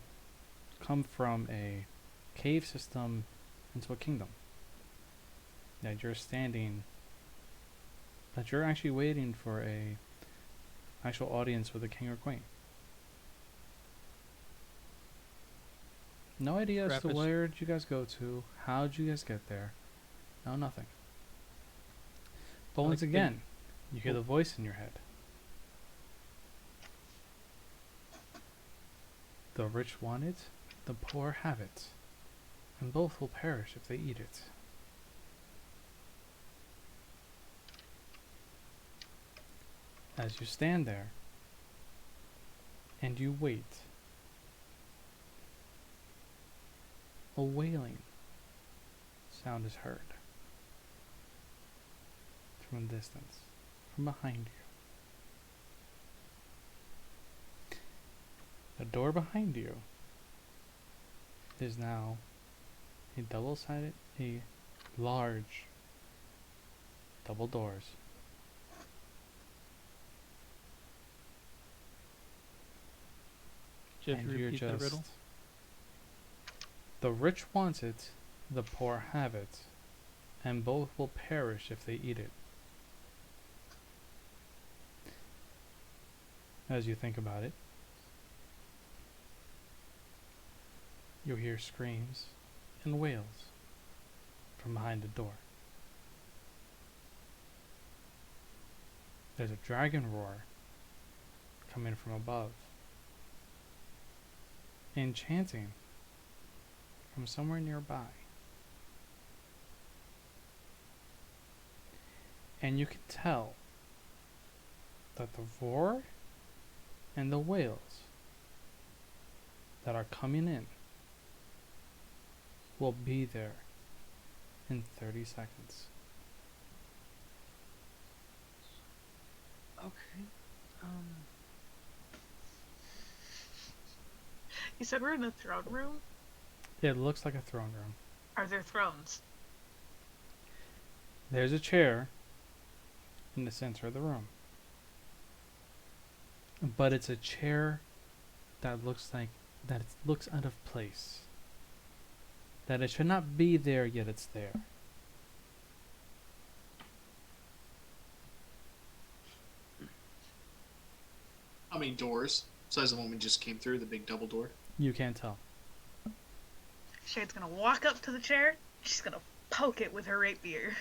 Speaker 2: come from a cave system into a kingdom. That you're actually waiting for a actual audience with a king or queen. No idea as to where did you guys go to, how did you guys get there. No, nothing. But once again, you hear the voice in your head. The rich want it, the poor have it, and both will perish if they eat it. As you stand there, and you wait, a wailing sound is heard from a distance, from behind you. The door behind you is now a large double doors.
Speaker 1: Do you have to
Speaker 2: And you're
Speaker 1: repeat the riddle?
Speaker 2: The rich want it, the poor have it, and both will perish if they eat it. As you think about it, you hear screams and wails from behind the door. There's a dragon roar coming from above, and chanting from somewhere nearby. And you can tell that the roar and the wails that are coming in will be there in 30 seconds.
Speaker 5: Okay.
Speaker 4: You said we're in the throne room?
Speaker 2: It looks like a throne room.
Speaker 4: Are there thrones?
Speaker 2: There's a chair in the center of the room. But it's a chair that looks out of place. That it should not be there, yet it's there.
Speaker 3: How many doors? Besides the one we just came through, the big double door.
Speaker 2: You can't tell.
Speaker 4: Shade's gonna walk up to the chair. She's gonna poke it with her rapier.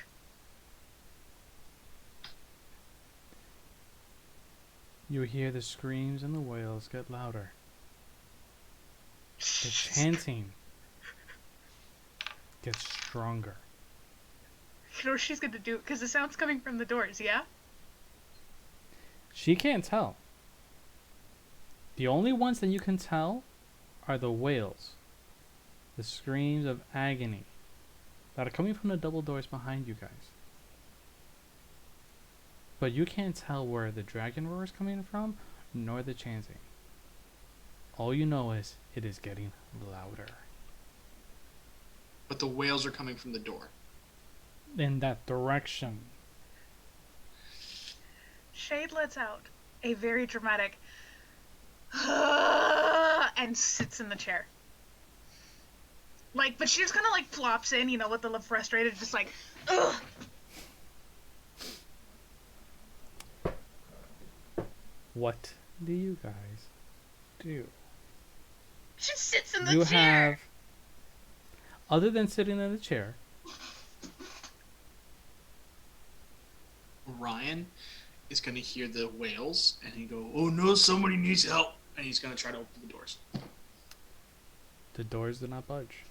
Speaker 2: You hear the screams and the wails get louder. The chanting gets stronger.
Speaker 4: You know what she's gonna do? Because the sound's coming from the doors, yeah?
Speaker 2: She can't tell. The only ones that you can tell are the wails, the screams of agony that are coming from the double doors behind you guys. But you can't tell where the dragon roar is coming from, nor the chanting. All you know is it is getting louder.
Speaker 3: But the wails are coming from the door.
Speaker 2: In that direction.
Speaker 4: Shade lets out a very dramatic and sits in the chair. Like, but she just kind of like flops in, you know, with the look frustrated, just like, ugh.
Speaker 2: What do you guys do?
Speaker 4: She sits in the
Speaker 2: You
Speaker 4: chair.
Speaker 2: have, other than sitting in the chair,
Speaker 3: Ryan is going to hear the wails and he go, "Oh no, somebody needs help." And he's going to try to open the doors.
Speaker 2: the doors do not budge.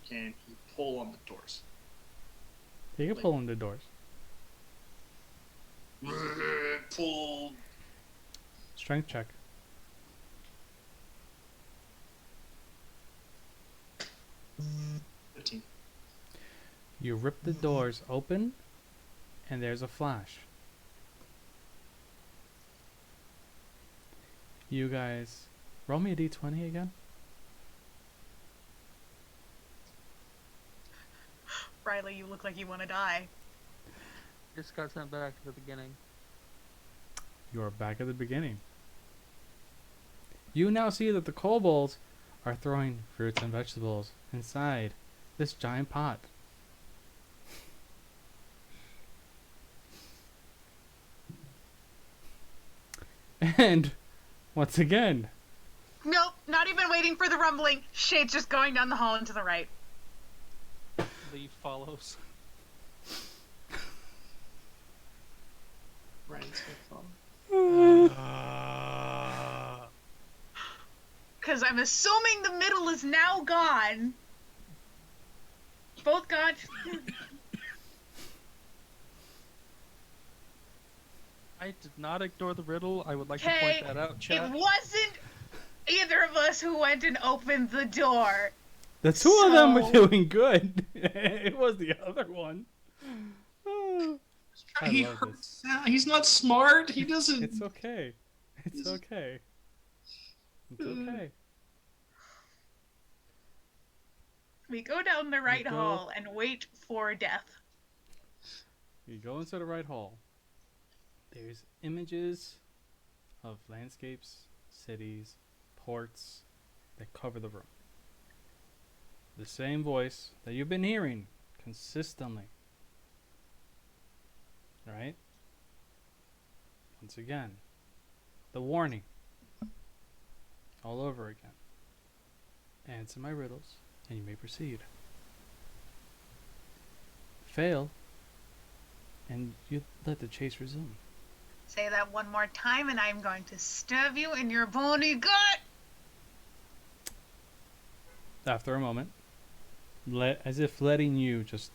Speaker 3: Can he pull on the doors?
Speaker 2: You can pull on the doors.
Speaker 3: Pull.
Speaker 2: Strength check.
Speaker 3: $15.
Speaker 2: You rip the doors open, and there's a flash. You guys, roll me a d20 again.
Speaker 4: Riley, you look like you want to die.
Speaker 5: Just got sent back to the beginning.
Speaker 2: You're back at the beginning. You now see that the kobolds are throwing fruits and vegetables inside this giant pot. And once again,
Speaker 4: Nope, not even waiting for the rumbling. Shade's just going down the hall and to the right.
Speaker 1: Leaf follows.
Speaker 3: Ryan's going to follow.
Speaker 4: Because I'm assuming the middle is now gone. Both gone.
Speaker 1: I did not ignore the riddle. I would like to
Speaker 4: Okay,
Speaker 1: point that out,
Speaker 4: it
Speaker 1: chat.
Speaker 4: wasn't either of us who went and opened the door.
Speaker 2: the two of them were
Speaker 4: So-
Speaker 2: doing good. It was the other one. I
Speaker 3: He
Speaker 2: love
Speaker 3: hurts.
Speaker 2: this.
Speaker 3: He's not smart. He doesn't.
Speaker 2: It's okay. It's okay. It's okay.
Speaker 4: We go down the right
Speaker 2: go-
Speaker 4: hall and wait for death.
Speaker 2: You go into the right hall. There's images of landscapes, cities, ports that cover the room. The same voice that you've been hearing consistently. Right? Once again, the warning. All over again. Answer my riddles, and you may proceed. Fail, and you let the chase resume.
Speaker 4: Say that one more time and I'm going to stab you in your bony gut.
Speaker 2: After a moment, as if letting you just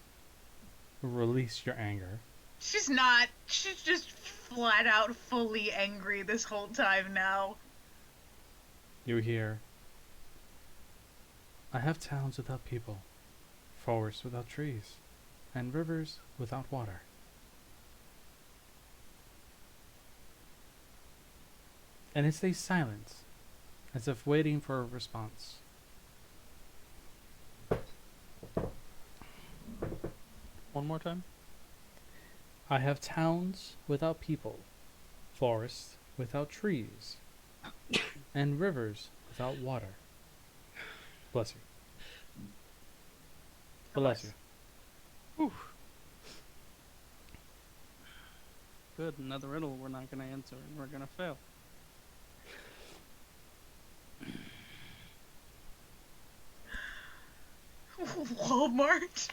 Speaker 2: release your anger,
Speaker 4: She's not. She's just flat out fully angry this whole time now.
Speaker 2: You hear, I have towns without people, forests without trees, and rivers without water. And it stays silent, as if waiting for a response.
Speaker 1: One more time.
Speaker 2: I have towns without people, forests without trees, and rivers without water. Bless you. Bless you.
Speaker 1: Good. Another riddle we're not gonna answer, and we're gonna fail.
Speaker 4: Walmart?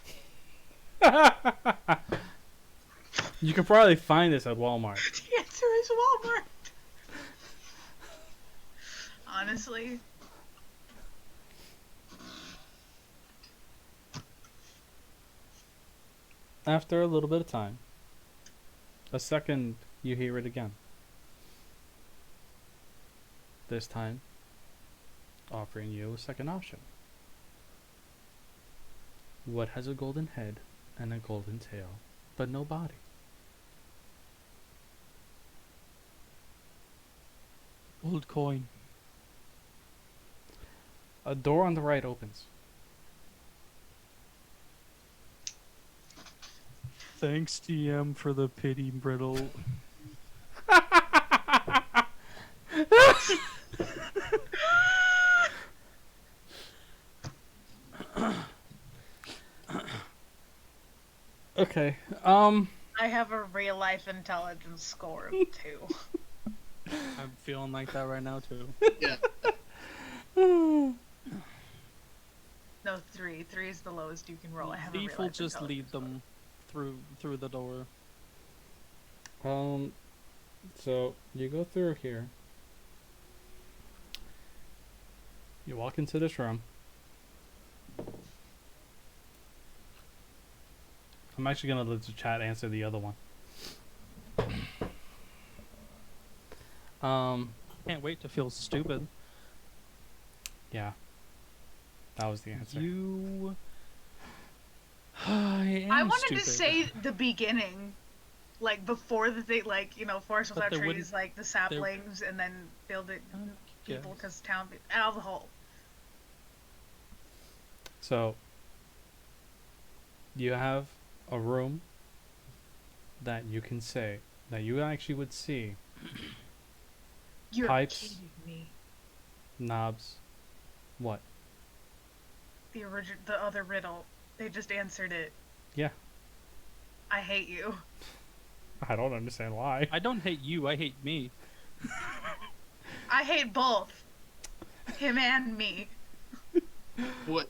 Speaker 2: You can probably find this at Walmart.
Speaker 4: The answer is Walmart. Honestly.
Speaker 2: After a little bit of time, a second you hear it again. This time, offering you a second option. What has a golden head and a golden tail, but no body?
Speaker 1: Old coin.
Speaker 2: A door on the right opens.
Speaker 1: Thanks, DM, for the pity riddle.
Speaker 2: Okay.
Speaker 4: I have a real life intelligence score of 2.
Speaker 1: I'm feeling like that right now too.
Speaker 3: Yeah.
Speaker 4: No, 3. 3 is the lowest you can roll. I have a real
Speaker 1: Thief will
Speaker 4: life
Speaker 1: just lead
Speaker 4: intelligence
Speaker 1: them through the door.
Speaker 2: So you go through here. You walk into this room. I'm actually gonna let the chat answer the other one.
Speaker 1: Can't wait to feel stupid.
Speaker 2: Yeah. That was the answer.
Speaker 1: You. I am
Speaker 4: I wanted
Speaker 1: stupid.
Speaker 4: to say the beginning, like before the thing, like forest
Speaker 1: But
Speaker 4: without
Speaker 1: they
Speaker 4: trees,
Speaker 1: wouldn't-
Speaker 4: like the saplings, and then build it people
Speaker 1: Yes.
Speaker 4: because town out of the hole.
Speaker 2: So you have a room that you can say that you actually would see
Speaker 4: You're
Speaker 2: Pipes.
Speaker 4: kidding me.
Speaker 2: knobs. What?
Speaker 4: The other riddle. They just answered it.
Speaker 2: Yeah.
Speaker 4: I hate you.
Speaker 2: I don't understand why.
Speaker 1: I don't hate you. I hate me.
Speaker 4: I hate both. Him and me.
Speaker 3: What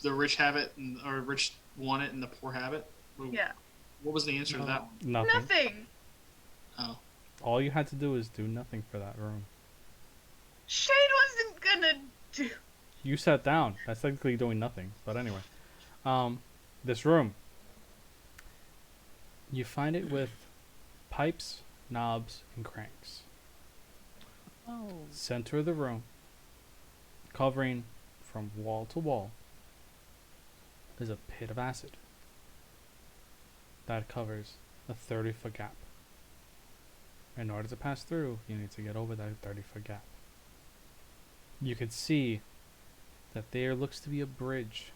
Speaker 3: the rich have it, or rich want it, and the poor have it?
Speaker 4: Yeah.
Speaker 3: What was the answer to that?
Speaker 2: Nothing.
Speaker 4: Nothing.
Speaker 3: Oh,
Speaker 2: All you had to do is do nothing for that room.
Speaker 4: Shade wasn't gonna do.
Speaker 2: You sat down. That's technically doing nothing. But anyway, this room. You find it with pipes, knobs, and cranks.
Speaker 1: Oh.
Speaker 2: Center of the room, covering from wall to wall, is a pit of acid that covers a 30-foot gap. In order to pass through, you need to get over that 30-foot gap. You can see that there looks to be a bridge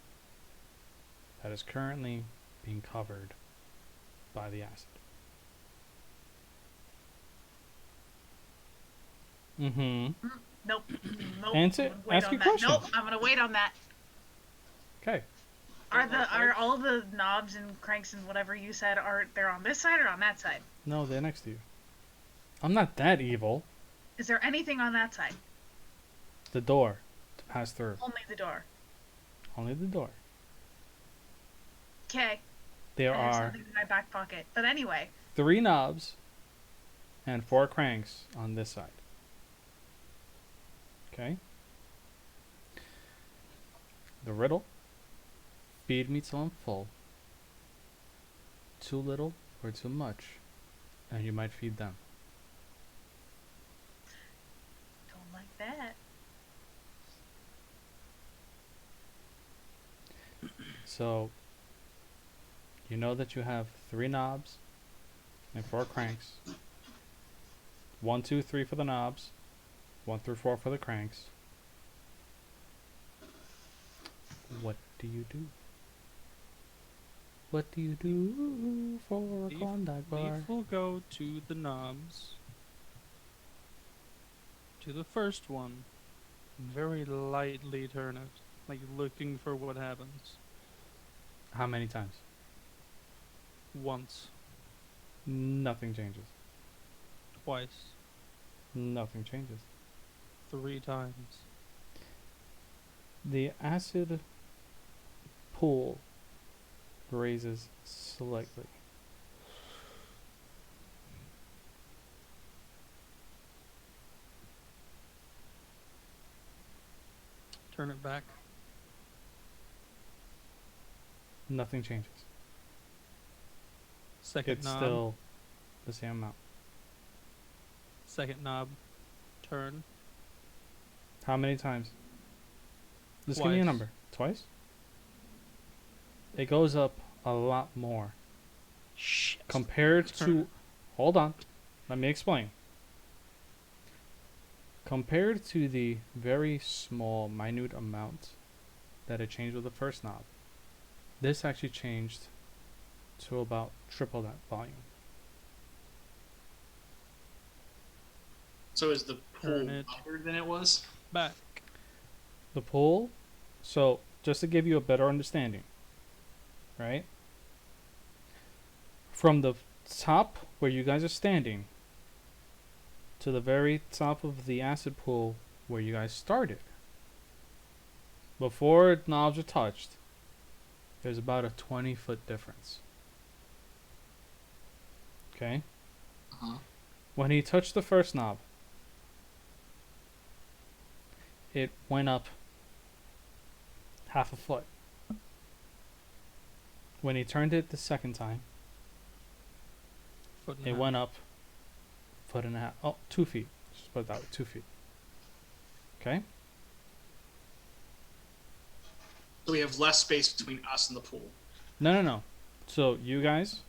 Speaker 2: that is currently being covered by the acid. Mm-hmm.
Speaker 4: Nope. Nope.
Speaker 2: Answer-
Speaker 4: I'm gonna wait
Speaker 2: ask
Speaker 4: on
Speaker 2: your
Speaker 4: that.
Speaker 2: question.
Speaker 4: Nope. I'm gonna wait on that.
Speaker 2: Okay.
Speaker 4: Are all the knobs and cranks and whatever you said they're on this side or on that side?
Speaker 2: No, they're next to you. I'm not that evil.
Speaker 4: Is there anything on that side?
Speaker 2: The door to pass through.
Speaker 4: Only the door.
Speaker 2: Only the door.
Speaker 4: Okay.
Speaker 2: There
Speaker 4: I have
Speaker 2: are
Speaker 4: something in my back pocket. But anyway,
Speaker 2: 3 knobs and 4 cranks on this side. Okay? The riddle. Feed me till I'm full. Too little, or too much, and you might feed them.
Speaker 4: Don't like that.
Speaker 2: So, you know that you have 3 knobs and 4 cranks. 1, 2, 3 for the knobs, 1 through 4 for the cranks. What do you do? What do you do for a
Speaker 1: Leaf-
Speaker 2: Klondike bar?
Speaker 1: Leaf will go to the knobs. To the first one. Very lightly turn it. Like looking for what happens.
Speaker 2: How many times?
Speaker 1: Once.
Speaker 2: Nothing changes.
Speaker 1: Twice.
Speaker 2: Nothing changes.
Speaker 1: 3 times.
Speaker 2: The acid pool raises slightly.
Speaker 1: Turn it back.
Speaker 2: Nothing changes.
Speaker 1: Second
Speaker 2: It's
Speaker 1: knob.
Speaker 2: still the same amount.
Speaker 1: Second knob. Turn.
Speaker 2: How many times? Just give me a
Speaker 1: Twice.
Speaker 2: number. Twice? It goes up a lot more.
Speaker 1: Shit.
Speaker 2: Compared
Speaker 1: Turn
Speaker 2: to...
Speaker 1: it.
Speaker 2: Hold on. Let me explain. Compared to the very small, minute amount that it changed with the first knob, this actually changed to about triple that volume.
Speaker 3: So is the pool
Speaker 1: Turn it.
Speaker 3: louder than it was?
Speaker 1: Back.
Speaker 2: The pull, so just to give you a better understanding, right? From the top where you guys are standing to the very top of the acid pool where you guys started, before knobs are touched, there's about a 20-foot difference. Okay?
Speaker 3: Uh-huh.
Speaker 2: When he touched the first knob, it went up half a foot. When he turned it the second time,
Speaker 1: Foot and a
Speaker 2: it
Speaker 1: half.
Speaker 2: went up foot and a half. Oh, 2 feet. Just put it that way, 2 feet. Okay?
Speaker 3: So we have less space between us and the pool.
Speaker 2: No. So you guys,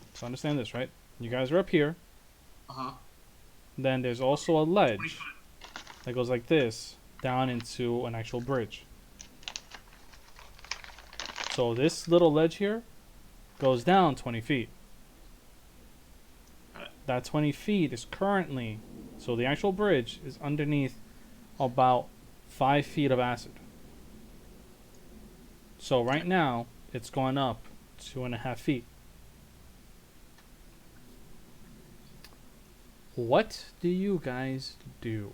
Speaker 2: let's understand this, right? You guys are up here.
Speaker 3: Uh-huh.
Speaker 2: Then there's also a ledge
Speaker 3: 20 foot.
Speaker 2: that goes like this down into an actual bridge. So this little ledge here goes down 20 feet.
Speaker 3: Got it.
Speaker 2: That 20 feet is currently, so the actual bridge is underneath about 5 feet of acid. So right now, it's going up 2.5 feet. What do you guys do?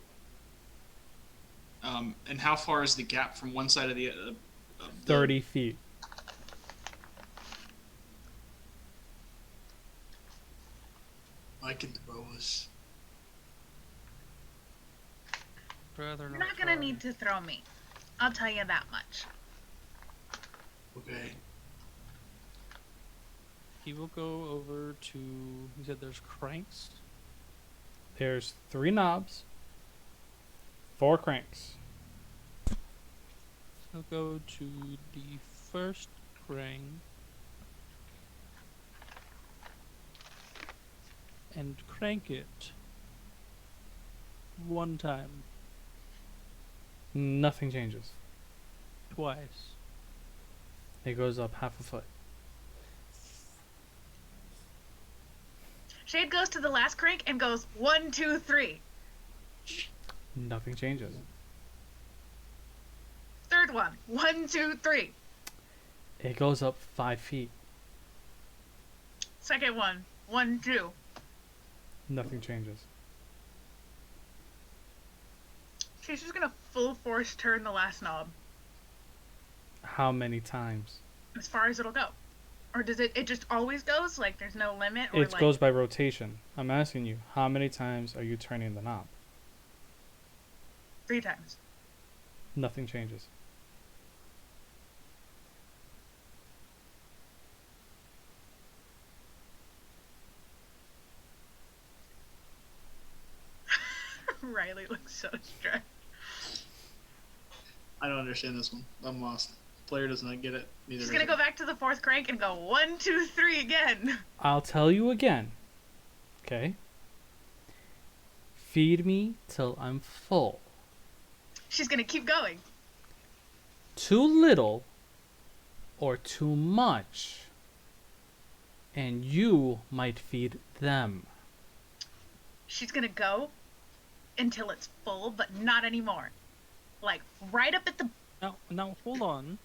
Speaker 3: And how far is the gap from one side of the
Speaker 2: 30 feet.
Speaker 3: I can throw us.
Speaker 1: Rather
Speaker 4: You're not gonna
Speaker 1: try.
Speaker 4: need to throw me. I'll tell you that much.
Speaker 3: Okay.
Speaker 1: He will go over to. You said there's cranks.
Speaker 2: There's 3 knobs, 4 cranks.
Speaker 1: He'll go to the first crank and crank it 1 time,
Speaker 2: Nothing changes.
Speaker 1: twice.
Speaker 2: It goes up half a foot.
Speaker 4: Shade goes to the last crank and goes 1, 2, 3.
Speaker 2: Nothing changes.
Speaker 4: Third one, 1, 2, 3.
Speaker 2: It goes up 5 feet.
Speaker 4: Second one, 1, 2.
Speaker 2: Nothing changes.
Speaker 4: She's just gonna full force turn the last knob
Speaker 2: How many times?
Speaker 4: as far as it'll go. Or does it just always goes? Like there's no limit? Or
Speaker 2: It
Speaker 4: like
Speaker 2: goes by rotation. I'm asking you, how many times are you turning the knob?
Speaker 4: 3 times.
Speaker 2: Nothing changes.
Speaker 4: Riley looks so stressed.
Speaker 3: I don't understand this one. I'm lost. Player does not get it. Neither
Speaker 4: She's
Speaker 3: does
Speaker 4: gonna go back to the fourth crank and go 1, 2, 3 again.
Speaker 2: I'll tell you again. Okay? Feed me till I'm full.
Speaker 4: She's gonna keep going.
Speaker 2: Too little or too much, and you might feed them.
Speaker 4: She's gonna go until it's full, but not anymore. Like right up at the.
Speaker 1: Now hold on.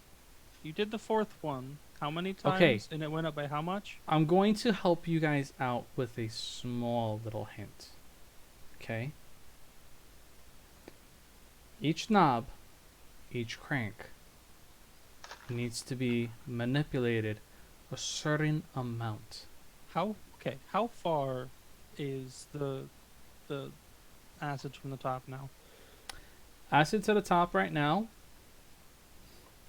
Speaker 1: You did the fourth one. How many times?
Speaker 2: Okay.
Speaker 1: And it went up by how much?
Speaker 2: I'm going to help you guys out with a small little hint. Okay? Each knob, each crank needs to be manipulated a certain amount.
Speaker 1: How far is the acid from the top now?
Speaker 2: Acid to the top right now.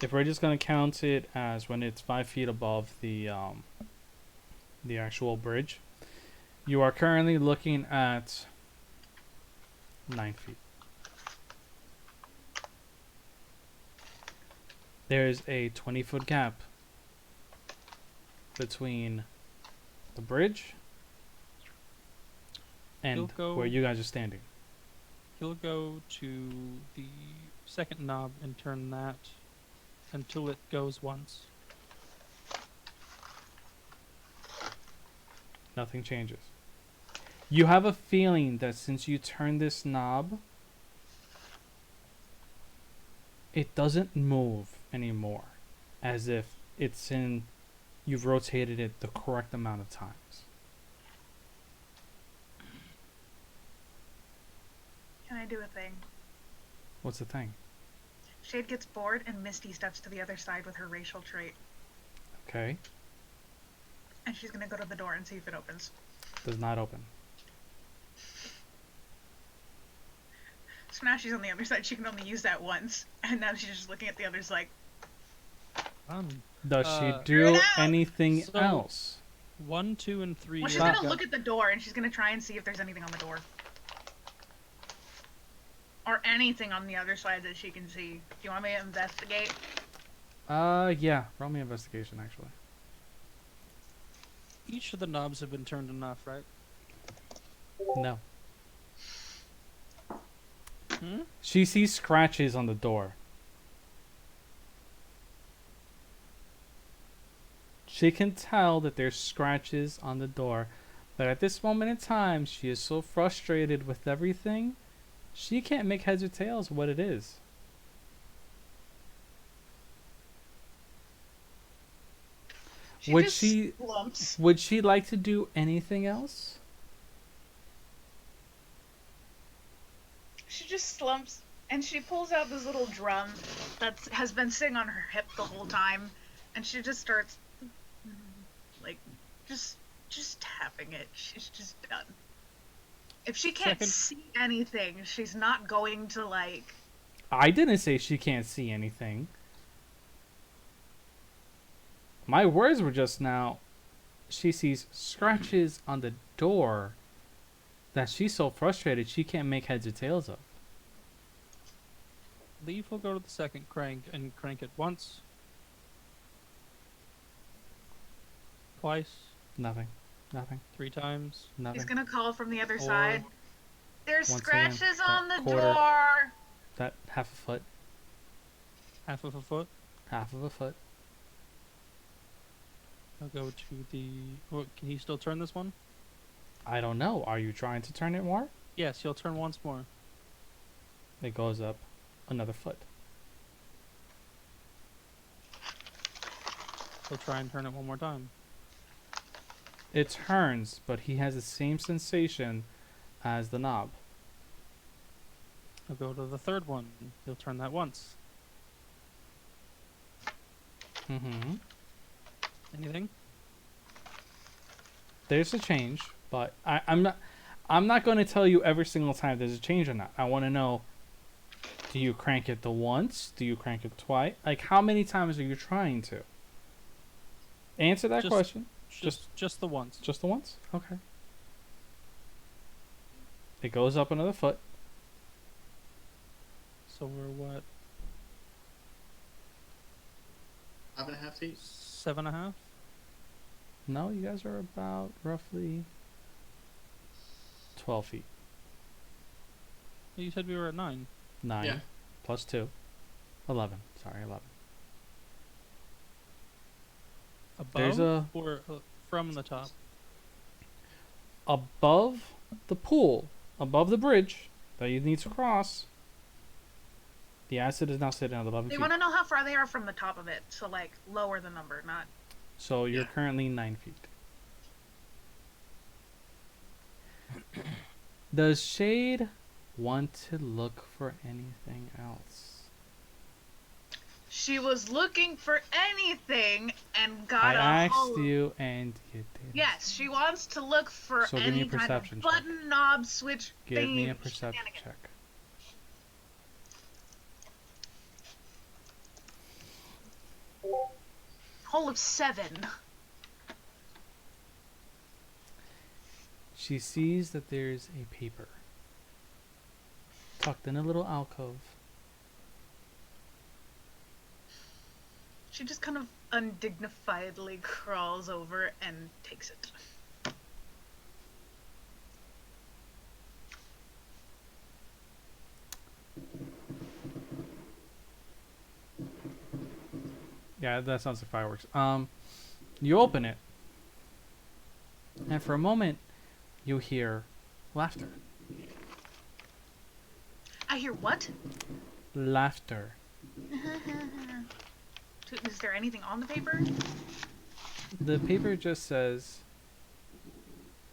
Speaker 2: If we're just gonna count it as when it's 5 feet above the actual bridge, you are currently looking at 9 feet. There's a 20-foot gap between the bridge and
Speaker 1: You'll go-
Speaker 2: where you guys are standing.
Speaker 1: He'll go to the second knob and turn that until it goes once.
Speaker 2: Nothing changes. You have a feeling that since you turn this knob, it doesn't move anymore, as if you've rotated it the correct amount of times.
Speaker 4: Can I do a thing?
Speaker 2: What's the thing?
Speaker 4: Shade gets bored and Misty steps to the other side with her racial trait.
Speaker 2: Okay,
Speaker 4: And she's gonna go to the door and see if it opens.
Speaker 2: does not open.
Speaker 4: So now she's on the other side, she can only use that once. And now she's just looking at the others like,
Speaker 2: Does she
Speaker 1: Uh,
Speaker 2: do
Speaker 4: out!
Speaker 2: anything
Speaker 1: So-
Speaker 2: else?
Speaker 1: 1, 2, and 3.
Speaker 4: well, she's
Speaker 2: Stop.
Speaker 4: gonna look at the door and she's gonna try and see if there's anything on the door. Or anything on the other side that she can see. Do you want me to investigate?
Speaker 2: Yeah. Roll me investigation, actually.
Speaker 1: Each of the knobs have been turned enough, right?
Speaker 2: No.
Speaker 1: Hmm?
Speaker 2: She sees scratches on the door. She can tell that there's scratches on the door, but at this moment in time, she is so frustrated with everything, she can't make heads or tails of what it is. Would
Speaker 4: just
Speaker 2: she-
Speaker 4: slumps.
Speaker 2: Would she like to do anything else?
Speaker 4: She just slumps and she pulls out this little drum that has been sitting on her hip the whole time, and she just starts like just tapping it. She's just done. If she can't
Speaker 1: Second-
Speaker 4: see anything, she's not going to like.
Speaker 2: I didn't say she can't see anything. My words were just now, she sees scratches on the door that she's so frustrated she can't make heads or tails of.
Speaker 1: Leaf will go to the second crank and crank it once. Twice.
Speaker 2: Nothing. Nothing.
Speaker 1: 3 times.
Speaker 2: Nothing.
Speaker 4: He's gonna call from the other
Speaker 1: Or-
Speaker 4: side. There's
Speaker 2: Once again,
Speaker 4: scratches
Speaker 2: that
Speaker 4: on the
Speaker 2: quarter.
Speaker 4: door.
Speaker 2: That half a foot.
Speaker 1: Half of a foot.
Speaker 2: Half of a foot.
Speaker 1: I'll go to the... Oh, can he still turn this one?
Speaker 2: I don't know. Are you trying to turn it more?
Speaker 1: Yes, he'll turn once more.
Speaker 2: It goes up another foot.
Speaker 1: He'll try and turn it one more time.
Speaker 2: It turns, but he has the same sensation as the knob.
Speaker 1: He'll go to the third one. He'll turn that once.
Speaker 2: Mm-hmm.
Speaker 1: Anything?
Speaker 2: There's a change, but I'm not going to tell you every single time there's a change or not. I want to know, do you crank it the once? Do you crank it twice? Like, how many times are you trying to? Answer that
Speaker 1: Just-
Speaker 2: question.
Speaker 1: Just the once.
Speaker 2: Just the once? Okay. It goes up another foot.
Speaker 1: So we're what,
Speaker 3: 5.5 feet.
Speaker 1: 7.5?
Speaker 2: No, you guys are about roughly 12 feet.
Speaker 1: You said we were at 9.
Speaker 2: 9
Speaker 3: Yeah.
Speaker 2: plus 2. 11. Sorry, 11.
Speaker 1: Above
Speaker 2: There's a-
Speaker 1: or from the top?
Speaker 2: Above the pool, above the bridge that you need to cross, the acid is now sitting at 11
Speaker 4: They
Speaker 2: feet.
Speaker 4: want to know how far they are from the top of it, so like lower the number, not.
Speaker 2: So you're
Speaker 3: Yeah.
Speaker 2: currently 9 feet. Does Shade want to look for anything else?
Speaker 4: She was looking for anything and got
Speaker 2: I
Speaker 4: a
Speaker 2: asked
Speaker 4: hole.
Speaker 2: you and you did.
Speaker 4: Yes, she wants to look for
Speaker 2: So give me a
Speaker 4: any kind of
Speaker 2: perception check.
Speaker 4: button, knob, switch,
Speaker 2: Give me a
Speaker 4: thingy,
Speaker 2: perception
Speaker 4: shenanigan.
Speaker 2: check.
Speaker 4: Hole of 7.
Speaker 2: She sees that there's a paper tucked in a little alcove.
Speaker 4: She just kind of undignifiedly crawls over and takes it.
Speaker 2: Yeah, that sounds like fireworks. You open it, and for a moment, you hear laughter.
Speaker 4: I hear what?
Speaker 2: Laughter.
Speaker 4: Is there anything on the paper?
Speaker 2: The paper just says.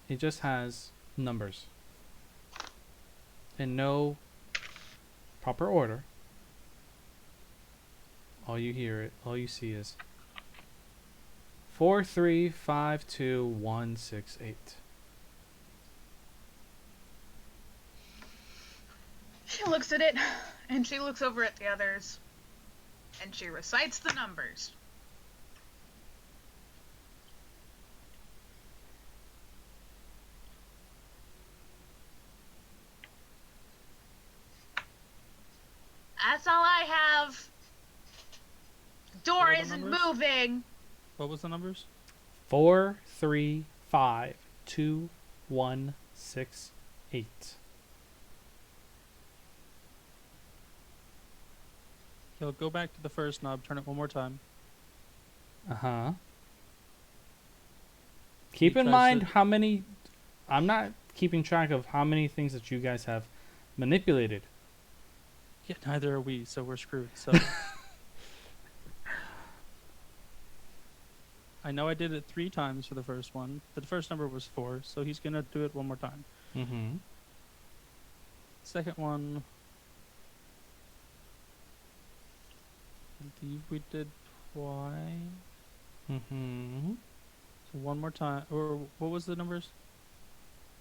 Speaker 2: It just has numbers. In no proper order. All you see is 4352168.
Speaker 4: She looks at it, and she looks over at the others, and she recites the numbers. That's all I have. Door
Speaker 1: What are the
Speaker 4: isn't
Speaker 1: numbers?
Speaker 4: moving.
Speaker 1: What was the numbers?
Speaker 2: 4352168.
Speaker 1: He'll go back to the first knob, turn it one more time.
Speaker 2: Uh-huh. Keep
Speaker 1: He
Speaker 2: in
Speaker 1: tries
Speaker 2: mind
Speaker 1: to-
Speaker 2: how many. I'm not keeping track of how many things that you guys have manipulated.
Speaker 1: Yeah, neither are we, so we're screwed. So I know I did it 3 times for the first one. The first number was 4, so he's gonna do it one more time.
Speaker 2: Mm-hmm.
Speaker 1: Second one, I believe we did twice.
Speaker 2: Mm-hmm.
Speaker 1: So one more time. Or what was the numbers?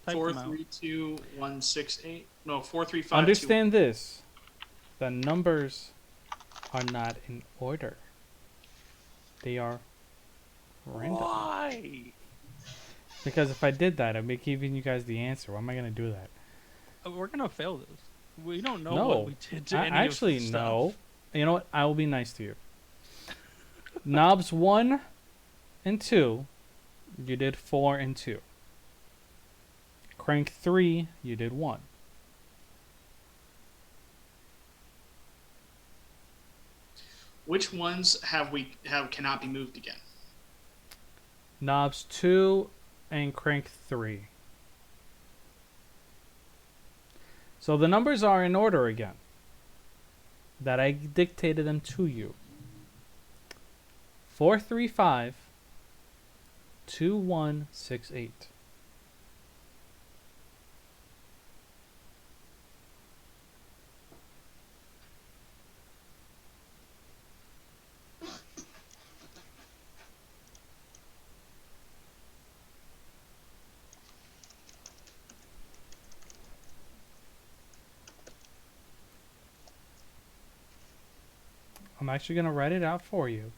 Speaker 1: Type them out.
Speaker 3: 432-168. No, 435.
Speaker 2: Understand this. The numbers are not in order. They are random.
Speaker 1: Why?
Speaker 2: Because if I did that, I'd be giving you guys the answer. Why am I going to do that?
Speaker 1: We're gonna fail this. We don't know
Speaker 2: No.
Speaker 1: what we did to
Speaker 2: I
Speaker 1: any
Speaker 2: actually
Speaker 1: of the stuff.
Speaker 2: no. You know what? I will be nice to you. Knobs 1 and 2, you did 4 and 2. Crank 3, you did 1.
Speaker 3: Which ones cannot be moved again?
Speaker 2: Knobs 2 and crank 3. So the numbers are in order again. That I dictated them to you. 435-2168. I'm actually going to write it out for you.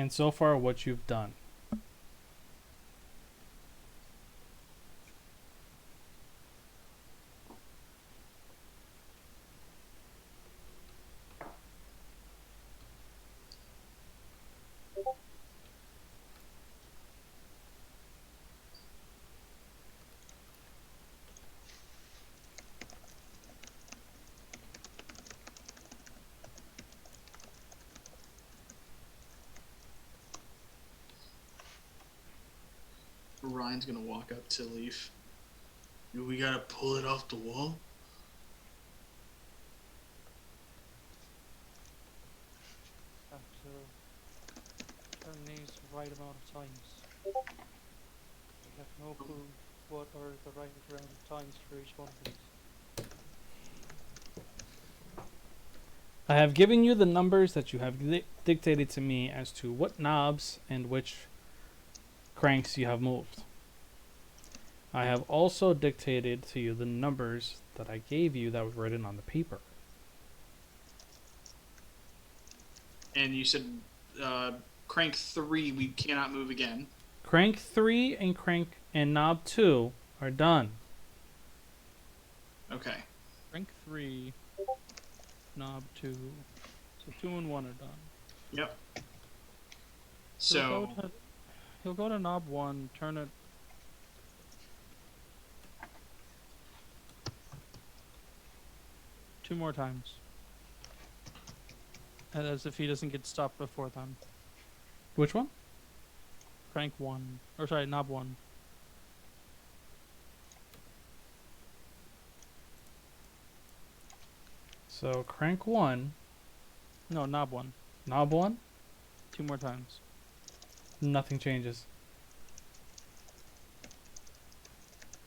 Speaker 2: and so far what you've done.
Speaker 3: Ryan's gonna walk up to Leaf. Do we gotta pull it off the wall?
Speaker 5: Have to turn these the right amount of times. I have no clue what are the right amount of times for each one of these.
Speaker 2: I have given you the numbers that you have dictated to me as to what knobs and which cranks you have moved. I have also dictated to you the numbers that I gave you that was written on the paper.
Speaker 3: And you said crank 3 we cannot move again.
Speaker 2: Crank 3 and crank and knob 2 are done.
Speaker 3: Okay.
Speaker 1: Rank 3, knob 2. So 2 and 1 are done.
Speaker 3: Yep.
Speaker 1: He'll
Speaker 3: So
Speaker 1: go to, he'll go to knob 1, turn it. Two more times. As if he doesn't get stopped before then.
Speaker 2: Which one?
Speaker 1: Crank 1. Or sorry, knob 1.
Speaker 2: So crank 1,
Speaker 1: No, knob 1.
Speaker 2: knob 1,
Speaker 1: 2 more times.
Speaker 2: nothing changes.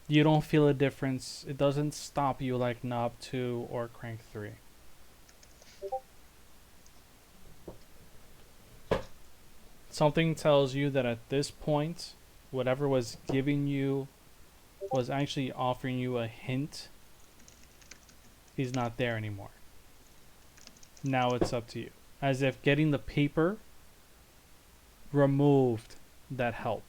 Speaker 2: You don't feel a difference. It doesn't stop you like knob 2 or crank 3. Something tells you that at this point, whatever was giving you, was actually offering you a hint, is not there anymore. Now it's up to you. As if getting the paper removed that help.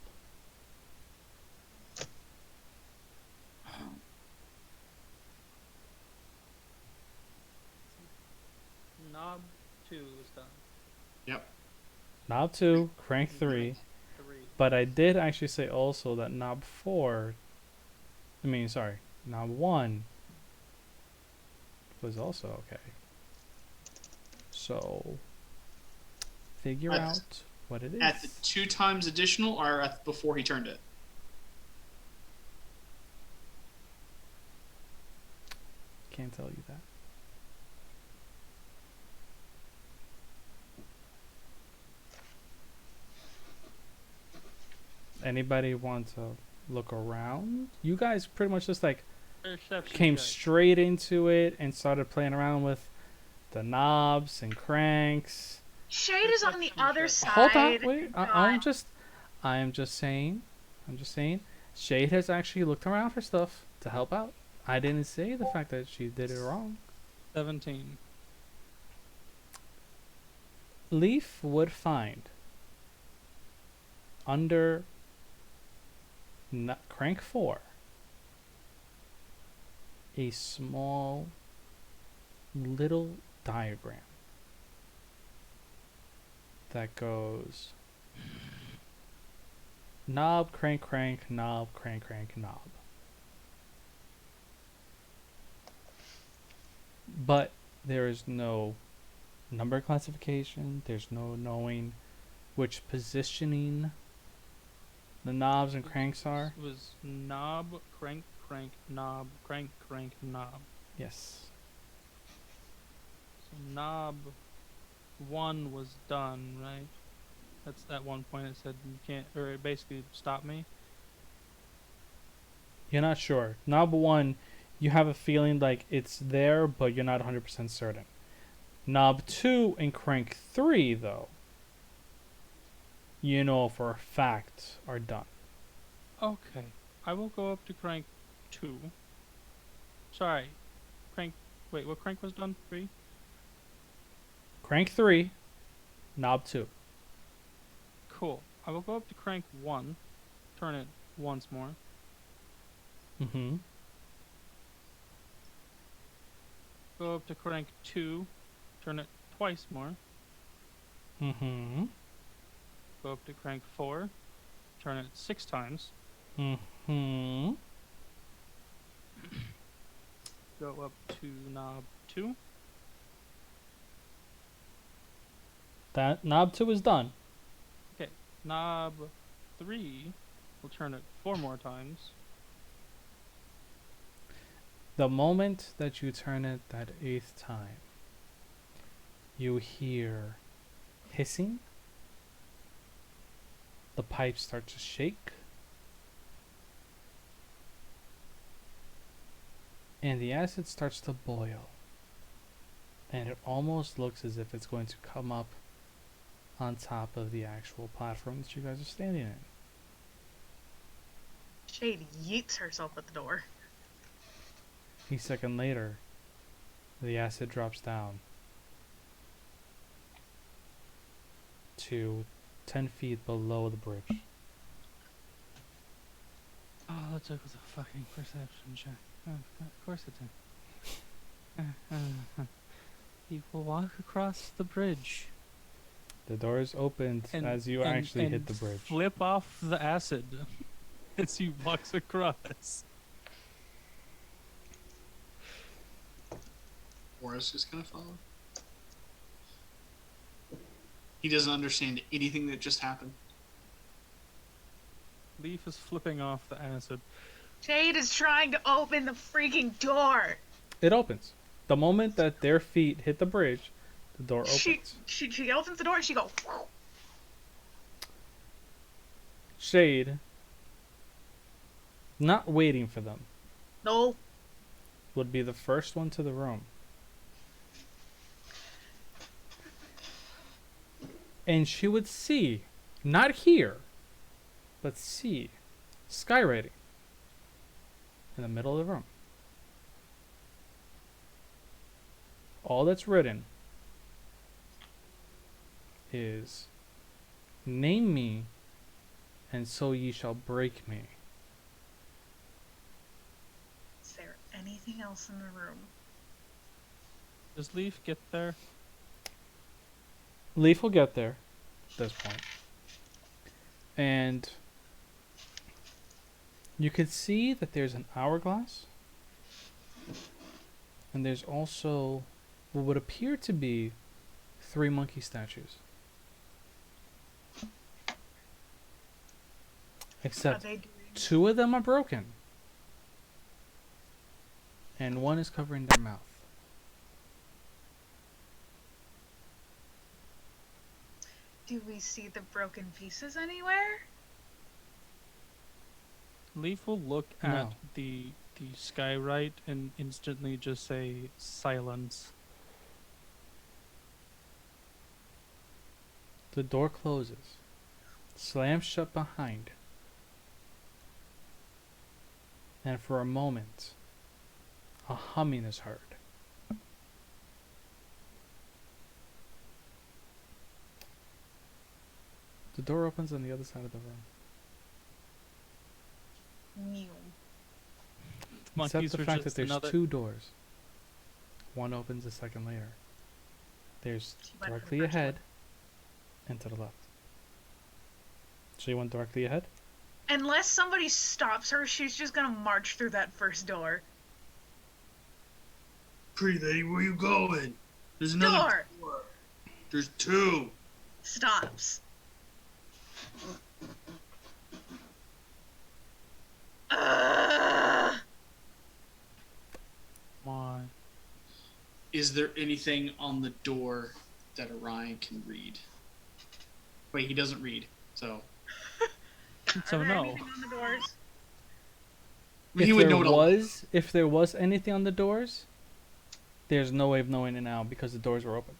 Speaker 5: Knob 2 is done.
Speaker 3: yep.
Speaker 2: Knob 2, crank 3.
Speaker 5: 3.
Speaker 2: But I did actually say also that knob 1 was also okay. So, figure
Speaker 3: At-
Speaker 2: out what it is.
Speaker 3: At the 2 times additional or before he turned it?
Speaker 2: Can't tell you that. Anybody want to look around? You guys pretty much just like
Speaker 5: Perception
Speaker 2: came
Speaker 5: check.
Speaker 2: straight into it and started playing around with the knobs and cranks.
Speaker 4: Shade is on the
Speaker 5: Perception
Speaker 4: other
Speaker 5: check.
Speaker 4: side.
Speaker 2: Hold on, wait. I am
Speaker 4: God.
Speaker 2: just saying. Shade has actually looked around for stuff to help out. I didn't say the fact that she did it wrong.
Speaker 1: 17.
Speaker 2: Leaf would find under crank 4 a small little diagram that goes knob, crank, crank, knob, crank, crank, knob. But there is no number classification, there's no knowing which positioning the knobs and cranks are.
Speaker 1: It was knob, crank, crank, knob, crank, crank, knob.
Speaker 2: Yes.
Speaker 1: So knob 1 was done, right? That's at one point it said you can't, or it basically stopped me.
Speaker 2: You're not sure. Knob 1, you have a feeling like it's there, but you're not 100% certain. Knob 2 and crank 3, though, you know for a fact are done.
Speaker 1: Okay. I will go up to crank 2. Sorry. Crank. Wait, what crank was done? 3?
Speaker 2: Crank 3, knob 2.
Speaker 1: Cool. I will go up to crank 1, turn it once more.
Speaker 2: Mm-hmm.
Speaker 1: Go up to crank 2, turn it twice more.
Speaker 2: Mm-hmm.
Speaker 1: Go up to crank 4, turn it 6 times.
Speaker 2: Mm-hmm.
Speaker 1: Go up to knob 2.
Speaker 2: That knob 2 is done.
Speaker 1: Knob 3, we'll turn it 4 more times.
Speaker 2: The moment that you turn it that 8th time, you hear hissing. The pipes start to shake. And the acid starts to boil. And it almost looks as if it's going to come up on top of the actual platform that you guys are standing in.
Speaker 4: Shade yeets herself at the door.
Speaker 2: A second later, the acid drops down to 10 feet below the bridge.
Speaker 1: Oh, that took us a fucking perception check. Of course it did. He will walk across the bridge.
Speaker 2: The doors opened as you actually hit the bridge.
Speaker 1: Flip off the acid as he walks across.
Speaker 3: Horace is gonna follow. He doesn't understand anything that just happened.
Speaker 1: Leaf is flipping off the acid.
Speaker 4: Shade is trying to open the freaking door.
Speaker 2: It opens. The moment that their feet hit the bridge, the door opens.
Speaker 4: She opens the door and she goes.
Speaker 2: Shade, not waiting for them,
Speaker 4: No.
Speaker 2: would be the first one to the room. And she would see, not hear, but see, skywriting in the middle of the room. All that's written is, "Name me, and so ye shall break me."
Speaker 4: Is there anything else in the room?
Speaker 1: Does Leaf get there?
Speaker 2: Leaf will get there at this point. And you can see that there's an hourglass. And there's also what would appear to be 3 monkey statues.
Speaker 4: Are
Speaker 2: Except
Speaker 4: they doing?
Speaker 2: 2 of them are broken. And 1 is covering their mouth.
Speaker 4: Do we see the broken pieces anywhere?
Speaker 1: Leaf will look at
Speaker 2: No.
Speaker 1: the skywrite and instantly just say silence.
Speaker 2: The door closes, slams shut behind. And for a moment, a humming is heard. The door opens on the other side of the room.
Speaker 4: Mew.
Speaker 1: Monkeys
Speaker 2: Except the
Speaker 1: are
Speaker 2: fact that
Speaker 1: just
Speaker 2: there's
Speaker 1: another.
Speaker 2: 2 doors. One opens a second later. There's
Speaker 4: She went for the
Speaker 2: directly
Speaker 4: first
Speaker 2: ahead and to the left. So you went directly ahead?
Speaker 4: Unless somebody stops her, she's just gonna march through that first door.
Speaker 3: Pretty lady, where you going? There's another door. There's 2.
Speaker 4: Stops. Ugh.
Speaker 1: Why?
Speaker 3: Is there anything on the door that Orion can read? Wait, he doesn't read, so
Speaker 1: So
Speaker 4: Are there
Speaker 1: no.
Speaker 4: anything on the doors?
Speaker 3: I mean, he
Speaker 2: If
Speaker 3: would
Speaker 2: there
Speaker 3: know to
Speaker 2: was, if there was anything on the doors, there's no way of knowing it now because the doors were open.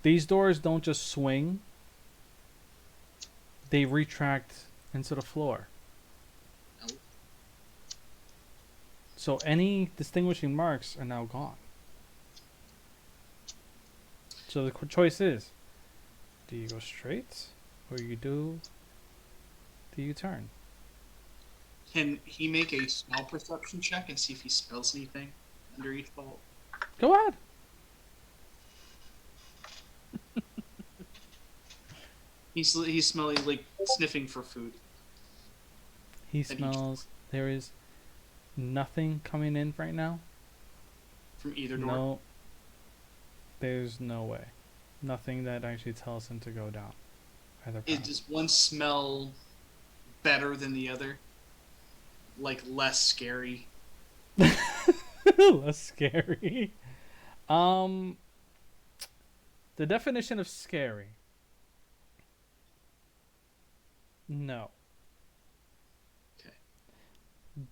Speaker 2: These doors don't just swing; they retract into the floor.
Speaker 3: Oh.
Speaker 2: So any distinguishing marks are now gone. So the choice is: do you go straight, before you do the U-turn.
Speaker 3: Can he make a smell perception check and see if he smells anything under each vault?
Speaker 2: Go ahead.
Speaker 3: He's smelling like sniffing for food.
Speaker 2: He
Speaker 3: And he-
Speaker 2: smells. There is nothing coming in right now.
Speaker 3: From either door.
Speaker 2: No. There's no way. Nothing that actually tells him to go down. Either path.
Speaker 3: Does one smell better than the other? Like less scary?
Speaker 2: Less scary. The definition of scary. No.
Speaker 3: Okay.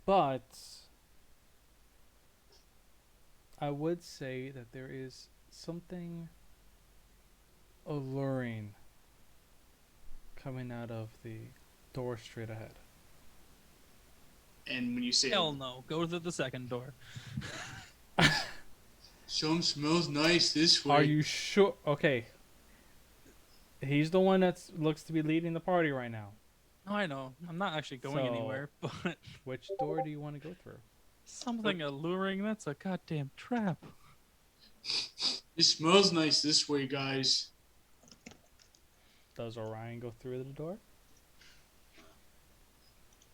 Speaker 2: But I would say that there is something alluring coming out of the door straight ahead.
Speaker 3: And when you say
Speaker 1: Hell no. Go to the second door.
Speaker 3: some smells nice this way.
Speaker 2: Are you sure? Okay. He's the one that looks to be leading the party right now.
Speaker 1: Oh, I know. I'm not actually going
Speaker 2: So-
Speaker 1: anywhere, but
Speaker 2: Which door do you want to go through?
Speaker 1: something alluring, that's a goddamn trap.
Speaker 3: It smells nice this way, guys.
Speaker 2: Does Orion go through the door?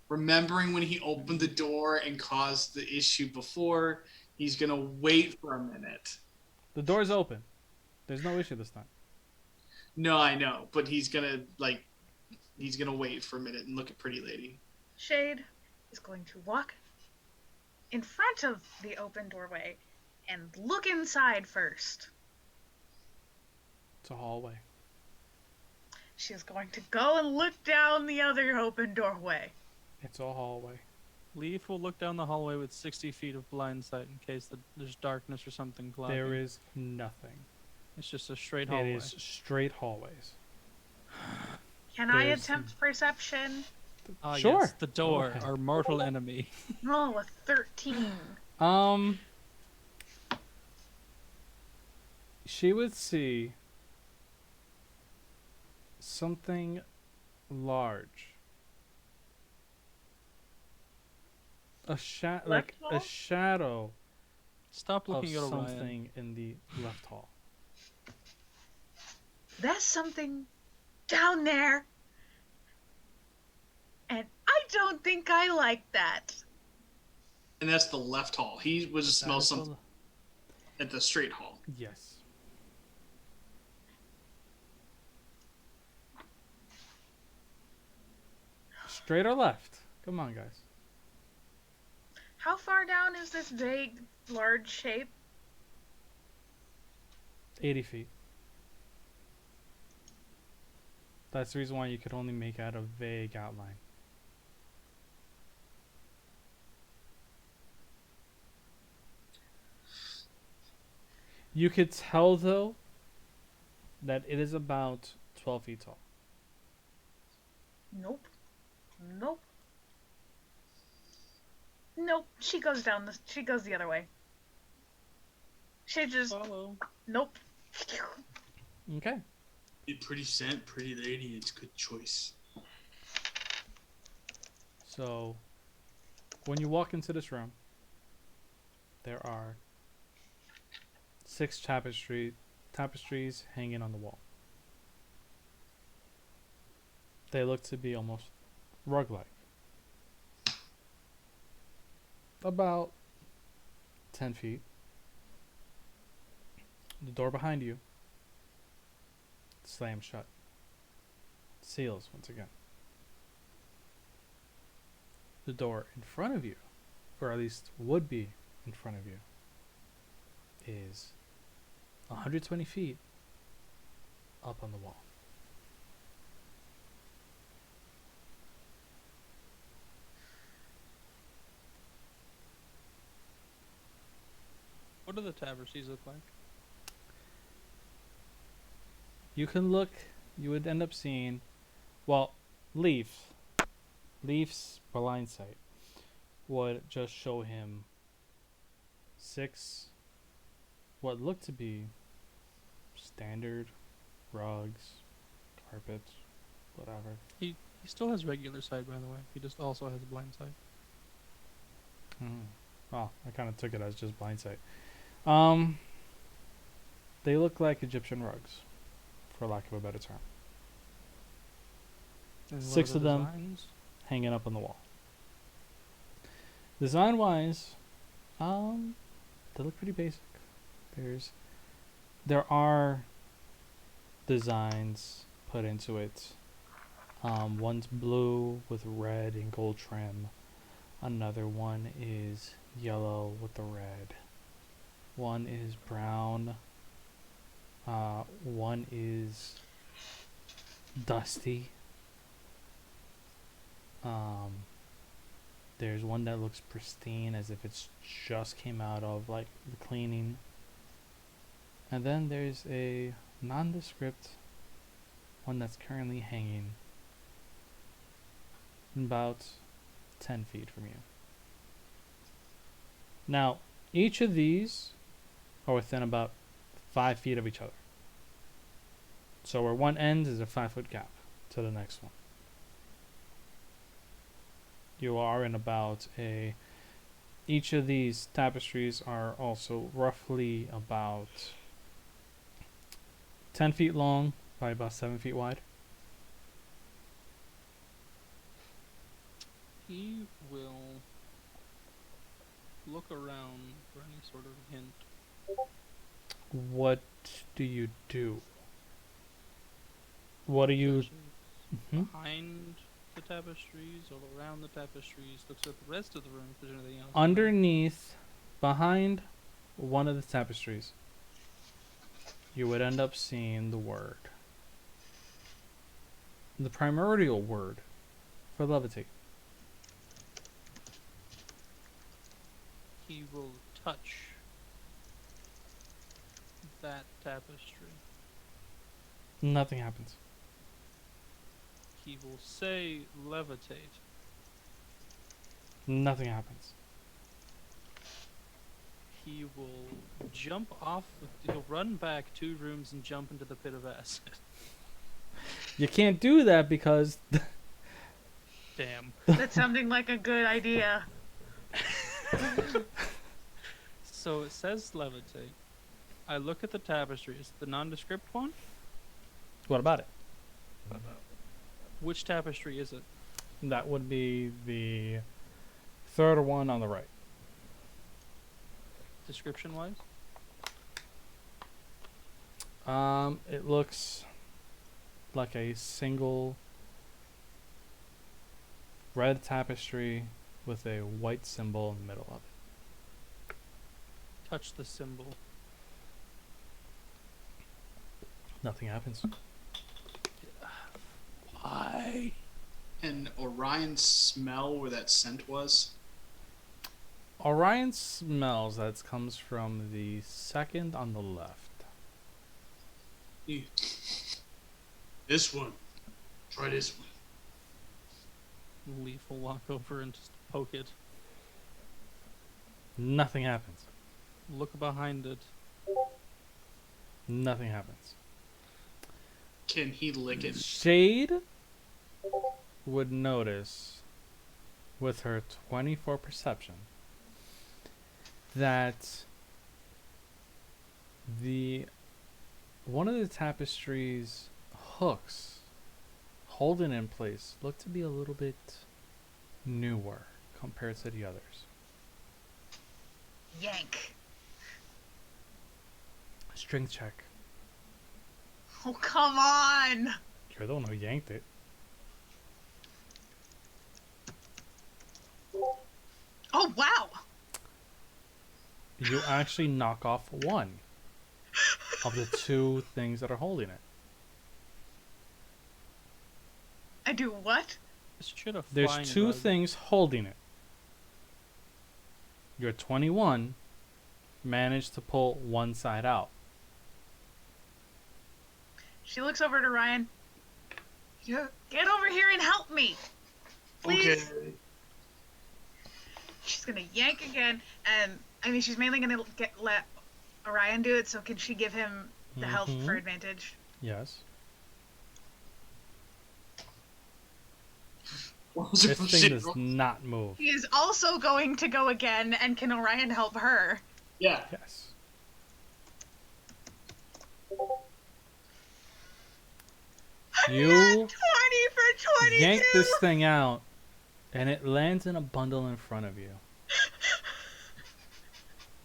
Speaker 3: Remembering when he opened the door and caused the issue before, he's gonna wait for a minute.
Speaker 2: The door's open. There's no issue this time.
Speaker 3: No, I know, but he's gonna wait for a minute and look at Pretty Lady.
Speaker 4: Shade is going to walk in front of the open doorway and look inside first.
Speaker 2: It's a hallway.
Speaker 4: She is going to go and look down the other open doorway.
Speaker 2: It's a hallway.
Speaker 1: Leaf will look down the hallway with 60 feet of blind sight in case there's darkness or something blocking.
Speaker 2: There is nothing.
Speaker 1: It's just a straight hallway.
Speaker 2: It is straight hallways.
Speaker 4: Can I
Speaker 2: There's-
Speaker 4: attempt perception?
Speaker 1: Ah,
Speaker 2: Sure.
Speaker 1: yes, the door,
Speaker 2: Okay.
Speaker 1: our mortal enemy.
Speaker 4: Roll a 13.
Speaker 2: She would see something large. Like a
Speaker 4: hall?
Speaker 2: shadow
Speaker 1: Stop
Speaker 2: of
Speaker 1: looking at Orion.
Speaker 2: something in the left hall.
Speaker 4: There's something down there. And I don't think I like that.
Speaker 3: And that's the left hall. He was just smell
Speaker 2: That is the
Speaker 3: something at the straight hall.
Speaker 2: Yes. Straight or left? Come on, guys.
Speaker 4: How far down is this vague, large shape?
Speaker 2: 80 feet. That's the reason why you could only make out a vague outline. You could tell, though, that it is about 12 feet tall.
Speaker 4: Nope. Nope. Nope. She goes the other way. She just,
Speaker 1: Follow.
Speaker 4: nope.
Speaker 2: Okay.
Speaker 3: Pretty Lady. It's a good choice.
Speaker 2: So, when you walk into this room, there are 6 tapestries hanging on the wall. They look to be almost rug-like. About 10 feet. The door behind you slams shut. Seals once again. The door in front of you, or at least would be in front of you, is 120 feet up on the wall.
Speaker 1: What do the tapestries look like?
Speaker 2: You can look, you would end up seeing, well, Leaf's blind sight would just show him 6 what looked to be standard rugs, carpets, whatever.
Speaker 1: He still has regular sight, by the way. He just also has blind sight.
Speaker 2: Well, I kind of took it as just blind sight. They look like Egyptian rugs, for lack of a better term,
Speaker 1: And what
Speaker 2: 6
Speaker 1: are
Speaker 2: of
Speaker 1: the
Speaker 2: them.
Speaker 1: designs?
Speaker 2: Hanging up on the wall. Design-wise, they look pretty basic. There are designs put into it. One's blue with red and gold trim. Another one is yellow with the red. One is brown. One is dusty. There's one that looks pristine as if it's just came out of like the cleaning. And then there's a nondescript one that's currently hanging about 10 feet from you. Now, each of these are within about 5 feet of each other. So where one ends is a 5-foot gap to the next one. You are in about each of these tapestries are also roughly about 10 feet long by about 7 feet wide.
Speaker 1: He will look around for any sort of hint.
Speaker 2: What do you do? What are you...
Speaker 1: Searches
Speaker 2: Mhm.
Speaker 1: behind the tapestries, all around the tapestries, looks at the rest of the room if there's anything else.
Speaker 2: Underneath, behind one of the tapestries, you would end up seeing the word. The primordial word for levitate.
Speaker 1: He will touch that tapestry.
Speaker 2: Nothing happens.
Speaker 1: He will say levitate.
Speaker 2: Nothing happens.
Speaker 1: He will jump off. He'll run back 2 rooms and jump into the pit of acid.
Speaker 2: You can't do that because
Speaker 1: Damn.
Speaker 4: That's sounding like a good idea.
Speaker 1: So it says levitate. I look at the tapestry. Is it the nondescript one?
Speaker 2: what about it?
Speaker 1: Which tapestry is it?
Speaker 2: That would be the third one on the right.
Speaker 1: Description wise?
Speaker 2: It looks like a single red tapestry with a white symbol in the middle of it.
Speaker 1: Touch the symbol.
Speaker 2: Nothing happens.
Speaker 1: Why?
Speaker 3: And Orion smell where that scent was?
Speaker 2: Orion smells that comes from the second on the left.
Speaker 3: Yeah. This one. Try this one.
Speaker 1: Leaf will walk over and just poke it.
Speaker 2: Nothing happens.
Speaker 1: Look behind it.
Speaker 2: Nothing happens.
Speaker 3: Can he lick it?
Speaker 2: Shade would notice with her 24 perception that one of the tapestry's hooks holding in place look to be a little bit newer compared to the others.
Speaker 4: Yank.
Speaker 2: Strength check.
Speaker 4: Oh, come on.
Speaker 2: You're the one who yanked it.
Speaker 4: Oh, wow.
Speaker 2: You actually knock off one of the 2 things that are holding it.
Speaker 4: I do what?
Speaker 1: This should have
Speaker 2: There's
Speaker 1: flying
Speaker 2: 2
Speaker 1: rug.
Speaker 2: things holding it. Your 21 managed to pull one side out.
Speaker 4: She looks over to Ryan. Yeah. Get over here and help me. Please.
Speaker 3: Okay.
Speaker 4: She's gonna yank again, and I mean she's mainly gonna let Orion do it. So can she give him the help for
Speaker 2: Mhm.
Speaker 4: advantage?
Speaker 2: Yes. This thing does not move.
Speaker 4: He is also going to go again, and can Orion help her?
Speaker 3: Yeah.
Speaker 2: Yes. You
Speaker 4: 20 for 22!
Speaker 2: yank this thing out, and it lands in a bundle in front of you.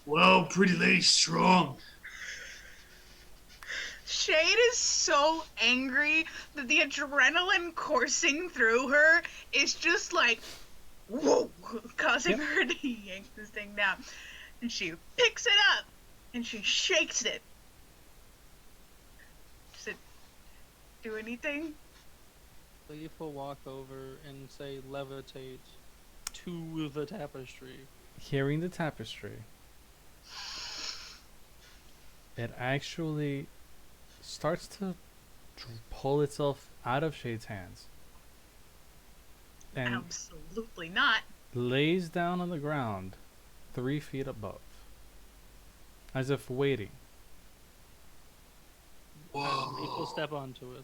Speaker 3: Well, pretty lady, strong.
Speaker 4: Shade is so angry that the adrenaline coursing through her is just like, whoa, causing
Speaker 2: Yep.
Speaker 4: her to yank this thing down. And she picks it up and she shakes it. Does it do anything?
Speaker 5: Leaf will walk over and say levitate to the tapestry.
Speaker 2: Hearing the tapestry, it actually starts to pull itself out of Shade's hands and
Speaker 4: Absolutely not.
Speaker 2: lays down on the ground 3 feet above, as if waiting.
Speaker 5: And Leaf will
Speaker 3: Whoa.
Speaker 5: step onto it.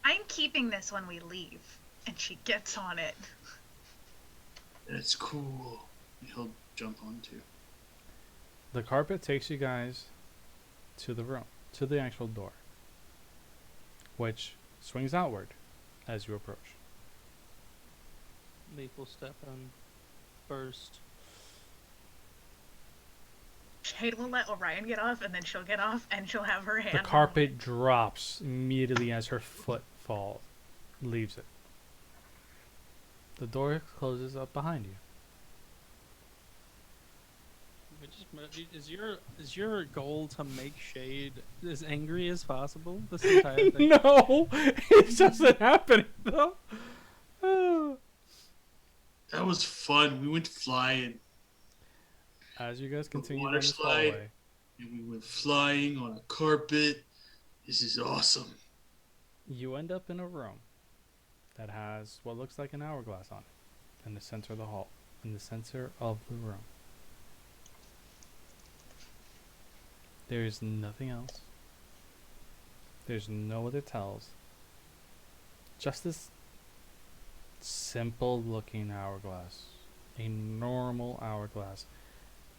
Speaker 4: I'm keeping this when we leave. And she gets on it.
Speaker 3: That's cool. He'll jump onto.
Speaker 2: The carpet takes you guys to the room, to the actual door, which swings outward as you approach.
Speaker 5: Leaf will step in first.
Speaker 4: Shade will let Orion get off, and then she'll get off, and she'll have her hand
Speaker 2: The
Speaker 4: on
Speaker 2: carpet drops immediately as her foot leaves it. The door closes up behind you.
Speaker 1: Is your goal to make Shade as angry as possible this entire thing?
Speaker 2: No, it doesn't happen though.
Speaker 3: That was fun. We went flying.
Speaker 2: As you guys continue down
Speaker 3: water
Speaker 2: this
Speaker 3: slide.
Speaker 2: hallway,
Speaker 3: And we went flying on a carpet. This is awesome.
Speaker 2: you end up in a room that has what looks like an hourglass on it in the center of the hall, in the center of the room. There's nothing else. There's no other tells. Just this simple looking hourglass. A normal hourglass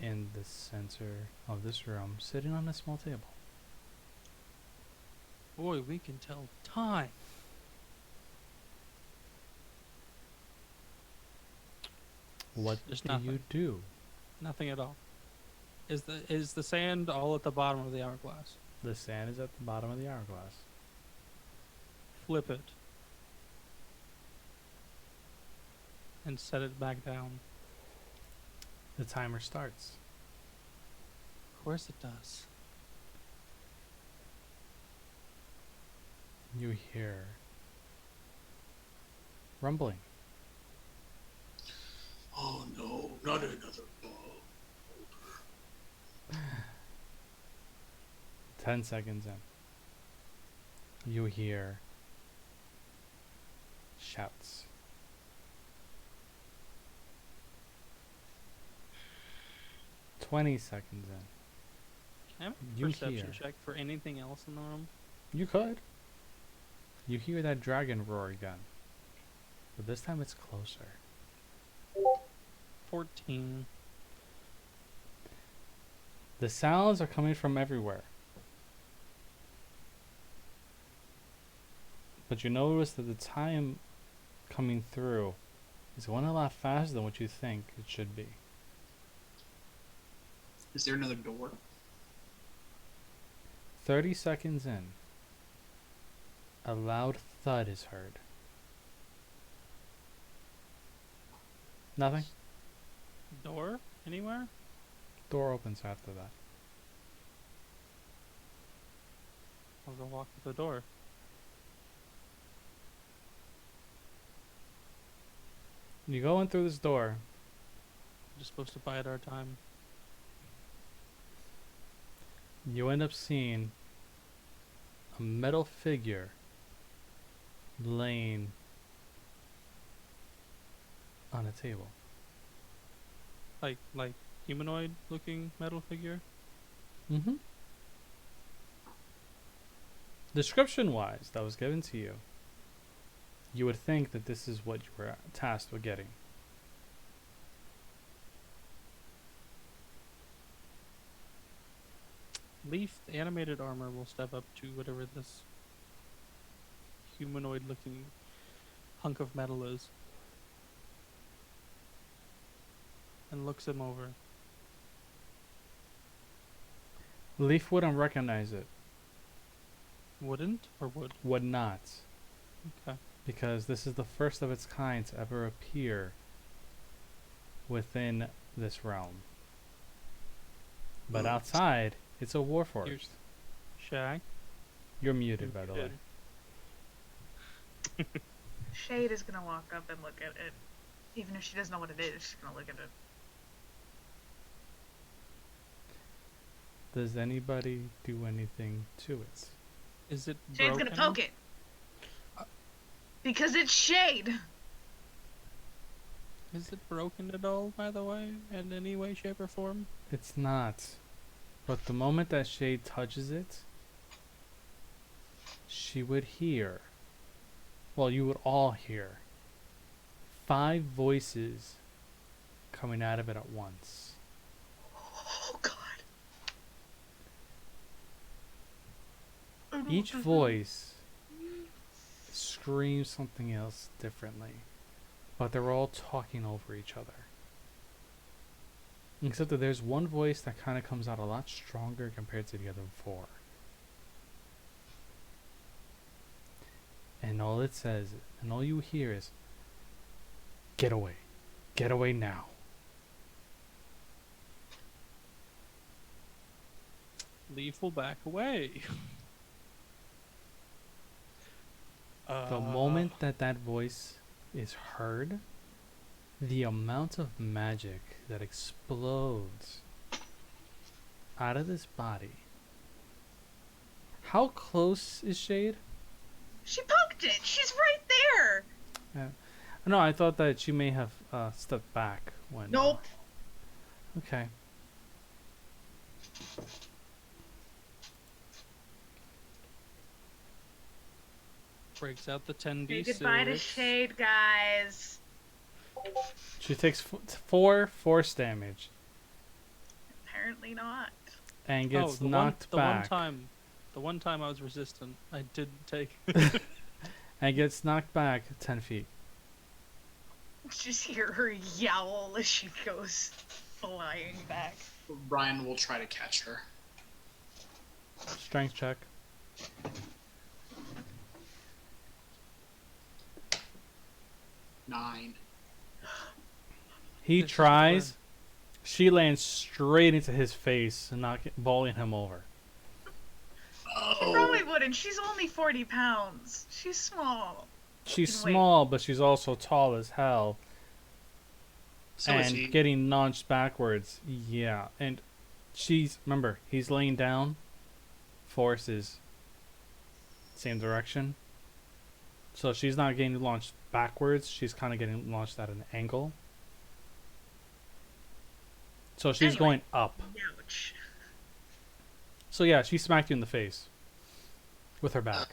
Speaker 2: in the center of this room, sitting on a small table.
Speaker 1: Boy, we can tell time.
Speaker 2: What
Speaker 1: There's
Speaker 2: do
Speaker 1: nothing.
Speaker 2: you do?
Speaker 1: Nothing at all. Is the sand all at the bottom of the hourglass?
Speaker 2: The sand is at the bottom of the hourglass.
Speaker 1: Flip it. And set it back down.
Speaker 2: The timer starts.
Speaker 1: Of course it does.
Speaker 2: You hear rumbling.
Speaker 3: Oh no, not another ball.
Speaker 2: 10 seconds in, you hear shouts. "20 seconds in,
Speaker 1: Can I have a
Speaker 2: You
Speaker 1: perception
Speaker 2: hear.
Speaker 1: check for anything else in the room?
Speaker 2: you could. You hear that dragon roar again, but this time it's closer.
Speaker 1: 14.
Speaker 2: The sounds are coming from everywhere. But you notice that the time coming through is going a lot faster than what you think it should be.
Speaker 3: Is there another door?
Speaker 2: 30 seconds in, a loud thud is heard. Nothing.
Speaker 1: Door? Anywhere?
Speaker 2: Door opens after that.
Speaker 1: I'll go walk to the door.
Speaker 2: You go in through this door.
Speaker 1: We're just supposed to bide our time.
Speaker 2: You end up seeing a metal figure laying on a table.
Speaker 1: Like humanoid looking metal figure?
Speaker 2: Mm-hmm. Description wise, that was given to you. You would think that this is what you were tasked with getting.
Speaker 1: Leaf, the animated armor, will step up to whatever this humanoid-looking hunk of metal is, and looks him over.
Speaker 2: Leaf wouldn't recognize it.
Speaker 1: Wouldn't or would?
Speaker 2: Would not.
Speaker 1: Okay.
Speaker 2: Because this is the first of its kind to ever appear within this realm. But
Speaker 3: Oh.
Speaker 2: outside, it's a warforged.
Speaker 1: Here's- Shag.
Speaker 2: You're muted, by the way.
Speaker 4: Shade is gonna walk up and look at it. Even if she doesn't know what it is, she's gonna look at it.
Speaker 2: Does anybody do anything to it?
Speaker 1: Is it
Speaker 4: Shade's
Speaker 1: broken?
Speaker 4: gonna poke it. Because it's Shade.
Speaker 1: Is it broken at all, by the way, in any way, shape, or form?
Speaker 2: It's not. But the moment that Shade touches it, she would hear. Well, you would all hear 5 voices coming out of it at once.
Speaker 4: Oh God.
Speaker 2: Each voice screams something else differently, but they're all talking over each other. Except that there's one voice that kind of comes out a lot stronger compared to the other 4. And all it says, and all you hear is, "Get away. Get away now."
Speaker 1: Leaf will back away.
Speaker 2: The moment that that voice is heard, the amount of magic that explodes out of this body. How close is Shade?
Speaker 4: She poked it. She's right there.
Speaker 2: No, I thought that she may have stepped back when.
Speaker 4: Nope.
Speaker 2: Okay.
Speaker 1: breaks out the 10d
Speaker 4: Say goodbye to
Speaker 1: six.
Speaker 4: Shade, guys.
Speaker 2: She takes 4 force damage
Speaker 4: Apparently not.
Speaker 2: and gets
Speaker 1: the
Speaker 2: knocked back.
Speaker 1: The one time I was resistant, I did take.
Speaker 2: And gets knocked back 10 feet.
Speaker 4: Just hear her yowl as she goes flying back.
Speaker 3: Ryan will try to catch her.
Speaker 2: Strength check.
Speaker 3: Nine.
Speaker 2: He
Speaker 1: This is
Speaker 2: tries. She lands straight into his face, bowling him over.
Speaker 3: Oh.
Speaker 4: Probably wouldn't. She's only 40 pounds. She's small.
Speaker 2: She's
Speaker 4: Wait.
Speaker 2: small, but she's also tall as hell.
Speaker 3: So is
Speaker 2: And
Speaker 3: he.
Speaker 2: getting launched backwards. Yeah. And remember, he's laying down. Force is same direction. So she's not getting launched backwards. She's kind of getting launched at an angle. So she's
Speaker 4: Anyway.
Speaker 2: going up.
Speaker 4: Ouch.
Speaker 2: So yeah, she smacked you in the face with her back.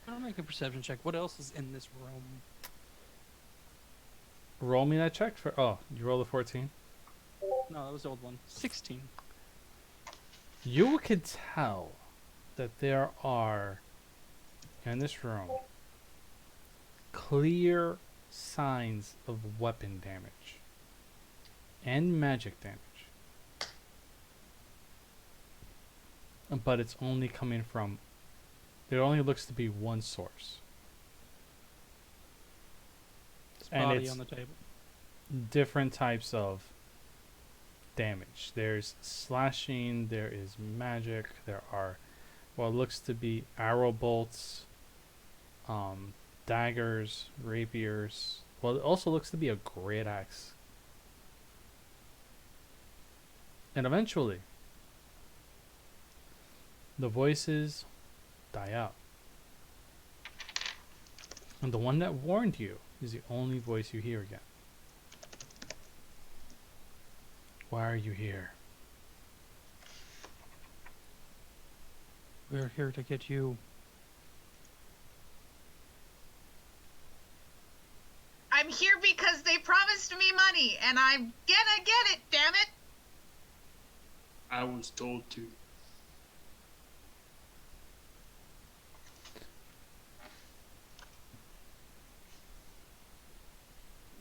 Speaker 1: I'll make a perception check. What else is in this room?
Speaker 2: Roll me that check for. Oh, you rolled a 14.
Speaker 1: No, that was the old one. 16.
Speaker 2: You could tell that there are in this room clear signs of weapon damage and magic damage. But it's only coming from. There only looks to be one source.
Speaker 1: This
Speaker 2: And
Speaker 1: body
Speaker 2: it's-
Speaker 1: on the table.
Speaker 2: Different types of damage. There's slashing, there is magic, there are what looks to be arrow bolts, daggers, rapiers. Well, it also looks to be a great axe. And eventually, the voices die out. And the one that warned you is the only voice you hear again. Why are you here?
Speaker 1: We're here to get you.
Speaker 4: I'm here because they promised me money, and I'm gonna get it, damn it!
Speaker 3: I was told to.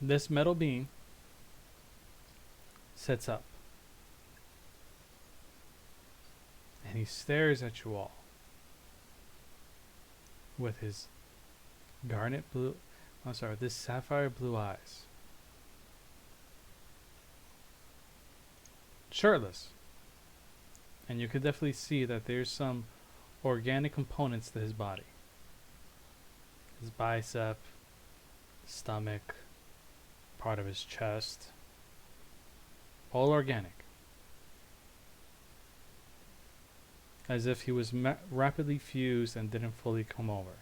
Speaker 2: This metal being sits up. And he stares at you all with his this sapphire blue eyes. Shirtless. And you could definitely see that there's some organic components to his body. His bicep, stomach, part of his chest. All organic. As if he was rapidly fused and didn't fully come over.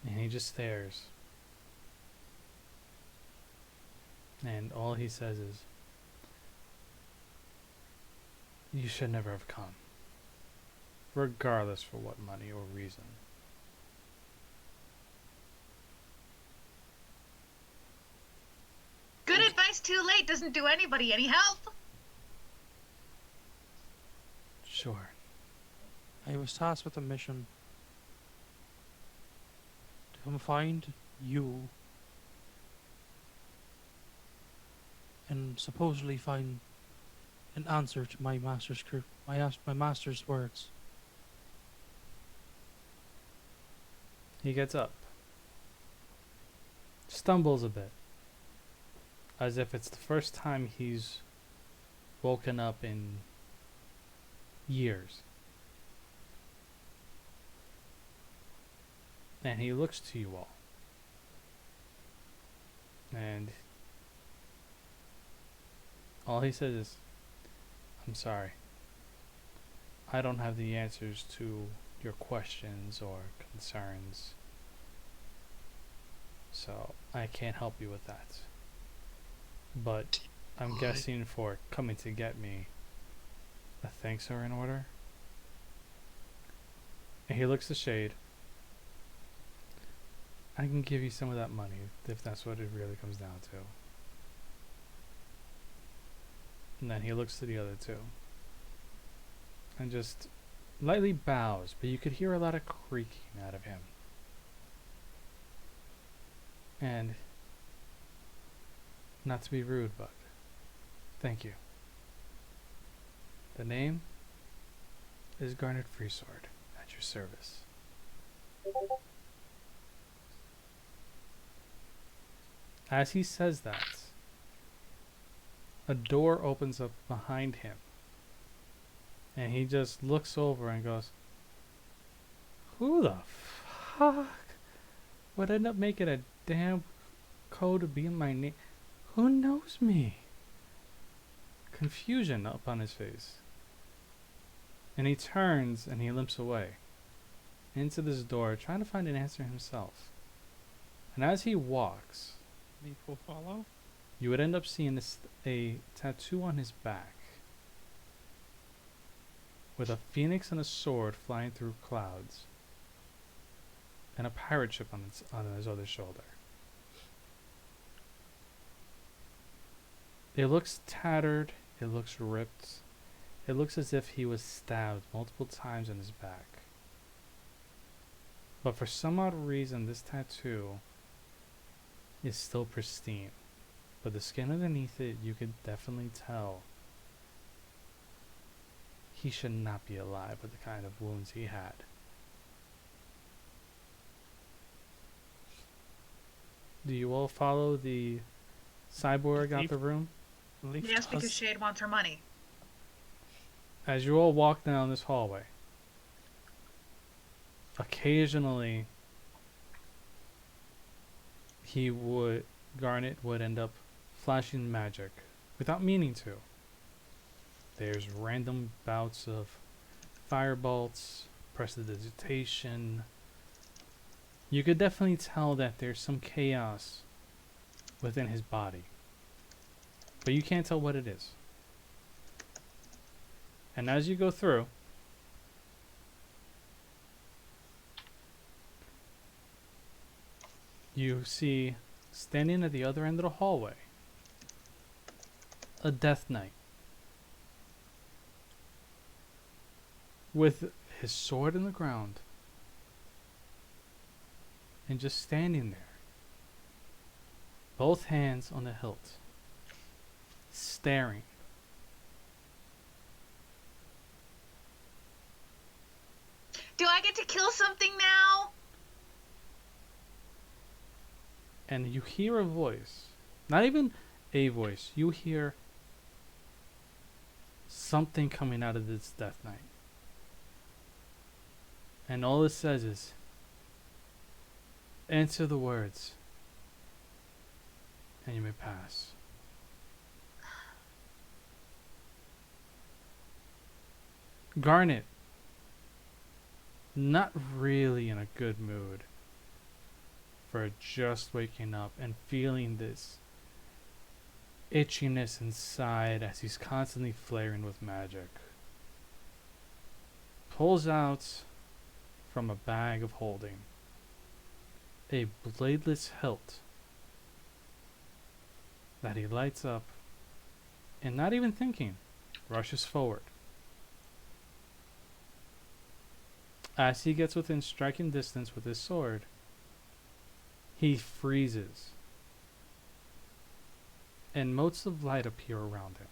Speaker 2: And he just stares. And all he says is, "You should never have come. Regardless for what money or reason."
Speaker 4: Good advice too late doesn't do anybody any help.
Speaker 2: Sure.
Speaker 5: I was tasked with a mission to come find you and supposedly find an answer to my master's my master's words.
Speaker 2: He gets up. Stumbles a bit. As if it's the first time he's woken up in years. And he looks to you all. And all he says is, "I'm sorry. I don't have the answers to your questions or concerns. So I can't help you with that. But I'm guessing for coming to get me, the thanks are in order." And he looks to Shade. "I can give you some of that money if that's what it really comes down to." And then he looks to the other two. And just lightly bows, but you could hear a lot of creaking out of him. And, not to be rude, but thank you. The name is Garnet Freesword, at your service. As he says that, a door opens up behind him. And he just looks over and goes, "Who the fuck would end up making a damn code to be in my name? Who knows me?" Confusion up on his face. And he turns and he limps away into this door, trying to find an answer himself. And as he walks,
Speaker 5: Leaf will follow.
Speaker 2: you would end up seeing a tattoo on his back with a phoenix and a sword flying through clouds and a pirate ship on his other shoulder. It looks tattered, it looks ripped, it looks as if he was stabbed multiple times in his back. But for some odd reason, this tattoo is still pristine. But the skin underneath it, you could definitely tell he should not be alive with the kind of wounds he had. Do you all follow the cyborg out the room?
Speaker 5: Leaf
Speaker 4: Yes, because
Speaker 5: does-
Speaker 4: Shade wants her money.
Speaker 2: As you all walk down this hallway, occasionally Garnet would end up flashing magic without meaning to. There's random bouts of firebolts, prestidigitation. You could definitely tell that there's some chaos within his body, but you can't tell what it is. And as you go through, you see standing at the other end of the hallway a Death Knight with his sword in the ground and just standing there, both hands on the hilt, staring.
Speaker 4: Do I get to kill something now?
Speaker 2: And you hear a voice, not even a voice, you hear something coming out of this Death Knight. And all it says is, answer the words, and you may pass. Garnet, not really in a good mood for just waking up and feeling this itchiness inside as he's constantly flaring with magic, pulls out from a bag of holding a bladeless hilt that he lights up and, not even thinking, rushes forward. As he gets within striking distance with his sword, he freezes, and motes of light appear around him.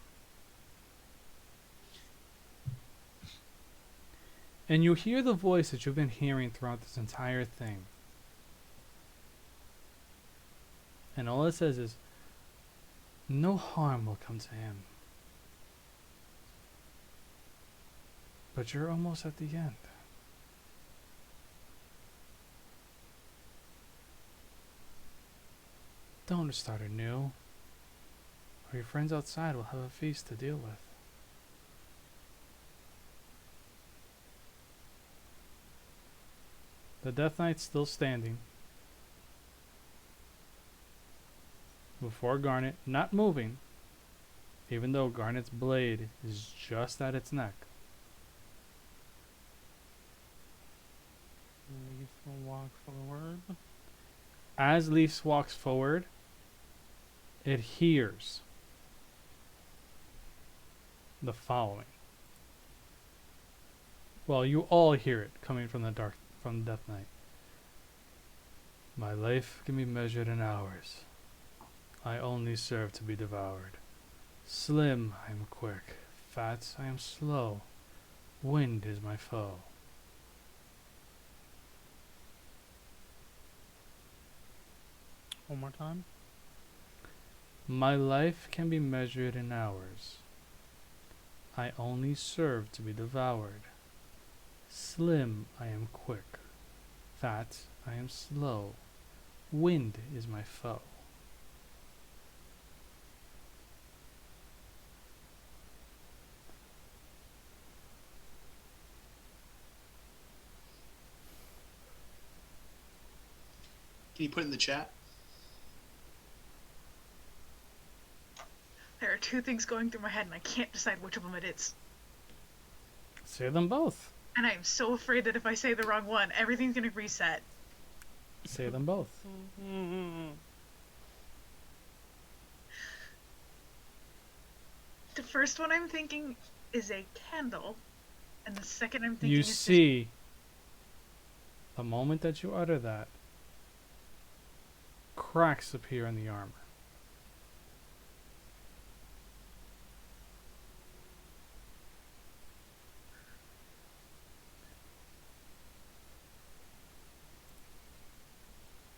Speaker 2: And you hear the voice that you've been hearing throughout this entire thing. And all it says is, no harm will come to him. But you're almost at the end. Don't start anew, or your friends outside will have a feast to deal with. The Death Knight's still standing before Garnet, not moving, even though Garnet's blade is just at its neck.
Speaker 5: Leaf will walk forward.
Speaker 2: As Leaf walks forward, it hears the following. Well, you all hear it coming from the Death Knight. My life can be measured in hours. I only serve to be devoured. Slim, I am quick. Fat, I am slow. Wind is my foe.
Speaker 5: One more time.
Speaker 2: My life can be measured in hours. I only serve to be devoured. Slim, I am quick. Fat, I am slow. Wind is my foe.
Speaker 3: Can you put it in the chat?
Speaker 4: There are two things going through my head, and I can't decide which of them it is.
Speaker 2: Say them both.
Speaker 4: And I am so afraid that if I say the wrong one, everything's gonna reset.
Speaker 2: Say them both.
Speaker 4: The first one I'm thinking is a candle, and the second I'm thinking
Speaker 2: You
Speaker 4: is just
Speaker 2: see, the moment that you utter that, cracks appear in the armor.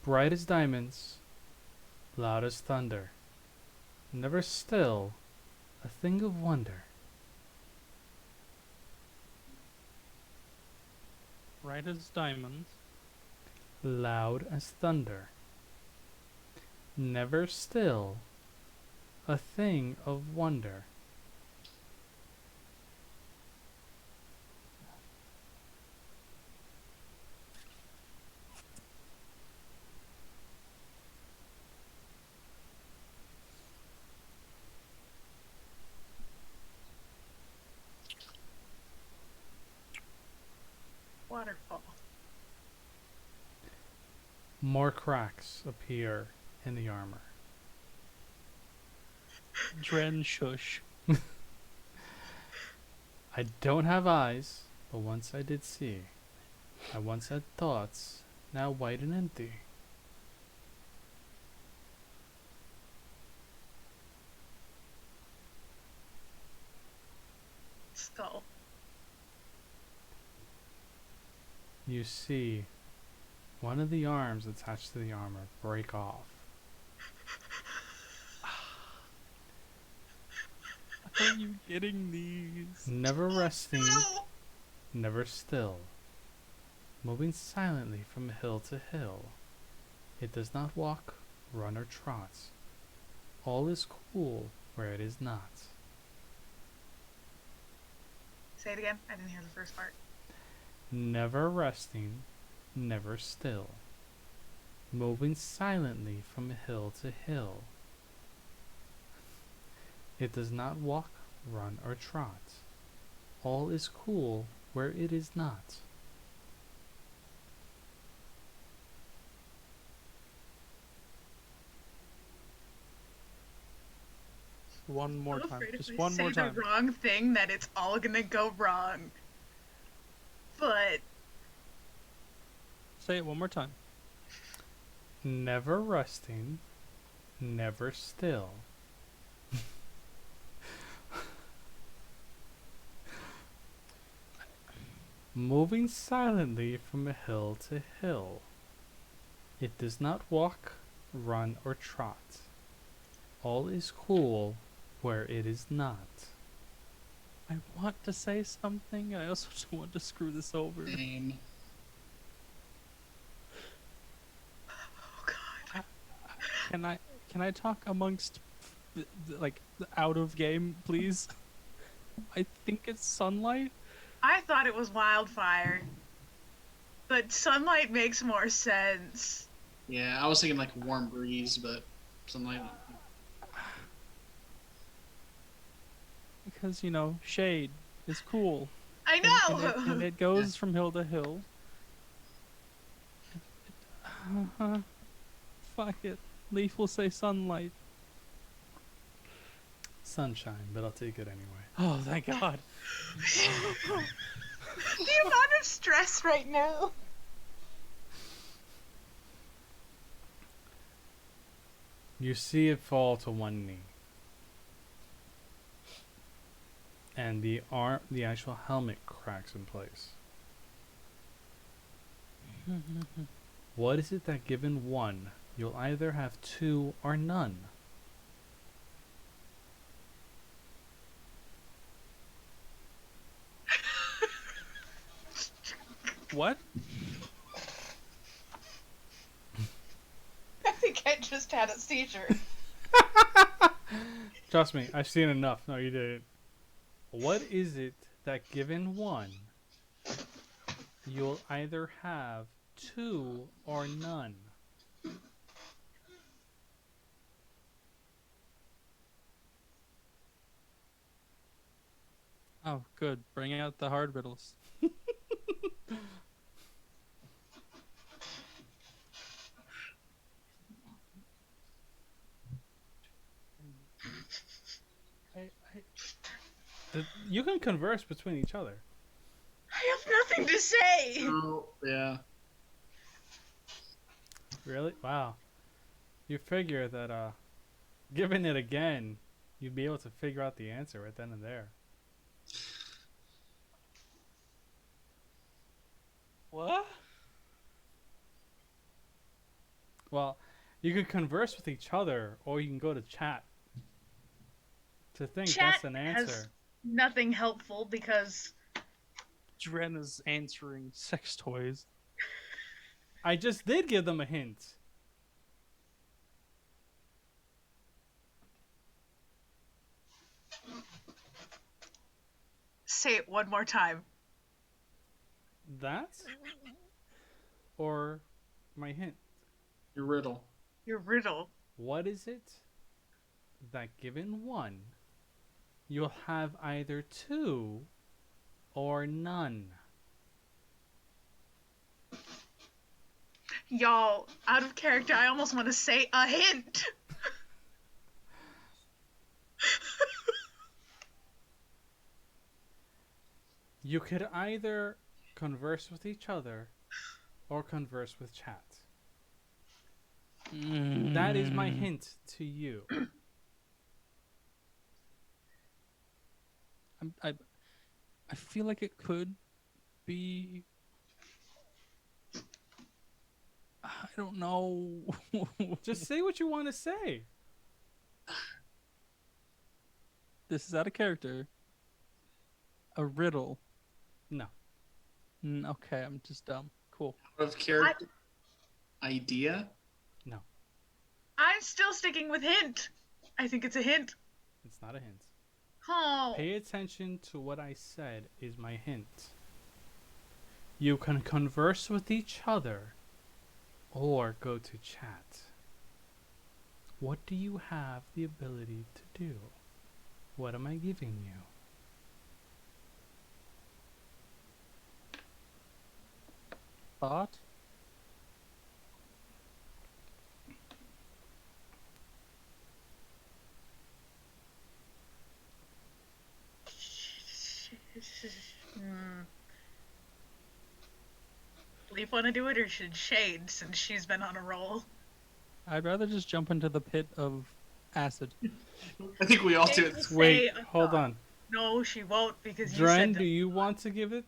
Speaker 2: Bright as diamonds, loud as thunder, never still, a thing of wonder.
Speaker 1: Bright as diamonds.
Speaker 2: Loud as thunder, never still, a thing of wonder.
Speaker 4: waterfall.
Speaker 2: More cracks appear in the armor.
Speaker 1: Dren shush.
Speaker 2: I don't have eyes, but once I did see. I once had thoughts, now white and empty.
Speaker 4: Skull.
Speaker 2: You see one of the arms attached to the armor break off.
Speaker 1: How are you getting these?
Speaker 2: Never resting,
Speaker 4: No!
Speaker 2: never still. Moving silently from hill to hill. It does not walk, run, or trot. All is cool where it is not.
Speaker 4: Say it again. I didn't hear the first part.
Speaker 2: Never resting, never still. Moving silently from hill to hill. It does not walk, run, or trot. All is cool where it is not.
Speaker 1: One more
Speaker 4: I'm
Speaker 1: time.
Speaker 4: afraid if
Speaker 1: Just
Speaker 4: I
Speaker 1: one
Speaker 4: say
Speaker 1: more time.
Speaker 4: the wrong thing, that it's all gonna go wrong. But
Speaker 1: Say it one more time.
Speaker 2: Never resting, never still. Moving silently from hill to hill. It does not walk, run, or trot. All is cool where it is not.
Speaker 1: I want to say something. I also don't want to screw this over.
Speaker 3: Name.
Speaker 4: oh god.
Speaker 1: Can I talk amongst like the out of game, please? I think it's sunlight.
Speaker 4: I thought it was wildfire. But sunlight makes more sense.
Speaker 3: Yeah, I was thinking like warm breeze, but something like
Speaker 1: Because, you know, shade is cool.
Speaker 4: I
Speaker 1: And
Speaker 4: know!
Speaker 1: and it goes from hill to hill. Fuck it. Leaf will say sunlight.
Speaker 2: Sunshine, but I'll take it anyway.
Speaker 1: Oh, thank God.
Speaker 4: The amount of stress right now.
Speaker 2: You see it fall to one knee. And the actual helmet cracks in place. What is it that given one, you'll either have two or none?
Speaker 1: What?
Speaker 4: I think I just had a seizure.
Speaker 2: Trust me, I've seen enough. No, you didn't. What is it that given one, you'll either have two or none?
Speaker 1: Oh, good. Bring out the hard riddles.
Speaker 2: You can converse between each other.
Speaker 4: I have nothing to say!
Speaker 3: oh yeah.
Speaker 2: Really? Wow. You figure that, given it again, you'd be able to figure out the answer right then and there.
Speaker 1: What?
Speaker 2: Well, you can converse with each other, or you can go to chat. To think
Speaker 4: Chat
Speaker 2: that's an
Speaker 4: has-
Speaker 2: answer.
Speaker 4: Nothing helpful because
Speaker 1: Dren is answering sex toys.
Speaker 2: I just did give them a hint.
Speaker 4: say it one more time.
Speaker 2: That? Or my hint?
Speaker 3: Your riddle.
Speaker 4: Your riddle.
Speaker 2: What is it that given one, you'll have either two or none?
Speaker 4: Y'all, out of character, I almost want to say a hint.
Speaker 2: You could either converse with each other or converse with chat. That is my hint to you.
Speaker 1: I feel like it could be. I don't know.
Speaker 2: Just say what you want to say.
Speaker 1: This is out of character. A riddle.
Speaker 2: No.
Speaker 1: Okay, I'm just dumb. Cool.
Speaker 3: Out of character. Idea?
Speaker 2: No.
Speaker 4: I'm still sticking with hint. I think it's a hint.
Speaker 2: It's not a hint.
Speaker 4: Oh.
Speaker 2: Pay attention to what I said is my hint. You can converse with each other or go to chat. What do you have the ability to do? What am I giving you?
Speaker 1: Thought?
Speaker 4: Leaf want to do it, or should Shade, since she's been on a roll?
Speaker 1: I'd rather just jump into the pit of acid.
Speaker 3: I think we all do
Speaker 4: Shade
Speaker 3: it.
Speaker 4: will say
Speaker 2: Wait,
Speaker 4: a
Speaker 2: hold
Speaker 4: thought.
Speaker 2: on.
Speaker 4: No, she won't, because you
Speaker 2: Dren,
Speaker 4: said
Speaker 2: do
Speaker 4: that.
Speaker 2: you want to give it?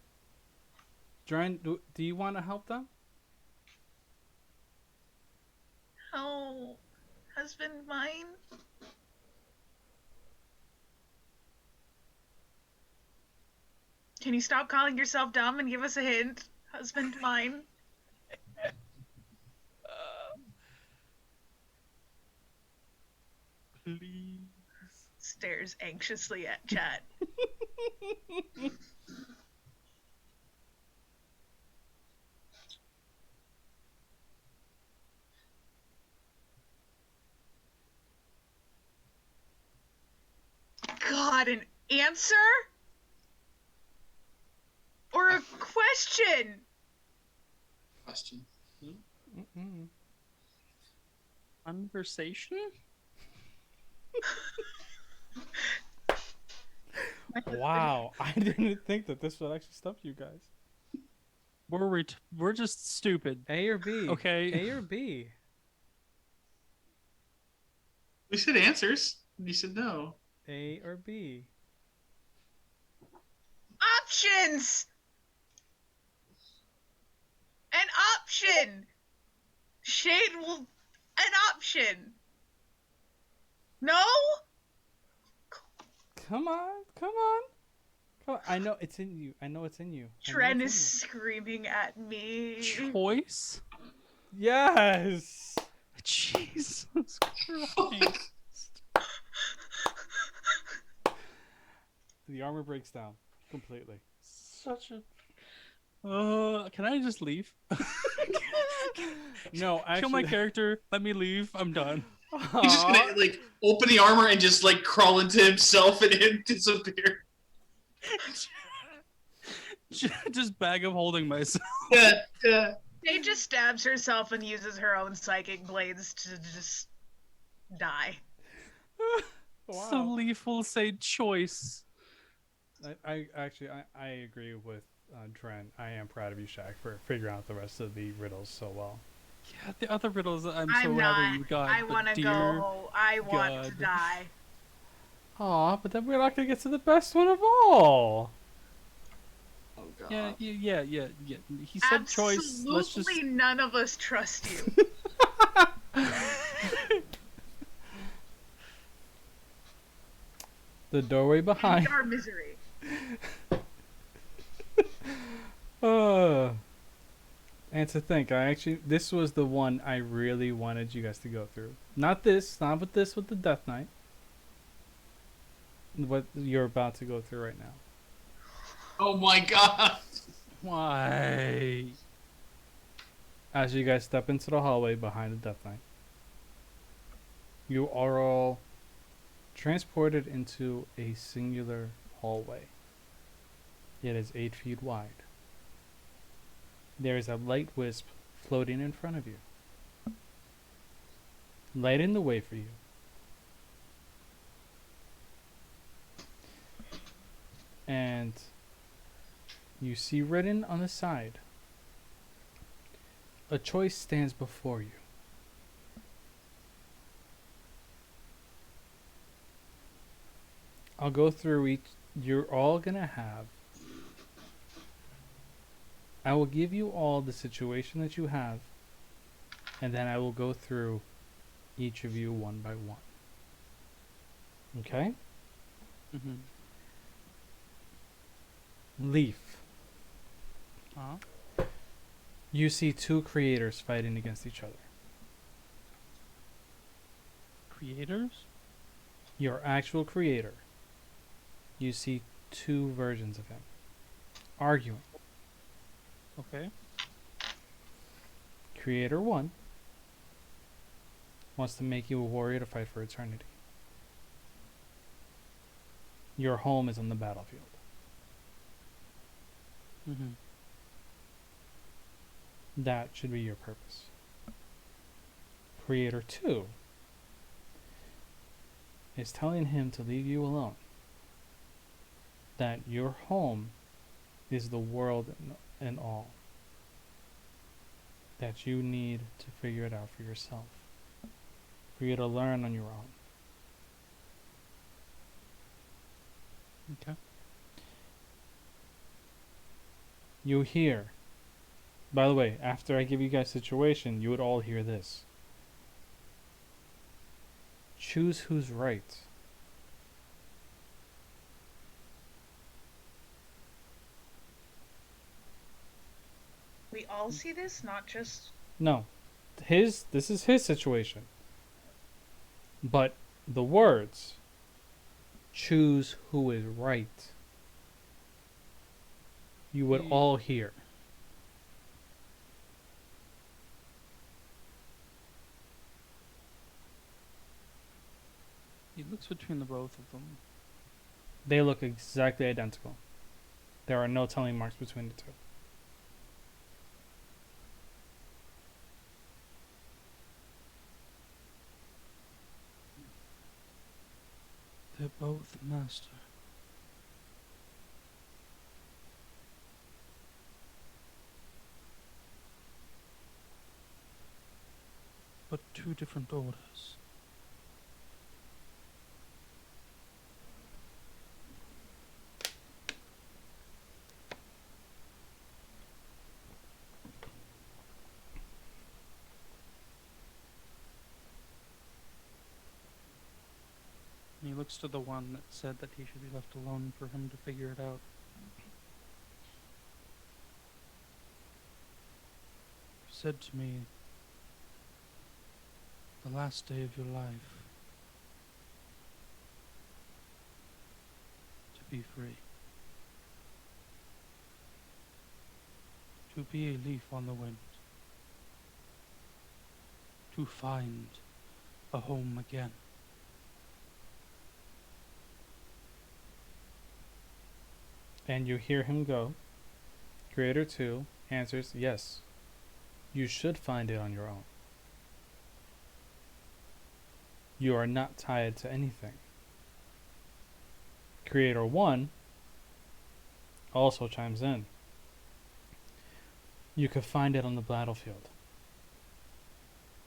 Speaker 2: Dren, do you want to help them?
Speaker 4: Oh, husband mine. Can you stop calling yourself dumb and give us a hint? Husband mine.
Speaker 1: Please.
Speaker 4: Stares anxiously at chat. God, an answer? Or a question?
Speaker 3: Question.
Speaker 2: Mm-mm.
Speaker 1: Conversation?
Speaker 2: Wow, I didn't think that this would actually stump you guys.
Speaker 1: We're just stupid.
Speaker 2: A or B?
Speaker 1: Okay.
Speaker 2: A or B?
Speaker 3: We said answers. You said no.
Speaker 2: A or B?
Speaker 4: Options! An option! Shade will... An option! No?
Speaker 2: Come on, come on. Come on. I know it's in you. I know it's in you. I know
Speaker 4: Tren
Speaker 2: it's
Speaker 4: is
Speaker 2: in
Speaker 4: screaming at me.
Speaker 1: Choice?
Speaker 2: you. Yes!
Speaker 1: Jesus Christ.
Speaker 2: The armor breaks down completely.
Speaker 1: Such a. Can I just leave?
Speaker 2: No, actually.
Speaker 1: Kill my character. Let me leave. I'm done.
Speaker 3: He's just gonna like open the armor and just like crawl into himself and him disappear.
Speaker 1: Just bag of holding myself.
Speaker 3: Yeah.
Speaker 4: Shade just stabs herself and uses her own psychic blades to just die.
Speaker 2: Wow.
Speaker 1: So Leaf will say choice.
Speaker 2: I actually agree with Dren. I am proud of you, Shaq, for figuring out the rest of the riddles so well.
Speaker 1: Yeah, the other riddles I'm so
Speaker 4: I'm
Speaker 1: happy
Speaker 4: not.
Speaker 1: you got.
Speaker 4: I
Speaker 1: but
Speaker 4: want to
Speaker 1: dear
Speaker 4: go. I want to
Speaker 1: God.
Speaker 4: die.
Speaker 2: Aw, but then we're not gonna get to the best one of all.
Speaker 3: Oh god.
Speaker 1: Yeah. He said choice. Let's just.
Speaker 4: Absolutely none of us trust you.
Speaker 2: The doorway behind.
Speaker 4: Our misery.
Speaker 2: And to think, this was the one I really wanted you guys to go through. Not with the Death Knight. What you're about to go through right now.
Speaker 3: Oh my god.
Speaker 1: Why?
Speaker 2: As you guys step into the hallway behind the Death Knight, you are all transported into a singular hallway. It is 8 feet wide. There is a light wisp floating in front of you, lighting the way for you. And you see written on the side, a choice stands before you. I'll go through each. You're all gonna have. I will give you all the situation that you have, and then I will go through each of you one by one. Okay?
Speaker 1: Mm-hmm.
Speaker 2: Leaf.
Speaker 1: Huh?
Speaker 2: You see two creators fighting against each other.
Speaker 1: Creators?
Speaker 2: Your actual creator. You see two versions of him arguing.
Speaker 1: Okay.
Speaker 2: Creator 1 wants to make you a warrior to fight for eternity. Your home is on the battlefield.
Speaker 1: Mm-hmm.
Speaker 2: That should be your purpose. Creator 2 is telling him to leave you alone. That your home is the world and all. That you need to figure it out for yourself. For you to learn on your own.
Speaker 1: Okay.
Speaker 2: You hear. By the way, after I give you guys situation, you would all hear this. Choose who's right.
Speaker 4: We all see this, not just.
Speaker 2: No. This is his situation. But the words, choose who is right, you would all hear.
Speaker 1: He looks between the both of them.
Speaker 2: They look exactly identical. There are no telling marks between the two.
Speaker 1: They're both master. But two different orders. And he looks to the one that said that he should be left alone for him to figure it out. He said to me, the last day of your life, to be free. To be a leaf on the wind. To find a home again.
Speaker 2: And you hear him go. Creator 2 answers, yes, you should find it on your own. You are not tied to anything. Creator 1 also chimes in. You could find it on the battlefield.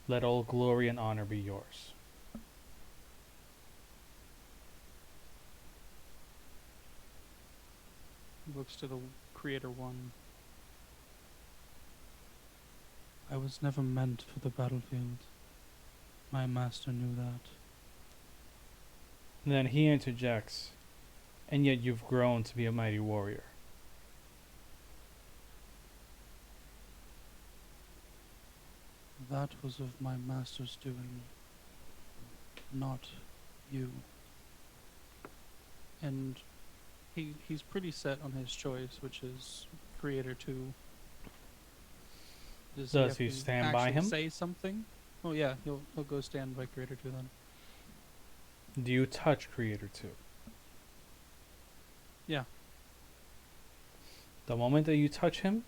Speaker 2: Let all glory and honor be yours.
Speaker 1: He looks to the Creator 1. I was never meant for the battlefield. My master knew that.
Speaker 2: And then he interjects, and yet you've grown to be a mighty warrior.
Speaker 1: That was of my master's doing, not you. And he's pretty set on his choice, which is Creator 2.
Speaker 2: Does
Speaker 1: have
Speaker 2: he
Speaker 1: to
Speaker 2: stand by
Speaker 1: actually
Speaker 2: him?
Speaker 1: say something? Oh yeah, he'll go stand by Creator 2 then.
Speaker 2: Do you touch Creator 2?
Speaker 1: Yeah.
Speaker 2: The moment that you touch him,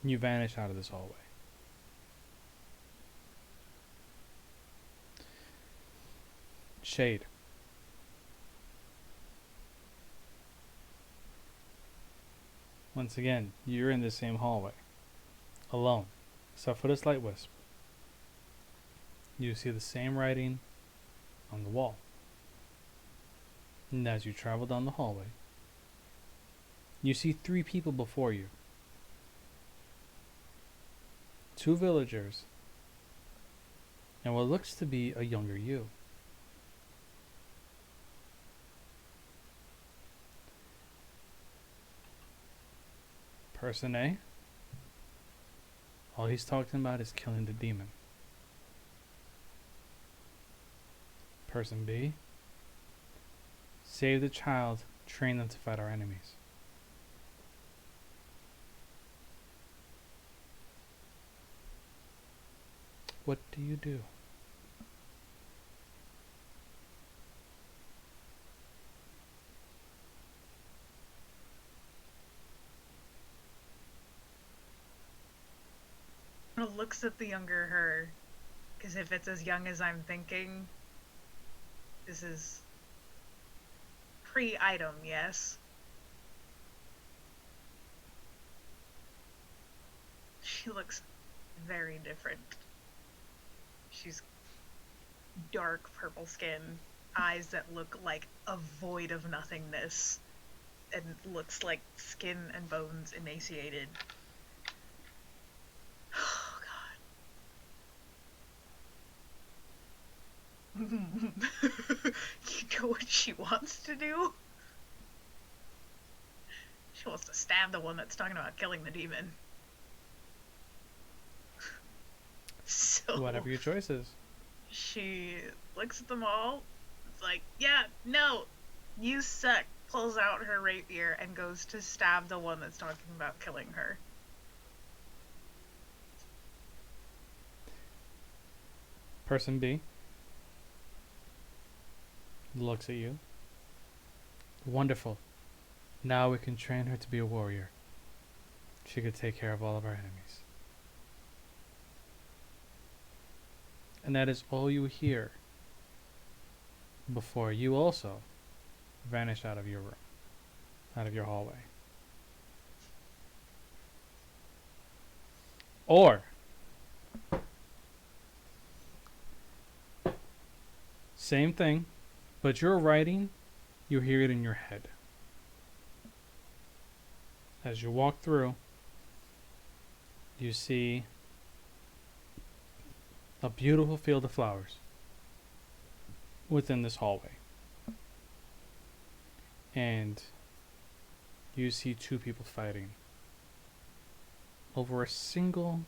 Speaker 2: You vanish out of this hallway. Shade. Once again, you're in the same hallway. Alone. Except for this light wisp. You see the same writing on the wall. And as you travel down the hallway, you see 3 people before you. 2 villagers, and what looks to be a younger you. Person A, all he's talking about is killing the demon. Person B, save the child, train them to fight our enemies. What do you do?
Speaker 4: Looks at the younger her, because if it's as young as I'm thinking, this is pre-item, yes? She looks very different. She's dark purple skin, eyes that look like a void of nothingness, and looks like skin and bones emaciated. Oh god. You know what she wants to do? She wants to stab the one that's talking about killing the demon. So
Speaker 2: Whatever your choice is.
Speaker 4: she looks at them all. It's like, yeah, no, you suck. Pulls out her rapier and goes to stab the one that's talking about killing her.
Speaker 2: Person B looks at you. Wonderful. Now we can train her to be a warrior. She could take care of all of our enemies. And that is all you hear before you also vanish out of your room, out of your hallway. Or same thing, but you're writing, you hear it in your head. As you walk through, you see a beautiful field of flowers within this hallway. And you see 2 people fighting over a single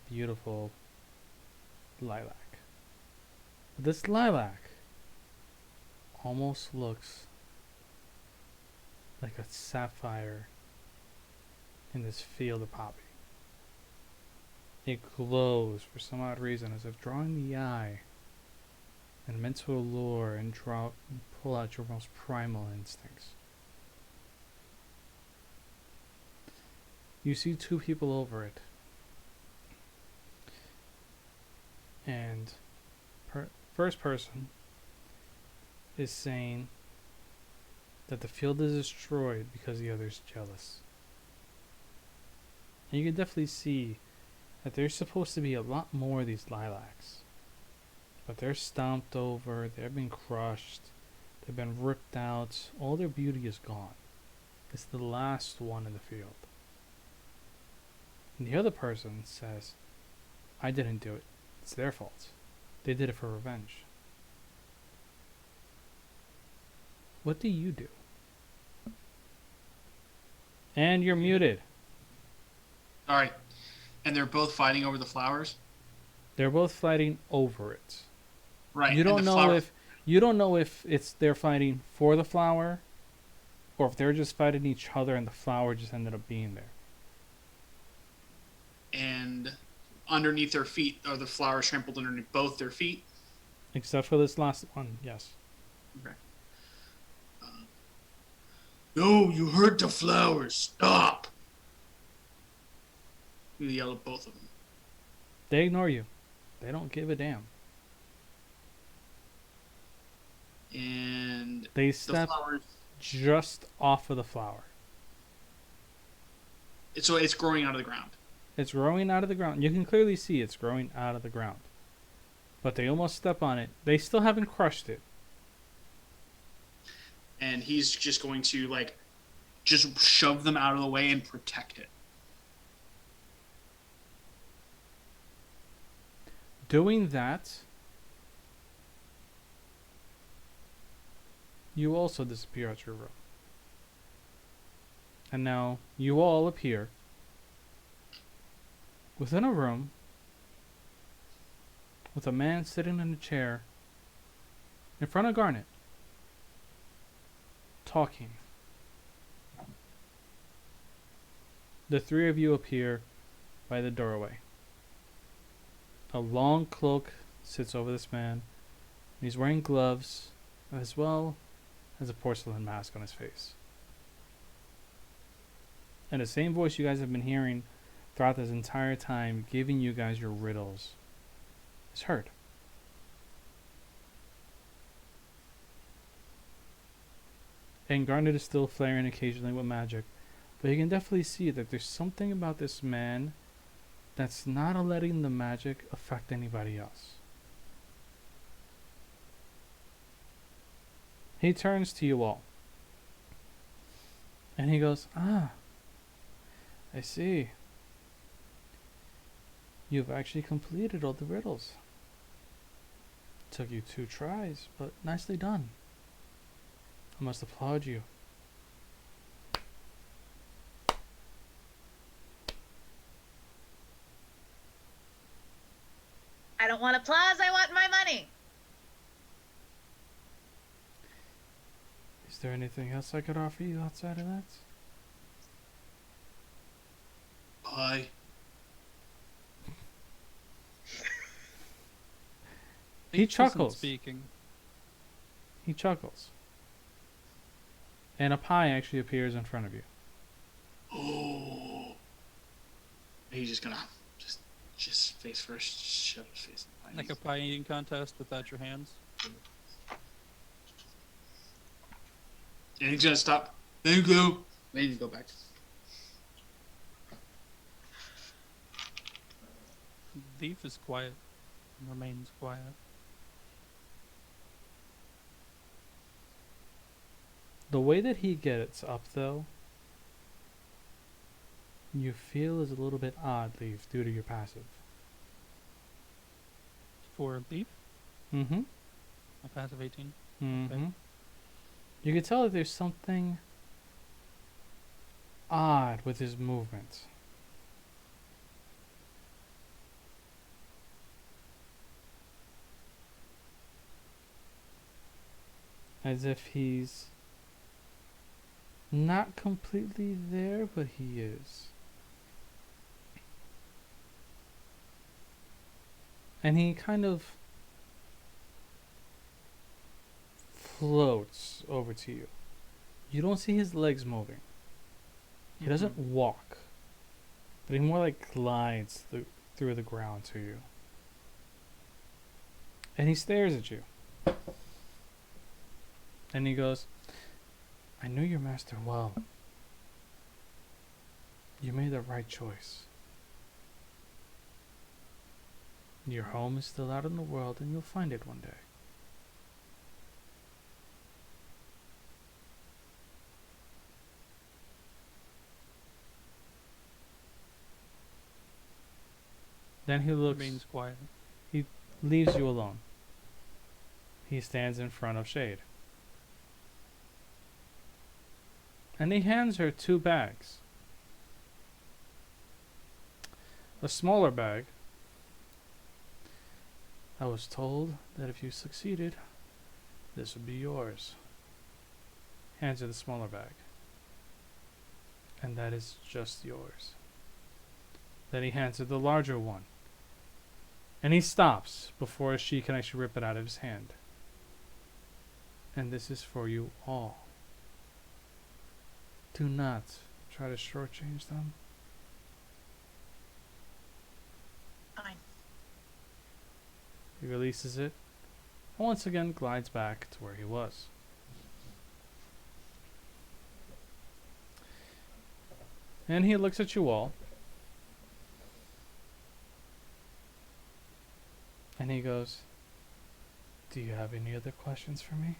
Speaker 2: beautiful lilac. This lilac almost looks like a sapphire in this field of poppy. It glows for some odd reason, as if drawing the eye and meant to allure and pull out your most primal instincts. You see 2 people over it, and first person is saying that the field is destroyed because the other's jealous. And you can definitely see that there's supposed to be a lot more of these lilacs. But they're stomped over, they've been crushed, they've been ripped out, all their beauty is gone. It's the last one in the field. And the other person says, I didn't do it. It's their fault. They did it for revenge. What do you do? And you're muted.
Speaker 3: All right. And they're both fighting over the flowers?
Speaker 2: They're both fighting over it.
Speaker 3: Right.
Speaker 2: You don't know if it's they're fighting for the flower, or if they're just fighting each other and the flower just ended up being there.
Speaker 3: And underneath their feet are the flowers trampled underneath both their feet?
Speaker 2: Except for this last one, yes.
Speaker 3: Okay. No, you hurt the flowers. Stop. You yell at both of them.
Speaker 2: They ignore you. They don't give a damn.
Speaker 3: And
Speaker 2: They
Speaker 3: the
Speaker 2: step
Speaker 3: flowers.
Speaker 2: just off of the flower.
Speaker 3: So it's growing out of the ground.
Speaker 2: It's growing out of the ground. You can clearly see it's growing out of the ground. But they almost step on it. They still haven't crushed it.
Speaker 3: And he's just going to, like, just shove them out of the way and protect it.
Speaker 2: Doing that, you also disappear out your room. And now you all appear within a room with a man sitting in a chair in front of Garnet, talking. The three of you appear by the doorway. A long cloak sits over this man. He's wearing gloves as well as a porcelain mask on his face. And the same voice you guys have been hearing throughout this entire time, giving you guys your riddles, is heard. And Garnet is still flaring occasionally with magic, but you can definitely see that there's something about this man that's not letting the magic affect anybody else. He turns to you all. And he goes, "Ah, I see. You've actually completed all the riddles. Took you 2 tries, but nicely done. I must applaud you."
Speaker 4: I don't want applause, I want my money.
Speaker 2: Is there anything else I could offer you outside of that?
Speaker 3: Bye.
Speaker 2: He
Speaker 1: Leaf isn't
Speaker 2: chuckles.
Speaker 1: Speaking.
Speaker 2: He chuckles. And a pie actually appears in front of you.
Speaker 3: Oh. He's just gonna just face first, shove his face in the
Speaker 1: Like a pie eating contest without your hands.
Speaker 3: And he's gonna stop. There you go. Then you go back.
Speaker 1: Leaf is quiet. And remains quiet.
Speaker 2: The way that he gets up, though, you feel is a little bit odd, Leaf, due to your passive.
Speaker 1: For Leaf,
Speaker 2: Mm-hmm.
Speaker 1: my passive 18.
Speaker 2: Mm-hmm. You can tell that there's something odd with his movement. As if he's not completely there, but he is. And he kind of floats over to you. You don't see his legs moving. He doesn't walk, but he more like glides through the ground to you. And he stares at you. And he goes, "I knew your master well. You made the right choice. Your home is still out in the world, and you'll find it one day." Then he looks,
Speaker 1: Remains quiet.
Speaker 2: leaves you alone. He stands in front of Shade. And he hands her 2 bags. A smaller bag. I was told that if you succeeded, this would be yours. Hands her the smaller bag. And that is just yours. Then he hands her the larger one. And he stops before she can actually rip it out of his hand. And this is for you all. Do not try to shortchange them. He releases it and once again glides back to where he was. And he looks at you all. And he goes, "Do you have any other questions for me?"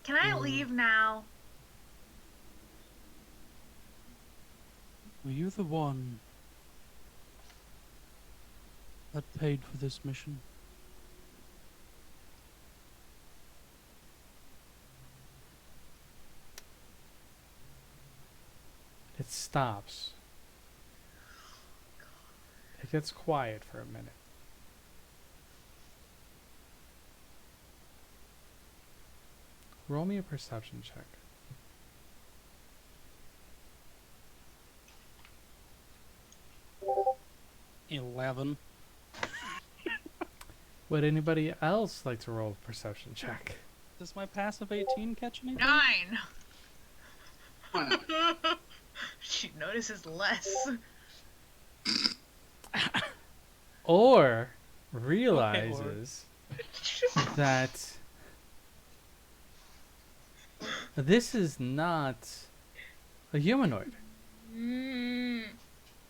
Speaker 4: Can I leave now?
Speaker 1: Were you the one that paid for this mission?
Speaker 2: It stops. It gets quiet for a minute. Roll me a perception check.
Speaker 1: 11.
Speaker 2: Would anybody else like to roll a perception check?
Speaker 1: Does my passive 18 catch anything?
Speaker 4: 9.
Speaker 3: Why not?
Speaker 4: She notices less.
Speaker 2: Or realizes that this is not a humanoid.
Speaker 4: Mm.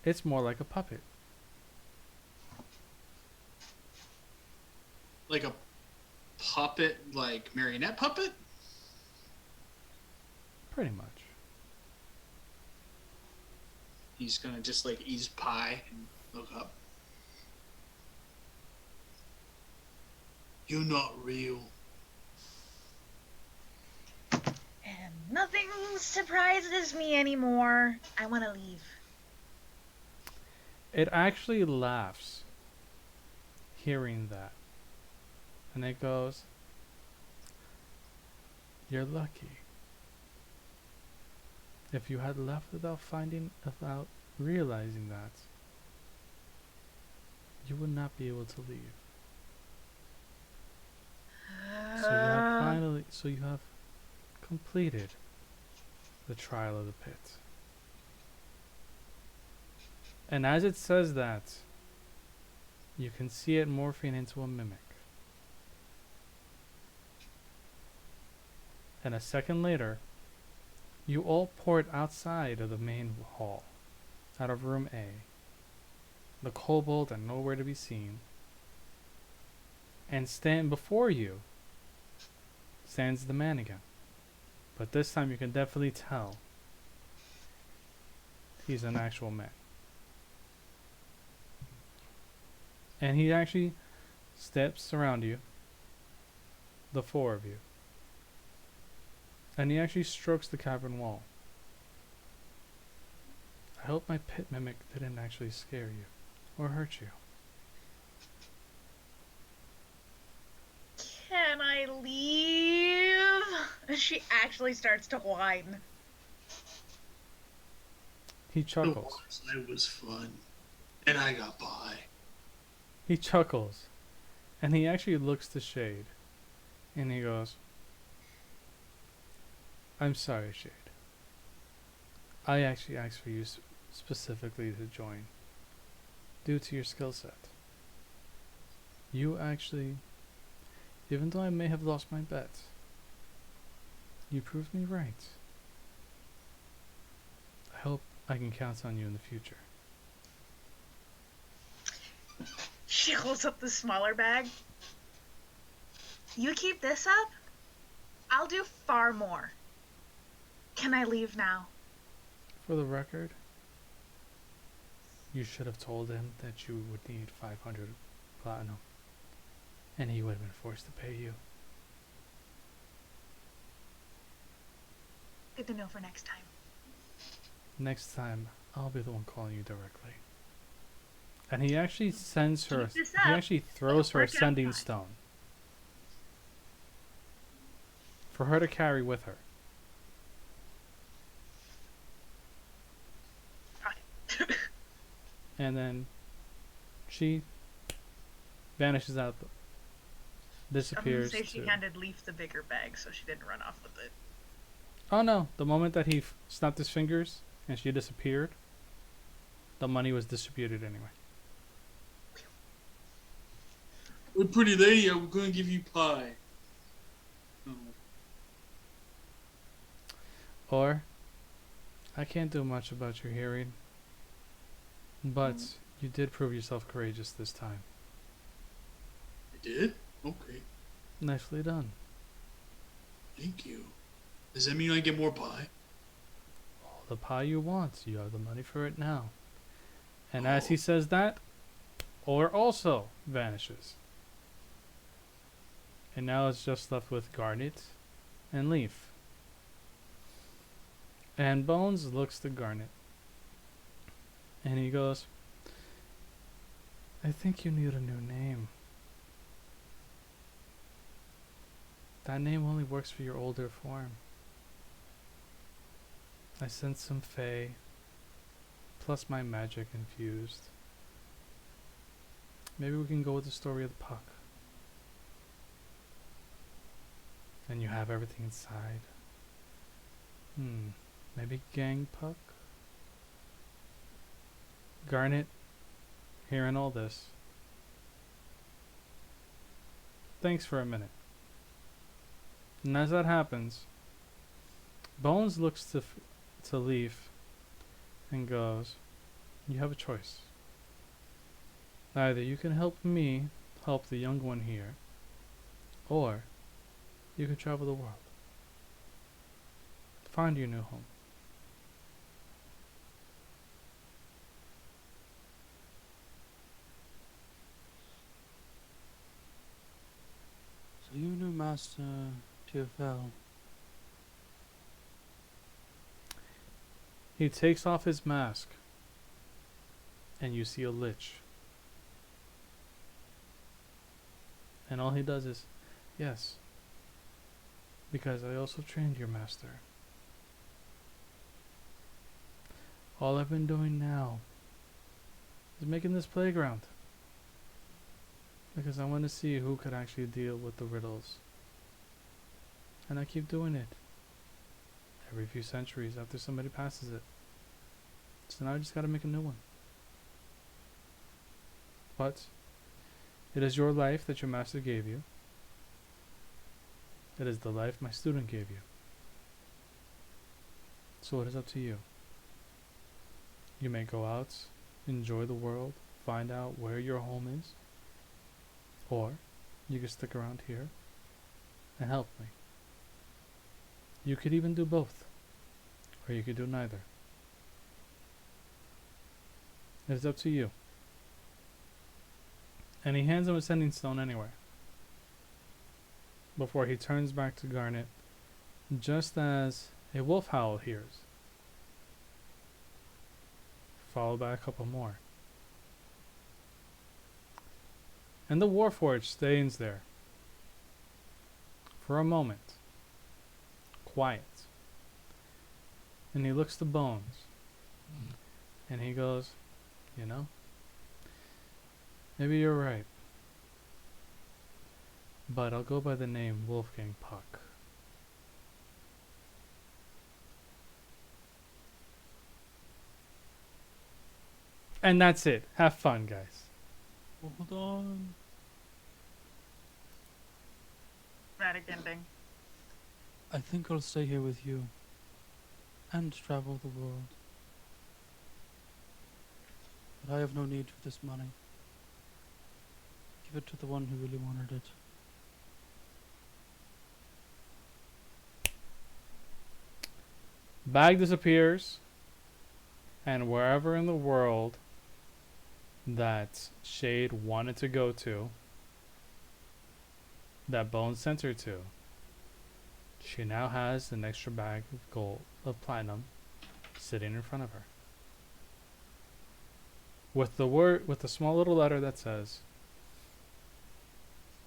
Speaker 2: It's more like a puppet.
Speaker 3: Like a puppet, like marionette puppet?
Speaker 2: Pretty much.
Speaker 3: He's gonna just like eat his pie and look up. You're not real.
Speaker 4: And nothing surprises me anymore. I want to leave.
Speaker 2: It actually laughs hearing that. And it goes, "You're lucky. If you had left without realizing that, you would not be able to leave. So you have completed the trial of the pit." And as it says that, you can see it morphing into a mimic. And a second later, you all port outside of the main hall, out of room A. The kobold and nowhere to be seen. And stand before you stands the man again. But this time you can definitely tell he's an actual man. And he actually steps around you, the four of you. And he actually strokes the cavern wall. "I hope my pit mimic didn't actually scare you or hurt you."
Speaker 4: Can I leave? She actually starts to whine.
Speaker 2: He
Speaker 3: Of
Speaker 2: chuckles.
Speaker 3: course, it was fun. And I got by.
Speaker 2: He chuckles. And he actually looks to Shade. And he goes, "I'm sorry, Shade. I actually asked for you specifically to join, due to your skill set. You actually, even though I may have lost my bet, you proved me right. I hope I can count on you in the future."
Speaker 4: She holds up the smaller bag. You keep this up? I'll do far more. Can I leave now?
Speaker 2: For the record, you should have told him that you would need 500 platinum, and he would have been forced to pay you.
Speaker 4: Good to know for next time.
Speaker 2: Next time, I'll be the one calling you directly. And he actually sends her,
Speaker 4: Keep this
Speaker 2: he
Speaker 4: up.
Speaker 2: actually throws her a
Speaker 4: Work
Speaker 2: sending
Speaker 4: outside.
Speaker 2: stone for her to carry with her. And then she vanishes out
Speaker 4: I'm gonna
Speaker 2: disappears
Speaker 4: say she
Speaker 2: too.
Speaker 4: handed Leaf the bigger bag so she didn't run off with it.
Speaker 2: Oh no! The moment that he snapped his fingers and she disappeared, the money was distributed anyway.
Speaker 3: We're pretty lady. I'm gonna give you pie. Oh.
Speaker 2: Or, I can't do much about your hearing, but you did prove yourself courageous this time.
Speaker 3: I did? Okay.
Speaker 2: Nicely done.
Speaker 3: Thank you. Does that mean I get more pie?
Speaker 2: All the pie you want. You have the money for it now. And as he
Speaker 3: Oh.
Speaker 2: says that, Or also vanishes. And now it's just left with Garnet and Leaf. And Bones looks to Garnet. And he goes, I think you need a new name. That name only works for your older form. I sense some Fae, plus my magic infused. Maybe we can go with the story of the Puck. And you have everything inside. Maybe Gang Puck? Garnet, hearing all this, thanks for a minute. And as that happens, Bones looks to Leaf and goes, you have a choice. Either you can help me help the young one here, or you can travel the world. Find your new home.
Speaker 1: So you knew Master Teofel.
Speaker 2: He takes off his mask, and you see a lich. And all he does is, yes, because I also trained your master. All I've been doing now is making this playground. Because I want to see who could actually deal with the riddles. And I keep doing it. Every few centuries after somebody passes it. So now I just gotta make a new one. But it is your life that your master gave you. It is the life my student gave you. So it is up to you. You may go out, enjoy the world, find out where your home is, or you can stick around here and help me. You could even do both, or you could do neither. It is up to you. And he hands him a sending stone anyway, before he turns back to Garnet, just as a wolf howl hears, followed by a couple more. And the Warforged stays there for a moment, quiet. And he looks to Bones, and he goes, you know, maybe you're right, but I'll go by the name Wolfgang Puck. And that's it. Have fun, guys.
Speaker 1: Hold on.
Speaker 4: Dramatic ending.
Speaker 1: I think I'll stay here with you. And travel the world. But I have no need for this money. Give it to the one who really wanted it.
Speaker 2: Bag disappears, and wherever in the world that Shade wanted to go to, that Bones sent her to, she now has an extra bag of gold, of platinum, sitting in front of her. With the small little letter that says,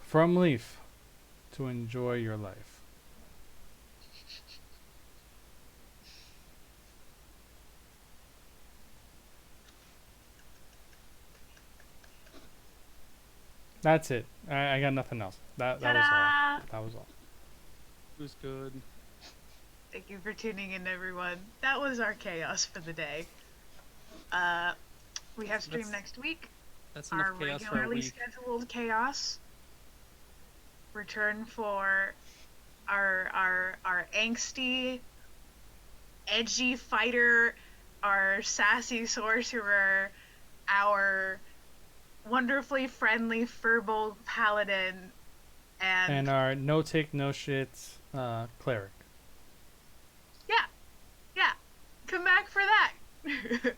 Speaker 2: "From Leaf, to enjoy your life." That's it. I got nothing else. That was all.
Speaker 4: Ta-da!
Speaker 2: That was all.
Speaker 1: It was good.
Speaker 4: Thank you for tuning in, everyone. That was our chaos for the day. We have stream
Speaker 1: That's-
Speaker 4: next week.
Speaker 1: That's enough
Speaker 4: Our
Speaker 1: chaos for a
Speaker 4: regularly
Speaker 1: week.
Speaker 4: scheduled chaos. Return for our angsty, edgy fighter, our sassy sorcerer, our wonderfully friendly furball paladin,
Speaker 2: And our no take no shit cleric.
Speaker 4: yeah, come back for that.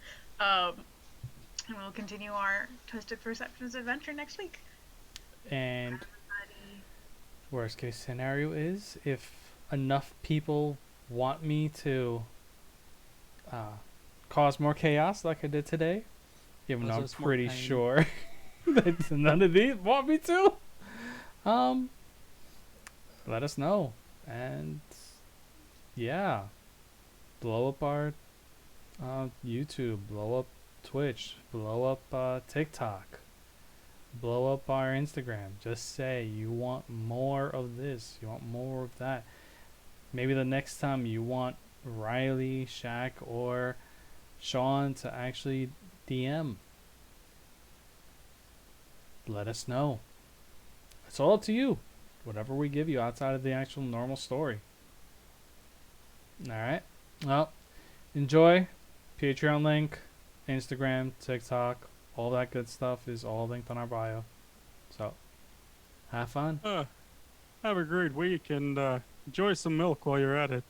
Speaker 4: And we'll continue our Twisted Perceptions adventure next week.
Speaker 2: And
Speaker 4: Buddy.
Speaker 2: worst case scenario is if enough people want me to cause more chaos like I did today, even though
Speaker 1: Cause
Speaker 2: I'm
Speaker 1: us more
Speaker 2: pretty
Speaker 1: pain.
Speaker 2: sure that none of these want me to, let us know. And yeah, blow up our YouTube, blow up Twitch, blow up TikTok, blow up our Instagram. Just say you want more of this, you want more of that. Maybe the next time you want Riley, Shaq, or Sean to actually DM. Let us know. It's all up to you. Whatever we give you outside of the actual normal story. Alright. Well, enjoy. Patreon link, Instagram, TikTok, all that good stuff is all linked on our bio. So, have fun.
Speaker 1: Have a great week and enjoy some milk while you're at it.